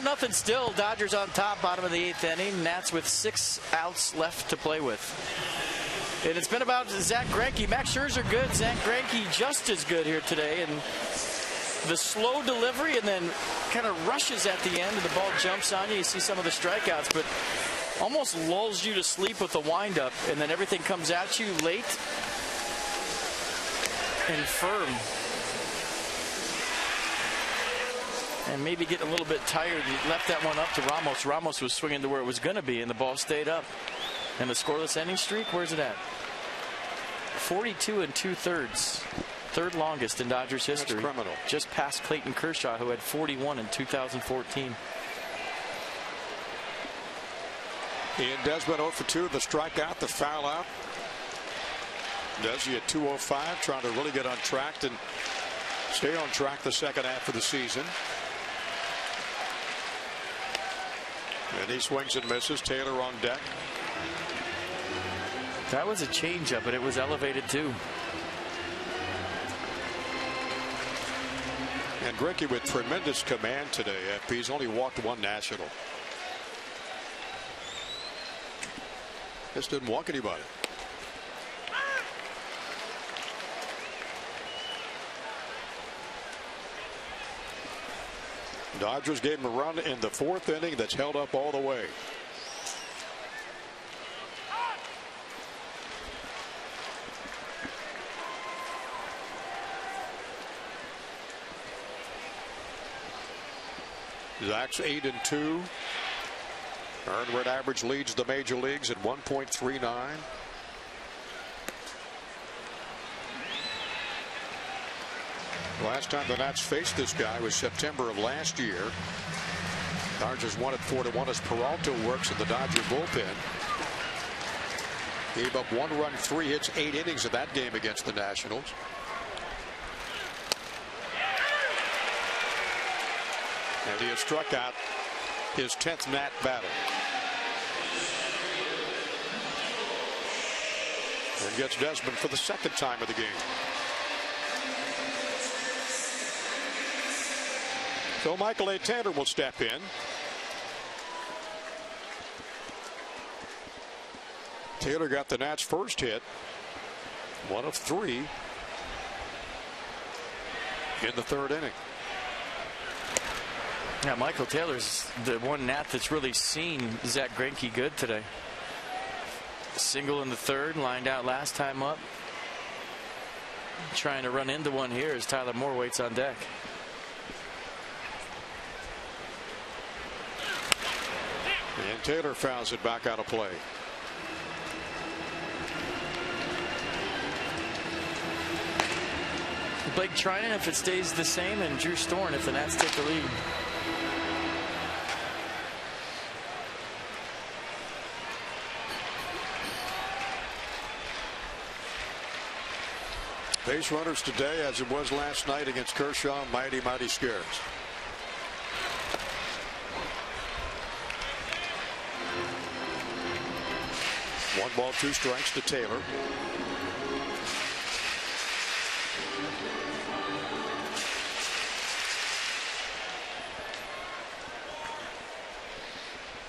1-0 still. Dodgers on top, bottom of the 8th inning. Nats with 6 outs left to play with. And it's been about Zach Greinke. Max Scherzer good. Zach Greinke just as good here today. And the slow delivery and then kind of rushes at the end and the ball jumps on you. You see some of the strikeouts, but almost lulls you to sleep with the windup. And then everything comes at you late and firm. And maybe getting a little bit tired. He left that one up to Ramos. Ramos was swinging to where it was going to be, and the ball stayed up. And the scoreless inning streak, where's it at? 42 2/3. Third longest in Dodgers history. That's criminal. Just past Clayton Kershaw, who had 41 in 2014. Ian Desmond 0 for 2. The strikeout, the foul out. Desi at 205, trying to really get on track and stay on track the second half of the season. And he swings and misses. Taylor on deck. That was a changeup, but it was elevated too. And Greinke with tremendous command today. He's only walked one national. Just didn't walk anybody. Dodgers gave him a run in the 4th inning that's held up all the way. Zach's 8-2. Earned run average leads the major leagues at 1.39. Last time the Nats faced this guy was September of last year. Dodgers won it 4-1 as Peralta works in the Dodger bullpen. Gave up 1 run, 3 hits, 8 innings of that game against the Nationals. And he has struck out his 10th Nat batter. And gets Desmond for the 2nd time of the game. So Michael A. Taylor will step in. Taylor got the Nats' first hit. 1 of 3 in the 3rd inning. Yeah, Michael Taylor's the one Nat that's really seen Zach Greinke good today. Single in the 3rd, lined out last time up. Trying to run into one here as Tyler Moore waits on deck. And Taylor fouls it back out of play. Blake Trinan if it stays the same, and Drew Storn if the Nats take the lead. Base runners today, as it was last night against Kershaw, mighty, mighty scarce. One ball, 2 strikes to Taylor.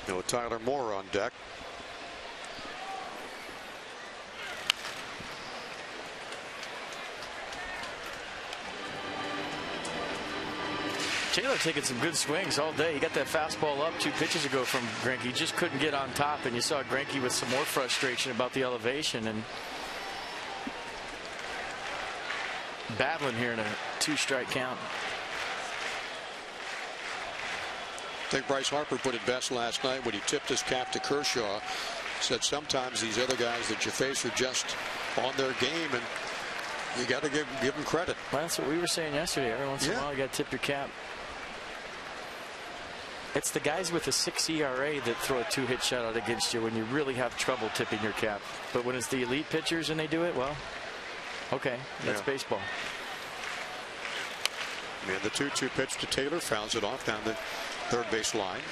No Tyler Moore on deck. Taylor taking some good swings all day. He got that fastball up 2 pitches ago from Greinke. He just couldn't get on top, and you saw Greinke with some more frustration about the elevation and battling here in a 2-strike count. I think Bryce Harper put it best last night when he tipped his cap to Kershaw. Said sometimes these other guys that you face are just on their game, and you got to give them credit. Well, that's what we were saying yesterday. Every once in a while, you got to tip your cap. It's the guys with a 6 ERA that throw a 2-hit shutout against you when you really have trouble tipping your cap. But when it's the elite pitchers and they do it, well, okay, that's baseball. And the 2-2 pitch to Taylor fouls it off down the 3rd base line.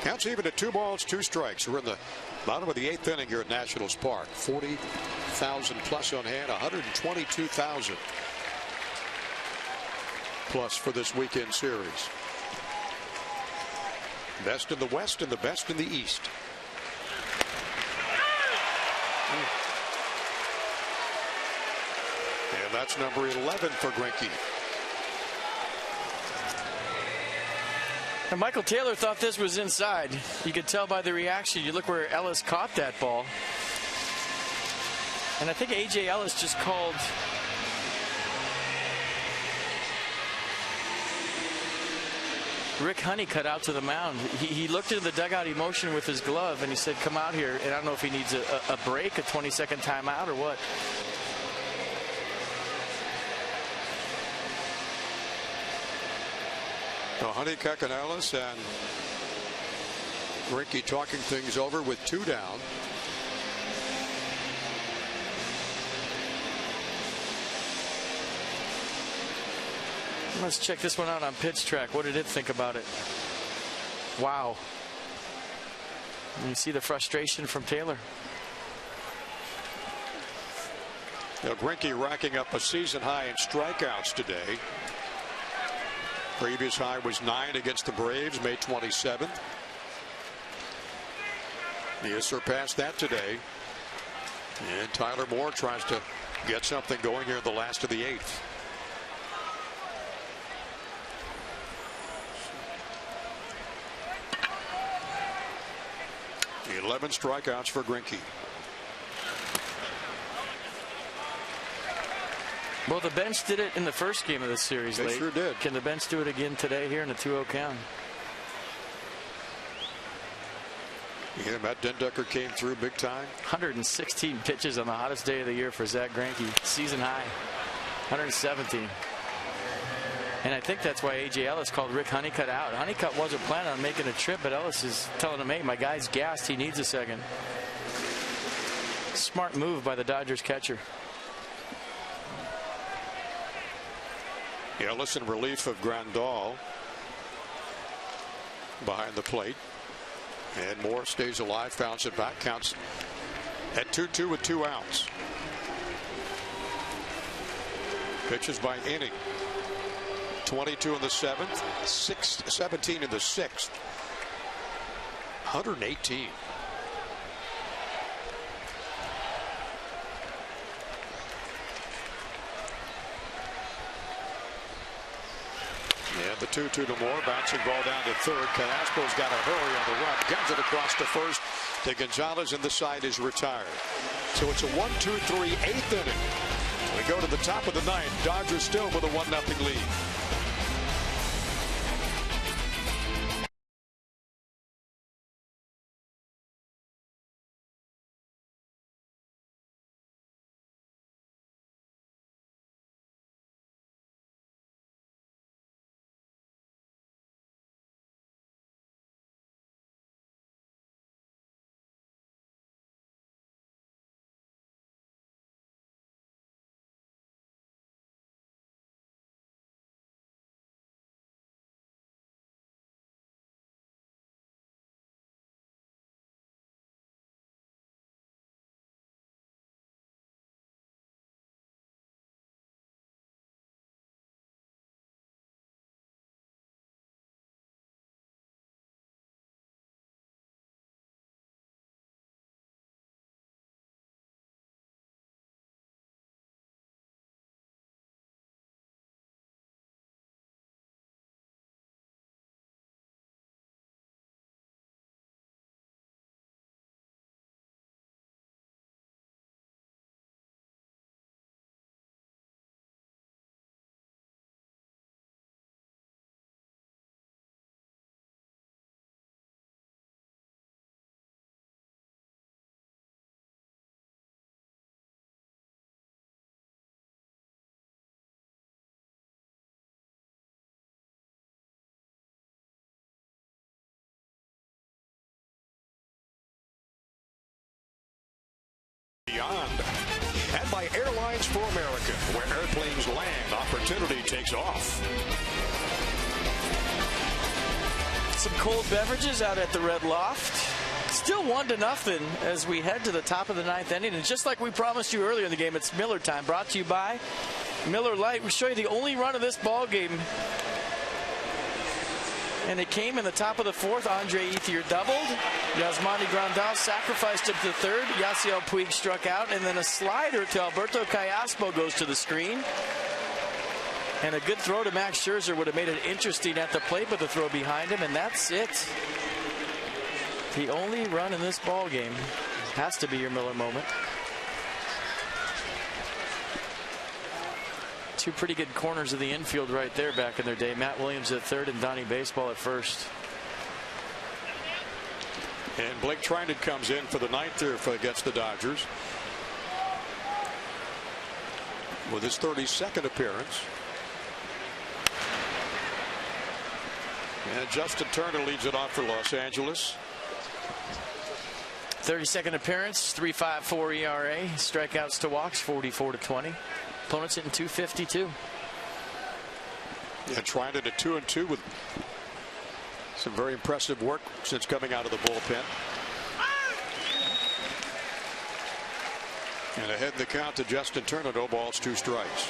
Counts even at 2 balls, 2 strikes. We're in the bottom of the 8th inning here at Nationals Park. 40,000 plus on hand, 122,000. plus for this weekend series. Best in the West and the best in the East. And that's number 11 for Greinke. And Michael Taylor thought this was inside. You could tell by the reaction. You look where Ellis caught that ball. And I think A.J. Ellis just called Rick Honeycutt out to the mound. He looked into the dugout emotion with his glove, and he said, come out here. And I don't know if he needs a break, a 20-second timeout, or what. Well, Honeycutt and Ellis and Greinke talking things over with 2 down. Let's check this one out on Pitch Track. What did it think about it? Wow. And you see the frustration from Taylor. Now, Greinke racking up a season high in strikeouts today. Previous high was 9 against the Braves, May 27th. He has surpassed that today. And Tyler Moore tries to get something going here in the last of the 8th. The 11 strikeouts for Greinke. Well, the bench did it in the first game of the series. They sure did. Can the bench do it again today here in a 2-0 count? Yeah, Matt Dendecker came through big time. 116 pitches on the hottest day of the year for Zach Greinke. Season high. 117. And I think that's why A.J. Ellis called Rick Honeycutt out. Honeycutt wasn't planning on making a trip, but Ellis is telling him, hey, my guy's gassed. He needs a second. Smart move by the Dodgers catcher. Ellis in relief of Grandal behind the plate. And Moore stays alive, fouls it back, counts at 2-2 with 2 outs. Pitches by inning. 22 in the 7th, 17 in the 6th. 118. And the 2-2 to Moore, bouncing ball down to third. Canastro's got a hurry on the run, guns it across to first to Gonzalez, and the side is retired. So it's a 1-2-3 8th inning. We go to the top of the 9th. Dodgers still with a 1-0 lead. Beyond. And by Airlines for America, where airplanes land, opportunity takes off. Some cold beverages out at the Red Loft. Still 1-0 as we head to the top of the 9th inning. And just like we promised you earlier in the game, it's Miller time. Brought to you by Miller Lite. We'll show you the only run of this ball game. And it came in the top of the fourth. Andre Ethier doubled. Yasmani Grandal sacrificed to the third. Yasiel Puig struck out. And then a slider to Alberto Callaspo goes to the screen. And a good throw to Max Scherzer would have made it interesting at the plate, but the throw behind him, and that's it. The only run in this ball game has to be your Miller moment. Two pretty good corners of the infield right there back in their day. Matt Williams at third and Donnie Baseball at first. And Blake Trinan comes in for the ninth there against the Dodgers with his 32nd appearance. And Justin Turner leads it off for Los Angeles. 32nd appearance, 3.54 ERA, strikeouts to walks, 44-20. Opponents hitting .252. And Trinan at 2-2 with some very impressive work since coming out of the bullpen. And ahead in the count to Justin Turner, no balls, 2 strikes.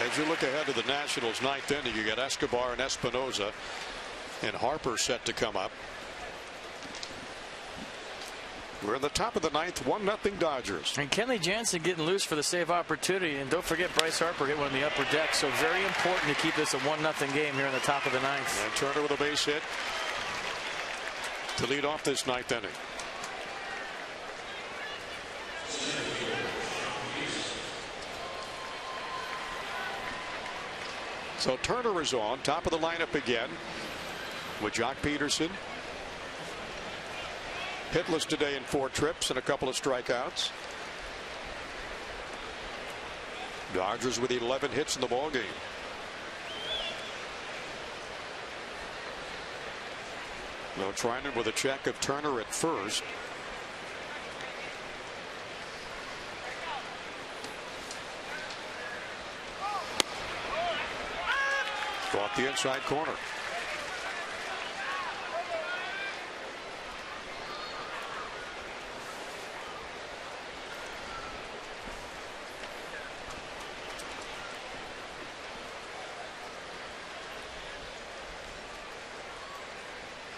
As you look ahead to the Nationals' ninth inning, you got Escobar and Espinoza, and Harper set to come up. We're in the top of the ninth, 1-0 Dodgers. And Kenley Jansen getting loose for the save opportunity. And don't forget Bryce Harper hit one in the upper deck. So very important to keep this a 1-0 game here in the top of the ninth. And Turner with a base hit to lead off this ninth inning. So Turner is on top of the lineup again with Jock Peterson. Hitless today in 4 trips and a couple of strikeouts. Dodgers with 11 hits in the ball game. Now Trinan with a check of Turner at first. Off the inside corner.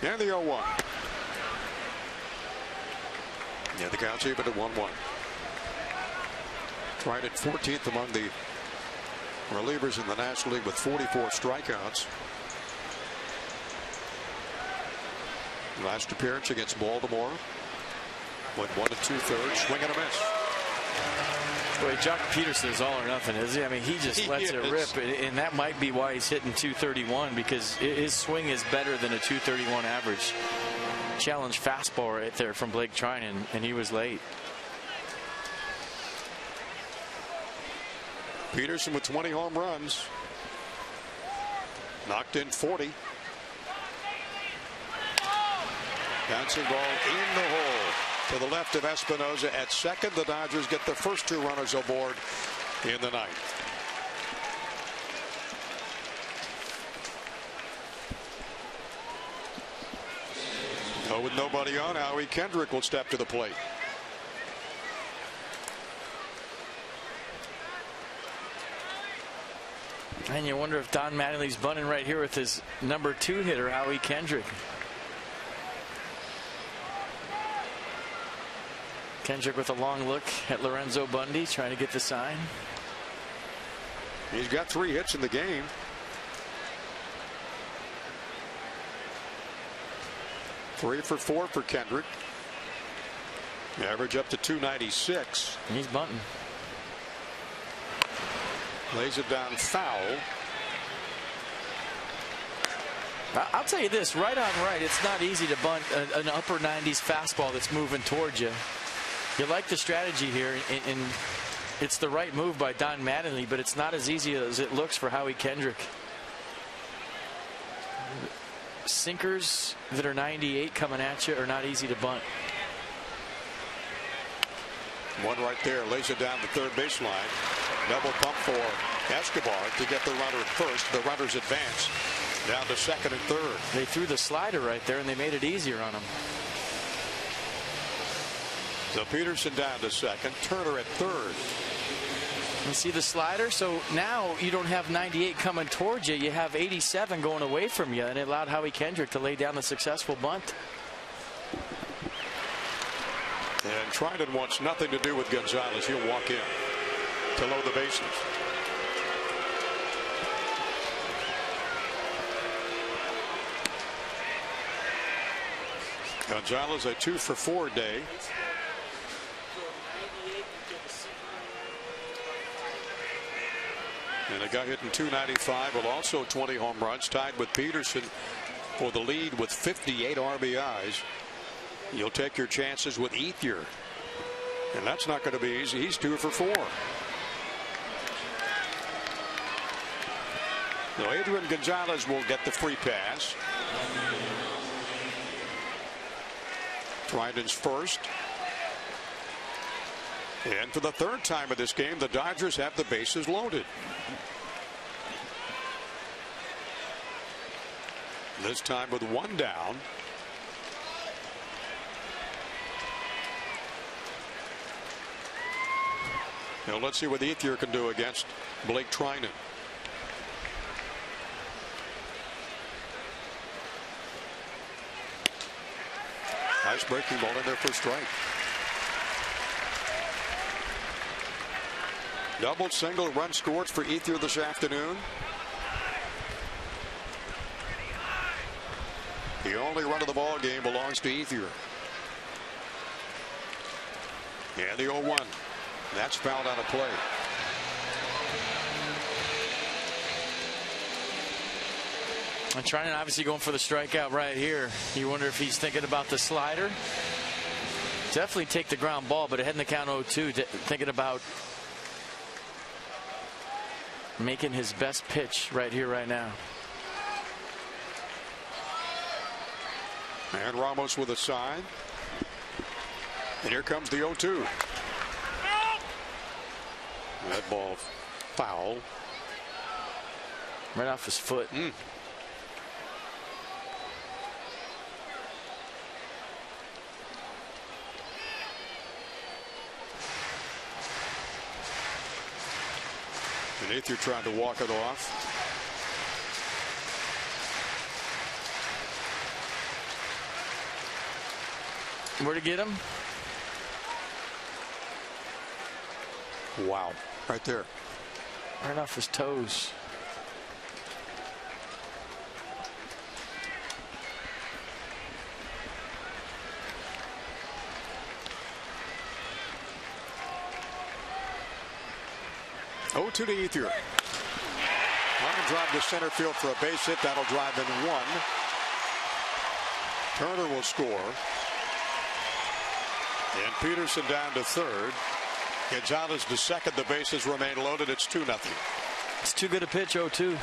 And the 0-1. Yeah, the count's even at 1-1. Tried at 14th among the relievers in the National League with 44 strikeouts. Last appearance against Baltimore went 1 2/3, swing and a miss. Boy, Jock Peterson is all or nothing, is he? I mean, he just lets it rip, and that might be why he's hitting .231, because his swing is better than a .231 average. Challenge fastball right there from Blake Trinan, and he was late. Peterson with 20 home runs. Knocked in 40. Bouncing ball in the hole to the left of Espinoza at second. The Dodgers get the first 2 runners aboard in the ninth. With nobody on, Howie Kendrick will step to the plate. And you wonder if Don Mattingly's bunting right here with his number 2 hitter, Howie Kendrick. Kendrick with a long look at Lorenzo Bundy, trying to get the sign. He's got 3 hits in the game. Three for 4 for Kendrick. Average up to 296. And he's bunting. Lays it down foul. I'll tell you this, right on right, it's not easy to bunt an upper 90s fastball that's moving towards you. You like the strategy here, and it's the right move by Don Mattingly, but it's not as easy as it looks for Howie Kendrick. Sinkers that are 98 coming at you are not easy to bunt. One right there, lays it down the third baseline. Double pump for Escobar to get the runner at first. The runners advance down to second and third. They threw the slider right there, and they made it easier on him. So Peterson down to second. Turner at third. You see the slider? So now you don't have 98 coming towards you. You have 87 going away from you, and it allowed Howie Kendrick to lay down the successful bunt. And Trinan wants nothing to do with Gonzalez. He'll walk in to load the bases. Gonzalez a 2-for-4 day. And a guy hitting .295 with also 20 home runs, tied with Peterson for the lead with 58 RBIs. You'll take your chances with Ethier, and that's not going to be easy. He's 2-for-4. So Adrian Gonzalez will get the free pass. Trinan's first. And for the third time of this game, the Dodgers have the bases loaded. This time with one down. Now let's see what Ethier can do against Blake Trinan. Nice breaking ball in there for a strike. Double, single, run scored for Ethier this afternoon. The only run of the ball game belongs to Ethier. And the 0-1. That's fouled out of play. And Trinan obviously going for the strikeout right here. You wonder if he's thinking about the slider. Definitely take the ground ball, but ahead in the count 0-2, thinking about making his best pitch right here, right now. And Ramos with a sign. And here comes the 0-2. That ball foul. Right off his foot. And Ethier trying to walk it off. Where to get him? Wow. Right there. Right off his toes. To Ethier. Line drive to center field for a base hit. That'll drive in one. Turner will score. And Peterson down to third. Gonzalez to second. The bases remain loaded. It's 2-0. It's too good a pitch, 0-2.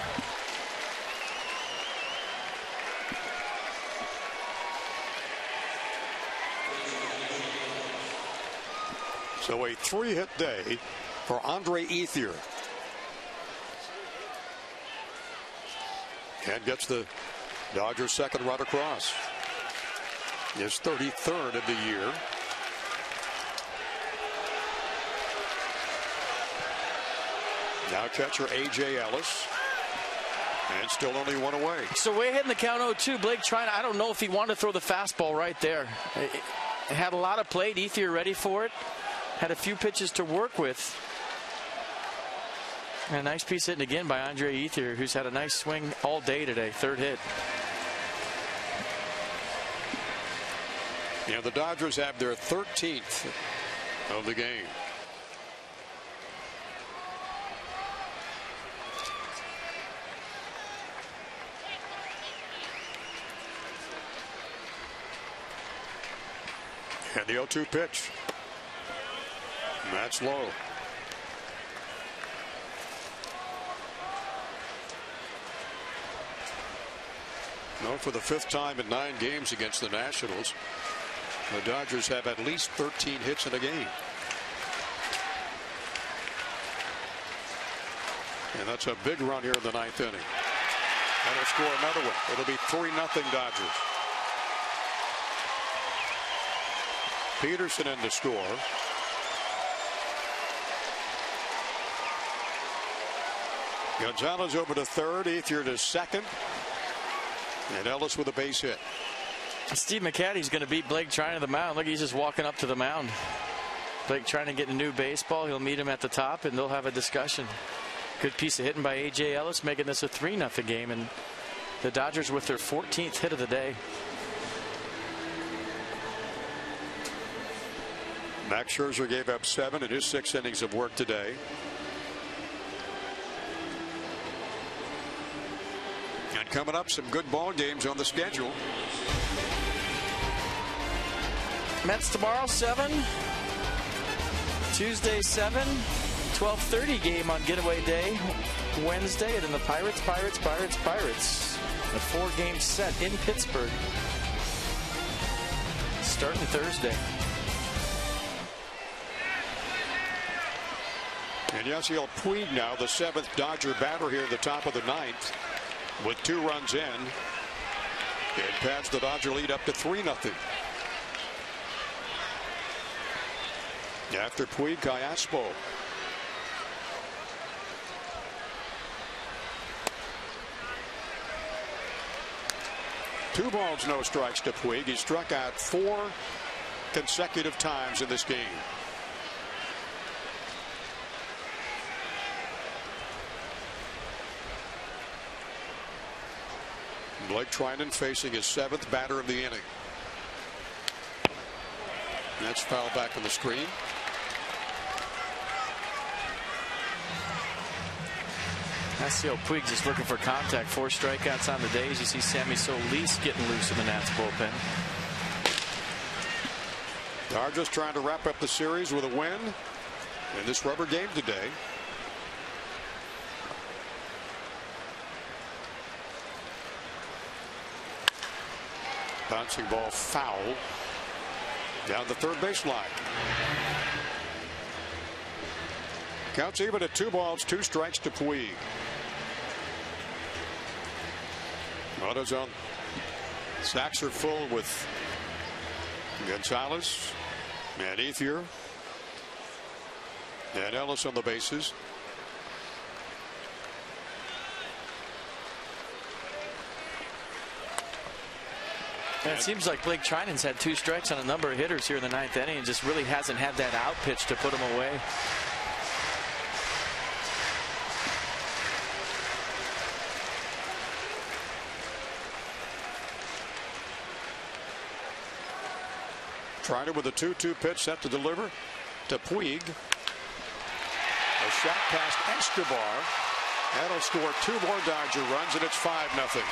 So a 3-hit day for Andre Ethier. And gets the Dodgers' second run across. His 33rd of the year. Now catcher A.J. Ellis. And still only one away. So way ahead in the count 0-2. Blake Trinan, I don't know if he wanted to throw the fastball right there. It had a lot of plate. Ethier ready for it. Had a few pitches to work with. And a nice piece hitting again by Andre Ethier, who's had a nice swing all day today. Third hit. Yeah, the Dodgers have their 13th of the game. And the 0-2 pitch. And that's low. No, for the 5th time in 9 games against the Nationals, the Dodgers have at least 13 hits in a game. And that's a big run here in the ninth inning. And he'll score another one. It'll be 3-0 Dodgers. Peterson in to score. Gonzalez over to third, Ethier to second, and Ellis with a base hit. Steve McCatty's going to beat Blake Treinen to the mound. Look, he's just walking up to the mound. Blake trying to get a new baseball. He'll meet him at the top, and they'll have a discussion. Good piece of hitting by A.J. Ellis, making this a 3-0 game, and the Dodgers with their 14th hit of the day. Max Scherzer gave up 7 in his 6 innings of work today. And coming up, some good ball games on the schedule. Mets tomorrow 7. Tuesday 7. 12:30 game on getaway day Wednesday, and then the Pirates. A 4-game set in Pittsburgh starting Thursday. And Yasiel Puig now the 7th Dodger batter here at the top of the 9th with 2 runs in. It pads the Dodger lead up to 3-0. After Puig, Callaspo. Two balls, no strikes to Puig. He struck out 4 consecutive times in this game. Blake Treinen facing his 7th batter of the inning. That's fouled back on the screen. Yasiel Puig just looking for contact. 4 strikeouts on the day. As you see Sammy Solis getting loose in the Nats bullpen. Dodgers trying to wrap up the series with a win in this rubber game today. Bouncing ball foul down the third base line. Counts even at 2 balls, 2 strikes to Puig. AutoZone sacks are full with Gonzalez and Ethier and Ellis on the bases. And it seems like Blake Treinen's had 2 strikes on a number of hitters here in the 9th inning and just really hasn't had that out pitch to put him away. Treinen with a 2-2 pitch set to deliver to Puig. A shot past Escobar. That'll score 2 more Dodger runs, and it's 5-0.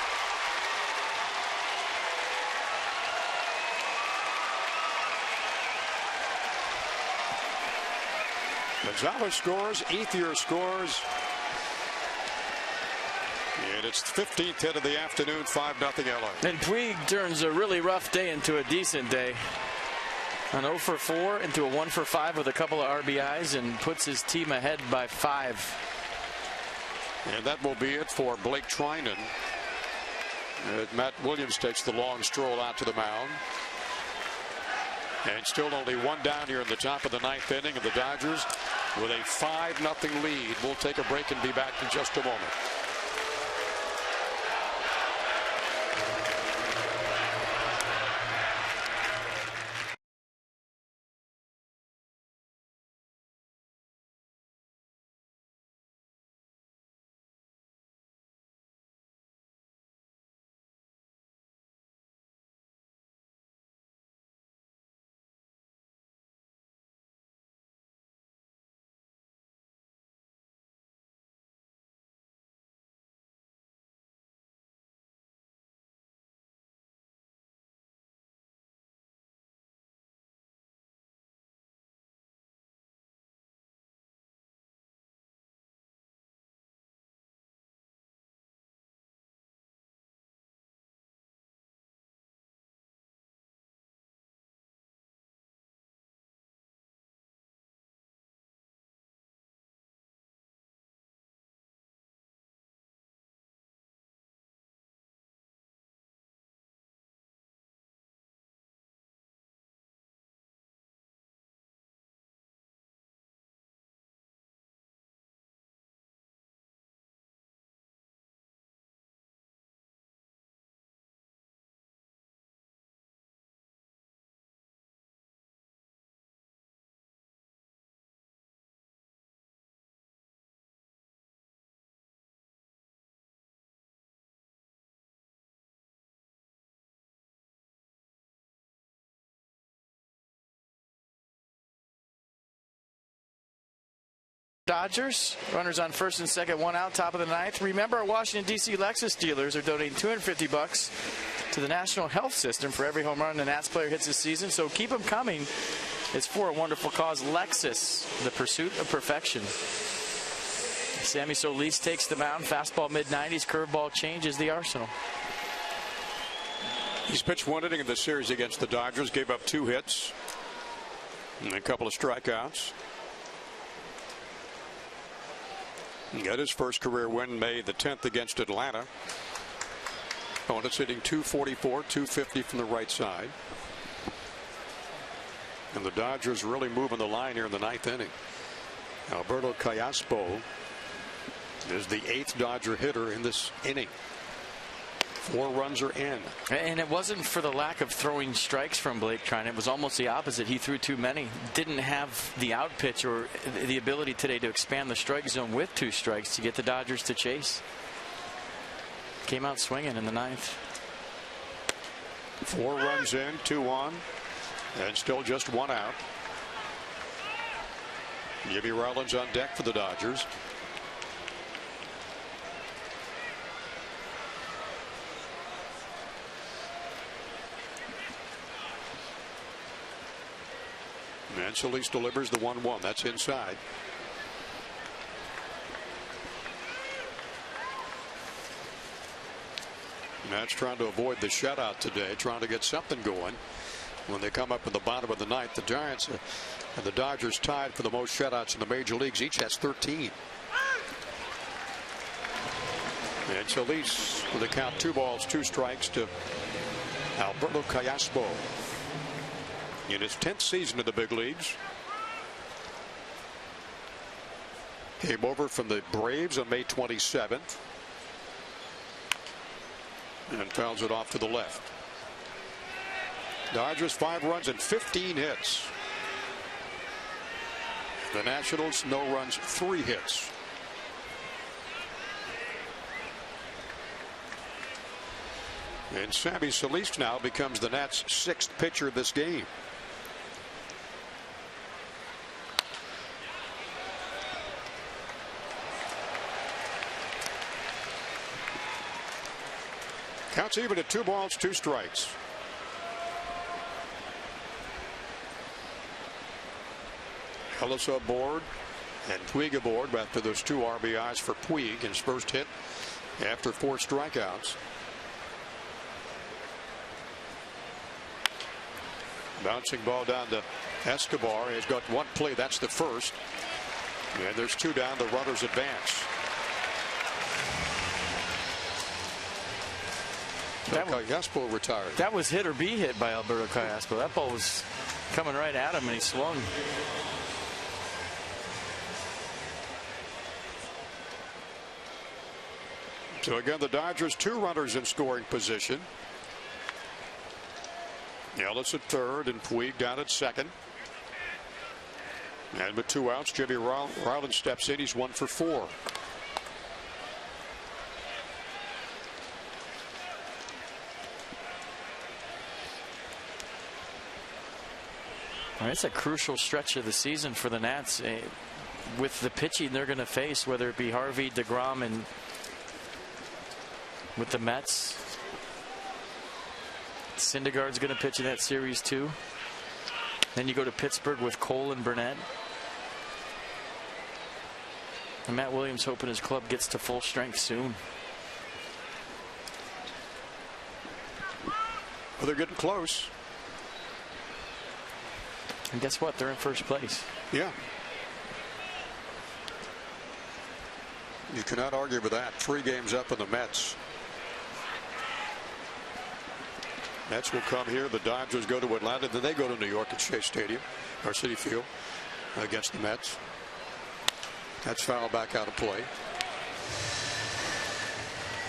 Gonzalez scores. Ethier scores. And it's the 15th hit of the afternoon. 5-0 LA. And Puig turns a really rough day into a decent day. An 0 for 4 into a 1 for 5 with a couple of RBIs and puts his team ahead by 5. And that will be it for Blake Treinen. Matt Williams takes the long stroll out to the mound. And still only 1 down here in the top of the 9th inning, and the Dodgers with a 5-0 lead. We'll take a break and be back in just a moment. Dodgers. Runners on first and second, one out, top of the ninth. Remember, our Washington, D.C. Lexus dealers are donating $250 to the National Health System for every home run the Nats player hits this season. So keep them coming. It's for a wonderful cause. Lexus, the pursuit of perfection. Sammy Solis takes the mound. Fastball mid-90s. Curveball changes the arsenal. He's pitched one inning in the series against the Dodgers. Gave up 2 hits and a couple of strikeouts. He got his first career win May the 10th against Atlanta. Opponents hitting .244, .250 from the right side. And the Dodgers really moving the line here in the 9th inning. Alberto Callaspo is the 8th Dodger hitter in this inning. 4 runs are in. And it wasn't for the lack of throwing strikes from Blake Treinen. It was almost the opposite. He threw too many. Didn't have the out pitch or the ability today to expand the strike zone with 2 strikes to get the Dodgers to chase. Came out swinging in the 9th. 4 runs in, 2 on, and still just 1 out. Jimmy Rollins on deck for the Dodgers. And Solis delivers the 1-1. That's inside. Nats trying to avoid the shutout today, trying to get something going. When they come up in the bottom of the 9th, the Giants and the Dodgers tied for the most shutouts in the major leagues. Each has 13. And Solis with a count 2 balls, 2 strikes to Alberto Callaspo. In his 10th season in the big leagues. Came over from the Braves on May 27th. And fouls it off to the left. Dodgers 5 runs and 15 hits. The Nationals no runs, 3 hits. And Sammy Solis now becomes the Nats' 6th pitcher of this game. Counts even at 2 balls, 2 strikes. Ellis aboard and Puig aboard after those 2 RBIs for Puig, his first hit after 4 strikeouts. Bouncing ball down to Escobar. He's got 1 play. That's the first. And there's 2 down. The runners advance. Callaspo retired. That was hit or be hit by Alberto Callaspo. That ball was coming right at him and he swung. So again, the Dodgers 2 runners in scoring position. Ellis at third and Puig down at second. And with 2 outs, Jimmy Rollins steps in. He's 1 for 4. It's a crucial stretch of the season for the Nats with the pitching they're going to face, whether it be Harvey, DeGrom, and with the Mets. Syndergaard's going to pitch in that series too. Then you go to Pittsburgh with Cole and Burnett. And Matt Williams hoping his club gets to full strength soon. Well, they're getting close. And guess what? They're in first place. Yeah. You cannot argue with that. 3 games up in the Mets. Mets will come here. The Dodgers go to Atlanta. Then they go to New York at Shea Stadium or Citi Field against the Mets. That's foul back out of play.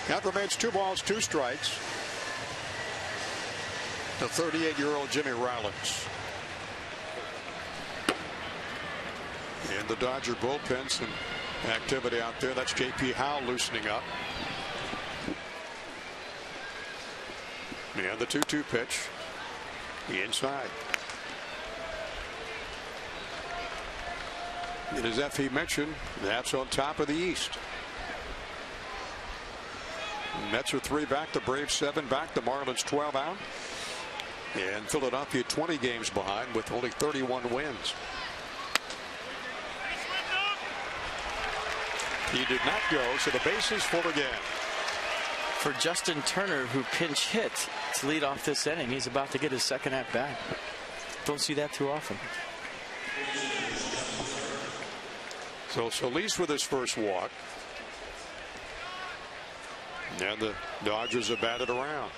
That remains 2 balls, 2 strikes. The 38-year-old Jimmy Rollins. And the Dodger bullpen, some activity out there. That's J.P. Howell loosening up. And the 2-2 pitch. Inside. And as F.E. mentioned, that's on top of the East. Mets are 3 back, the Braves 7 back, the Marlins 12 out, and Philadelphia 20 games behind with only 31 wins. He did not go, so the base is full again. For Justin Turner, who pinch hit to lead off this inning, he's about to get his second at bat. Don't see that too often. So Solis with his first walk. And the Dodgers have batted around.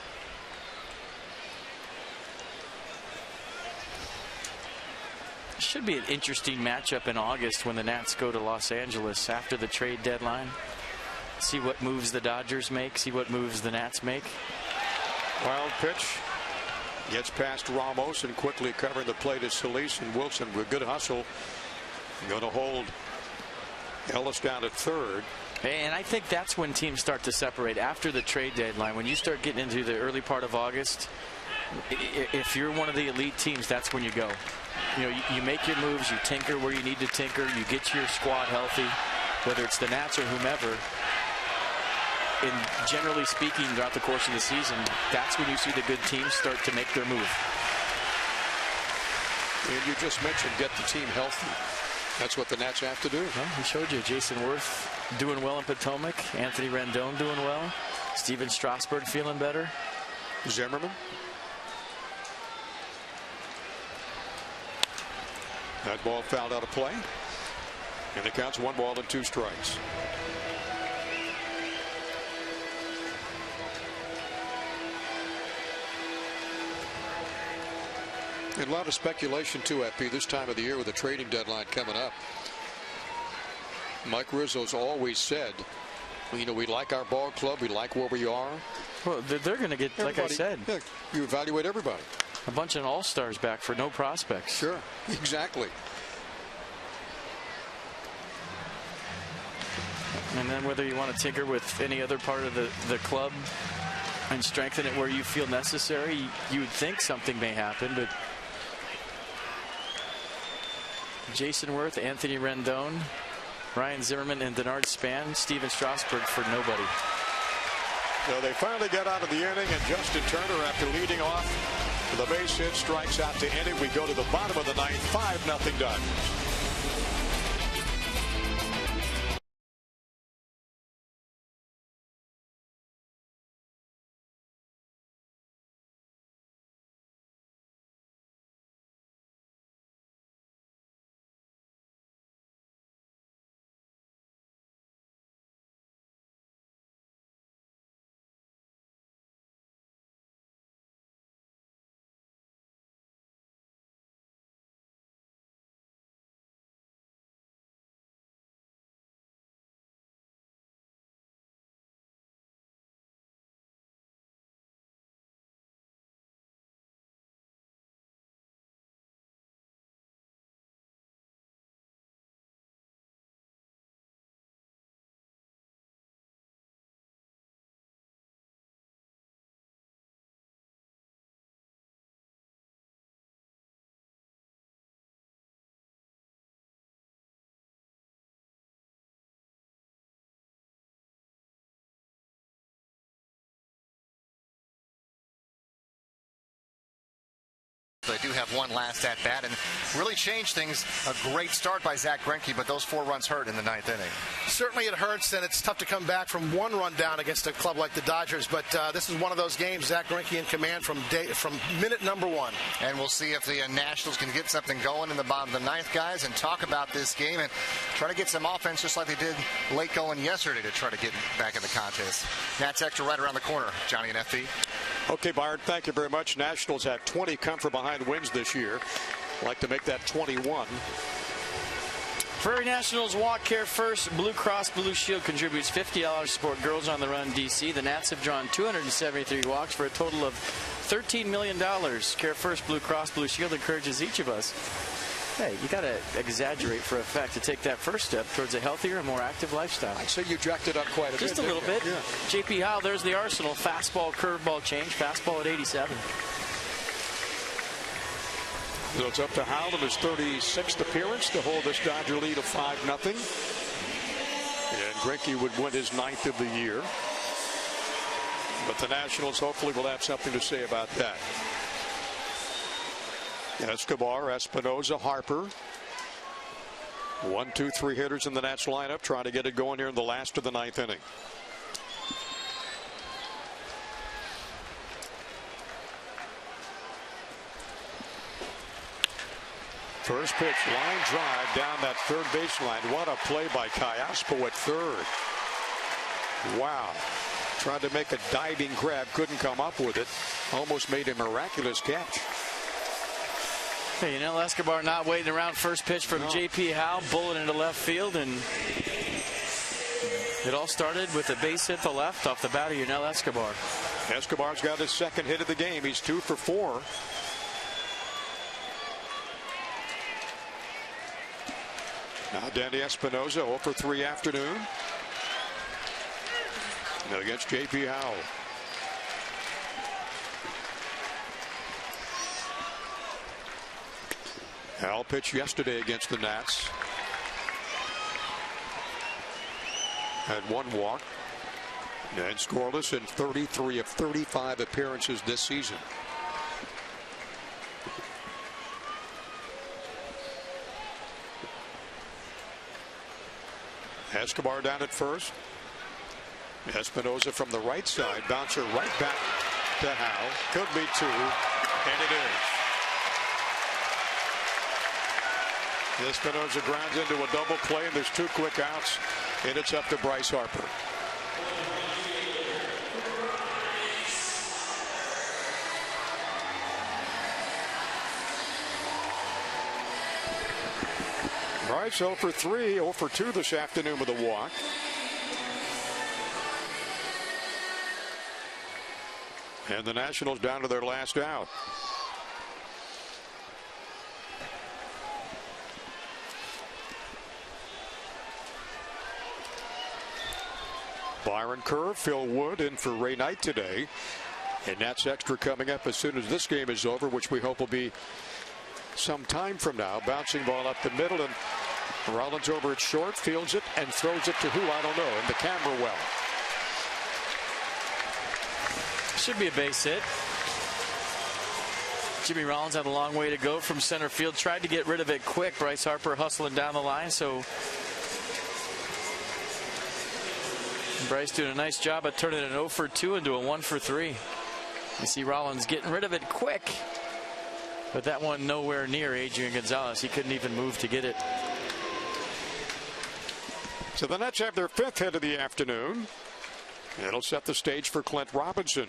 Should be an interesting matchup in August when the Nats go to Los Angeles after the trade deadline. See what moves the Dodgers make, see what moves the Nats make. Wild pitch. Gets past Ramos and quickly covering the plate is Solis, and Wilson with good hustle going to hold Ellis down at third. And I think that's when teams start to separate after the trade deadline. When you start getting into the early part of August, if you're one of the elite teams, that's when you go. You know, you make your moves, you tinker where you need to tinker, you get your squad healthy, whether it's the Nats or whomever. And generally speaking, throughout the course of the season, that's when you see the good teams start to make their move. And you just mentioned get the team healthy. That's what the Nats have to do. Well, he showed you Jason Worth doing well in Potomac, Anthony Rendon doing well, Steven Strasburg feeling better. Zimmerman. That ball fouled out of play. And it counts 1 ball and 2 strikes. And a lot of speculation too, FP, this time of the year with the trading deadline coming up. Mike Rizzo's always said, you know, we like our ball club, we like where we are. Well, they're going to get, like I said, yeah, you evaluate everybody. A bunch of all-stars back for no prospects. Sure, exactly. And then whether you want to tinker with any other part of the club and strengthen it where you feel necessary, you would think something may happen, but Jason Worth, Anthony Rendon, Ryan Zimmerman, and Denard Span, Steven Strasburg for nobody. So they finally got out of the inning, and Justin Turner, after leading off the base hit, strikes out to end it. We go to the bottom of the ninth, 5-0 Dodgers. They do have one last at bat and really changed things. A great start by Zach Greinke, but those 4 runs hurt in the 9th inning. Certainly it hurts, and it's tough to come back from 1 run down against a club like the Dodgers. But this is one of those games. Zach Greinke in command from minute number 1. And we'll see if the Nationals can get something going in the bottom of the 9th, guys, and talk about this game and try to get some offense just like they did late going yesterday to try to get back in the contest. Nats Extra right around the corner. Johnny and FP. Okay, Byron, thank you very much. Nationals had 20 come from behind wins this year. Like to make that 21. Prairie Nationals walk care first. Blue Cross Blue Shield contributes $50 to support Girls on the Run DC. The Nats have drawn 273 walks for a total of $13 million. Care First Blue Cross Blue Shield encourages each of us. Hey, you got to exaggerate for effect to take that first step towards a healthier and more active lifestyle. I say you jacked it up quite a bit. Just a little bit. Yeah. JP Howell, there's the arsenal. Fastball, curveball change. Fastball at 87. So it's up to Howell in his 36th appearance to hold this Dodger lead of 5-0. And Greinke would win his 9th of the year. But the Nationals hopefully will have something to say about that. Escobar, Espinoza, Harper. 1, 2, 3 hitters in the Nats lineup trying to get it going here in the last of the 9th inning. First pitch, line drive down that third baseline. What a play by Callaspo at third. Wow. Tried to make a diving grab, couldn't come up with it. Almost made a miraculous catch. Hey, Escobar not waiting around. First pitch from J.P. Howell, bullet into left field, and it all started with a base hit to left off the bat of Yunel Escobar. Escobar's got his second hit of the game. He's 2 for 4. Now Danny Espinoza 0 for 3 afternoon. Now against J.P. Howell. Howell pitched yesterday against the Nats. Had 1 walk. And scoreless in 33 of 35 appearances this season. Escobar down at first. Espinoza from the right side. Bouncer right back to Howell. Could be 2. And it is. Espinoza grounds into a double play, and there's 2 quick outs. And it's up to Bryce Harper. Bryce 0 for 3, 0 for 2 this afternoon with a walk. And the Nationals down to their last out. Byron Kerr, Phil Wood in for Ray Knight today. And that's extra coming up as soon as this game is over, which we hope will be some time from now. Bouncing ball up the middle, and Rollins over at short, fields it and throws it to who? I don't know. In the camera well. Should be a base hit. Jimmy Rollins had a long way to go from center field. Tried to get rid of it quick. Bryce Harper hustling down the line. So Bryce doing a nice job of turning an 0 for 2 into a 1 for 3. You see Rollins getting rid of it quick. But that one nowhere near Adrian Gonzalez. He couldn't even move to get it. So the Nets have their 5th hit of the afternoon. It'll set the stage for Clint Robinson.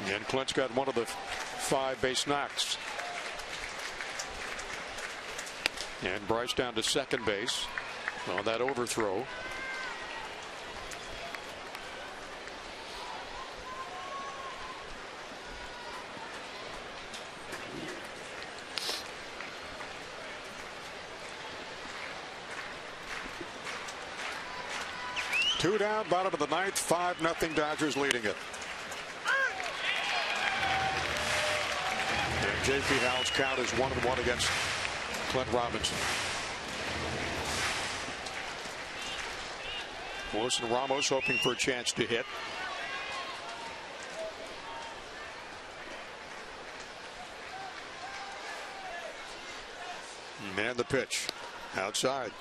And Clint's got one of the 5 base knocks. And Bryce down to second base on that overthrow. Two down, bottom of the 9th, 5-0 Dodgers leading it. And J.P. Howell's count is 1-1 against Clint Robinson. Wilson Ramos hoping for a chance to hit. And the pitch outside.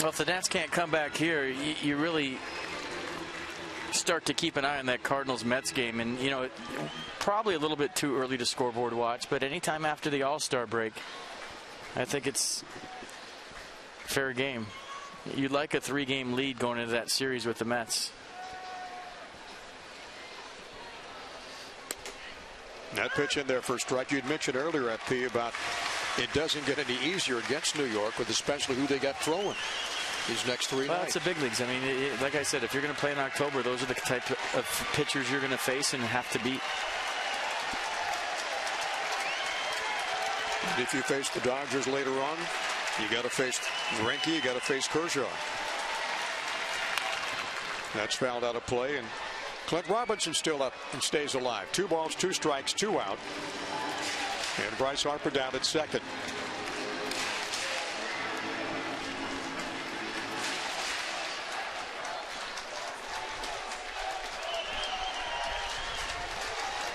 Well, if the Nats can't come back here, you really start to keep an eye on that Cardinals-Mets game. And, you know, probably a little bit too early to scoreboard watch, but anytime after the All-Star break, I think it's fair game. You'd like a 3-game lead going into that series with the Mets. That pitch in there for a strike. You'd mentioned earlier, FP, about it doesn't get any easier against New York, with especially who they got throwing these next 3 well, nights. It's the big leagues. I mean, like I said, if you're going to play in October, those are the type of pitchers you're going to face and have to beat. And if you face the Dodgers later on, you got to face Greinke, you got to face Kershaw. That's fouled out of play, and Clint Robinson still up and stays alive. 2 balls, 2 strikes, 2 out. And Bryce Harper down at second.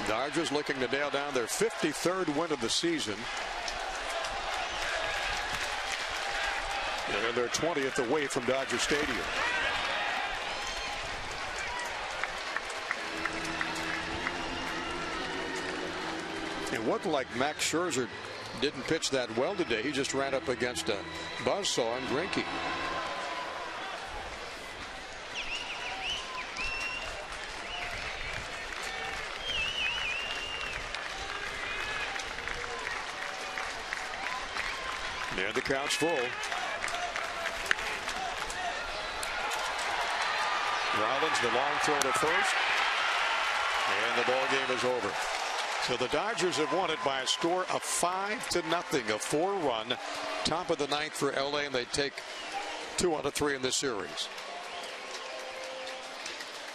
Dodgers looking to nail down their 53rd win of the season. And they're 20th away from Dodger Stadium. It looked like Max Scherzer didn't pitch that well today. He just ran up against a buzzsaw in Greinke. And the count's full. Rollins, the long throw to first. And the ball game is over. So the Dodgers have won it by a score of 5-0, a 4-run top of the 9th for LA, and they take 2 out of 3 in this series.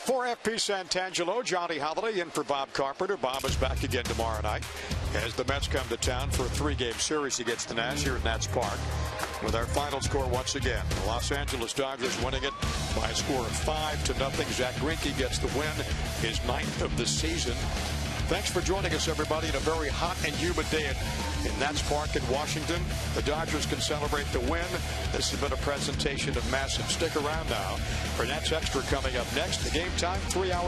For FP Santangelo, Johnny Holiday in for Bob Carpenter. Bob is back again tomorrow night as the Mets come to town for a 3-game series against the Nats here at Nats Park. With our final score once again, the Los Angeles Dodgers winning it by a score of 5-0. Zach Greinke gets the win, his 9th of the season. Thanks for joining us, everybody, in a very hot and humid day in Nats Park in Washington. The Dodgers can celebrate the win. This has been a presentation of Massive. Stick around now for Nats Extra coming up next. The game time, 3 hours.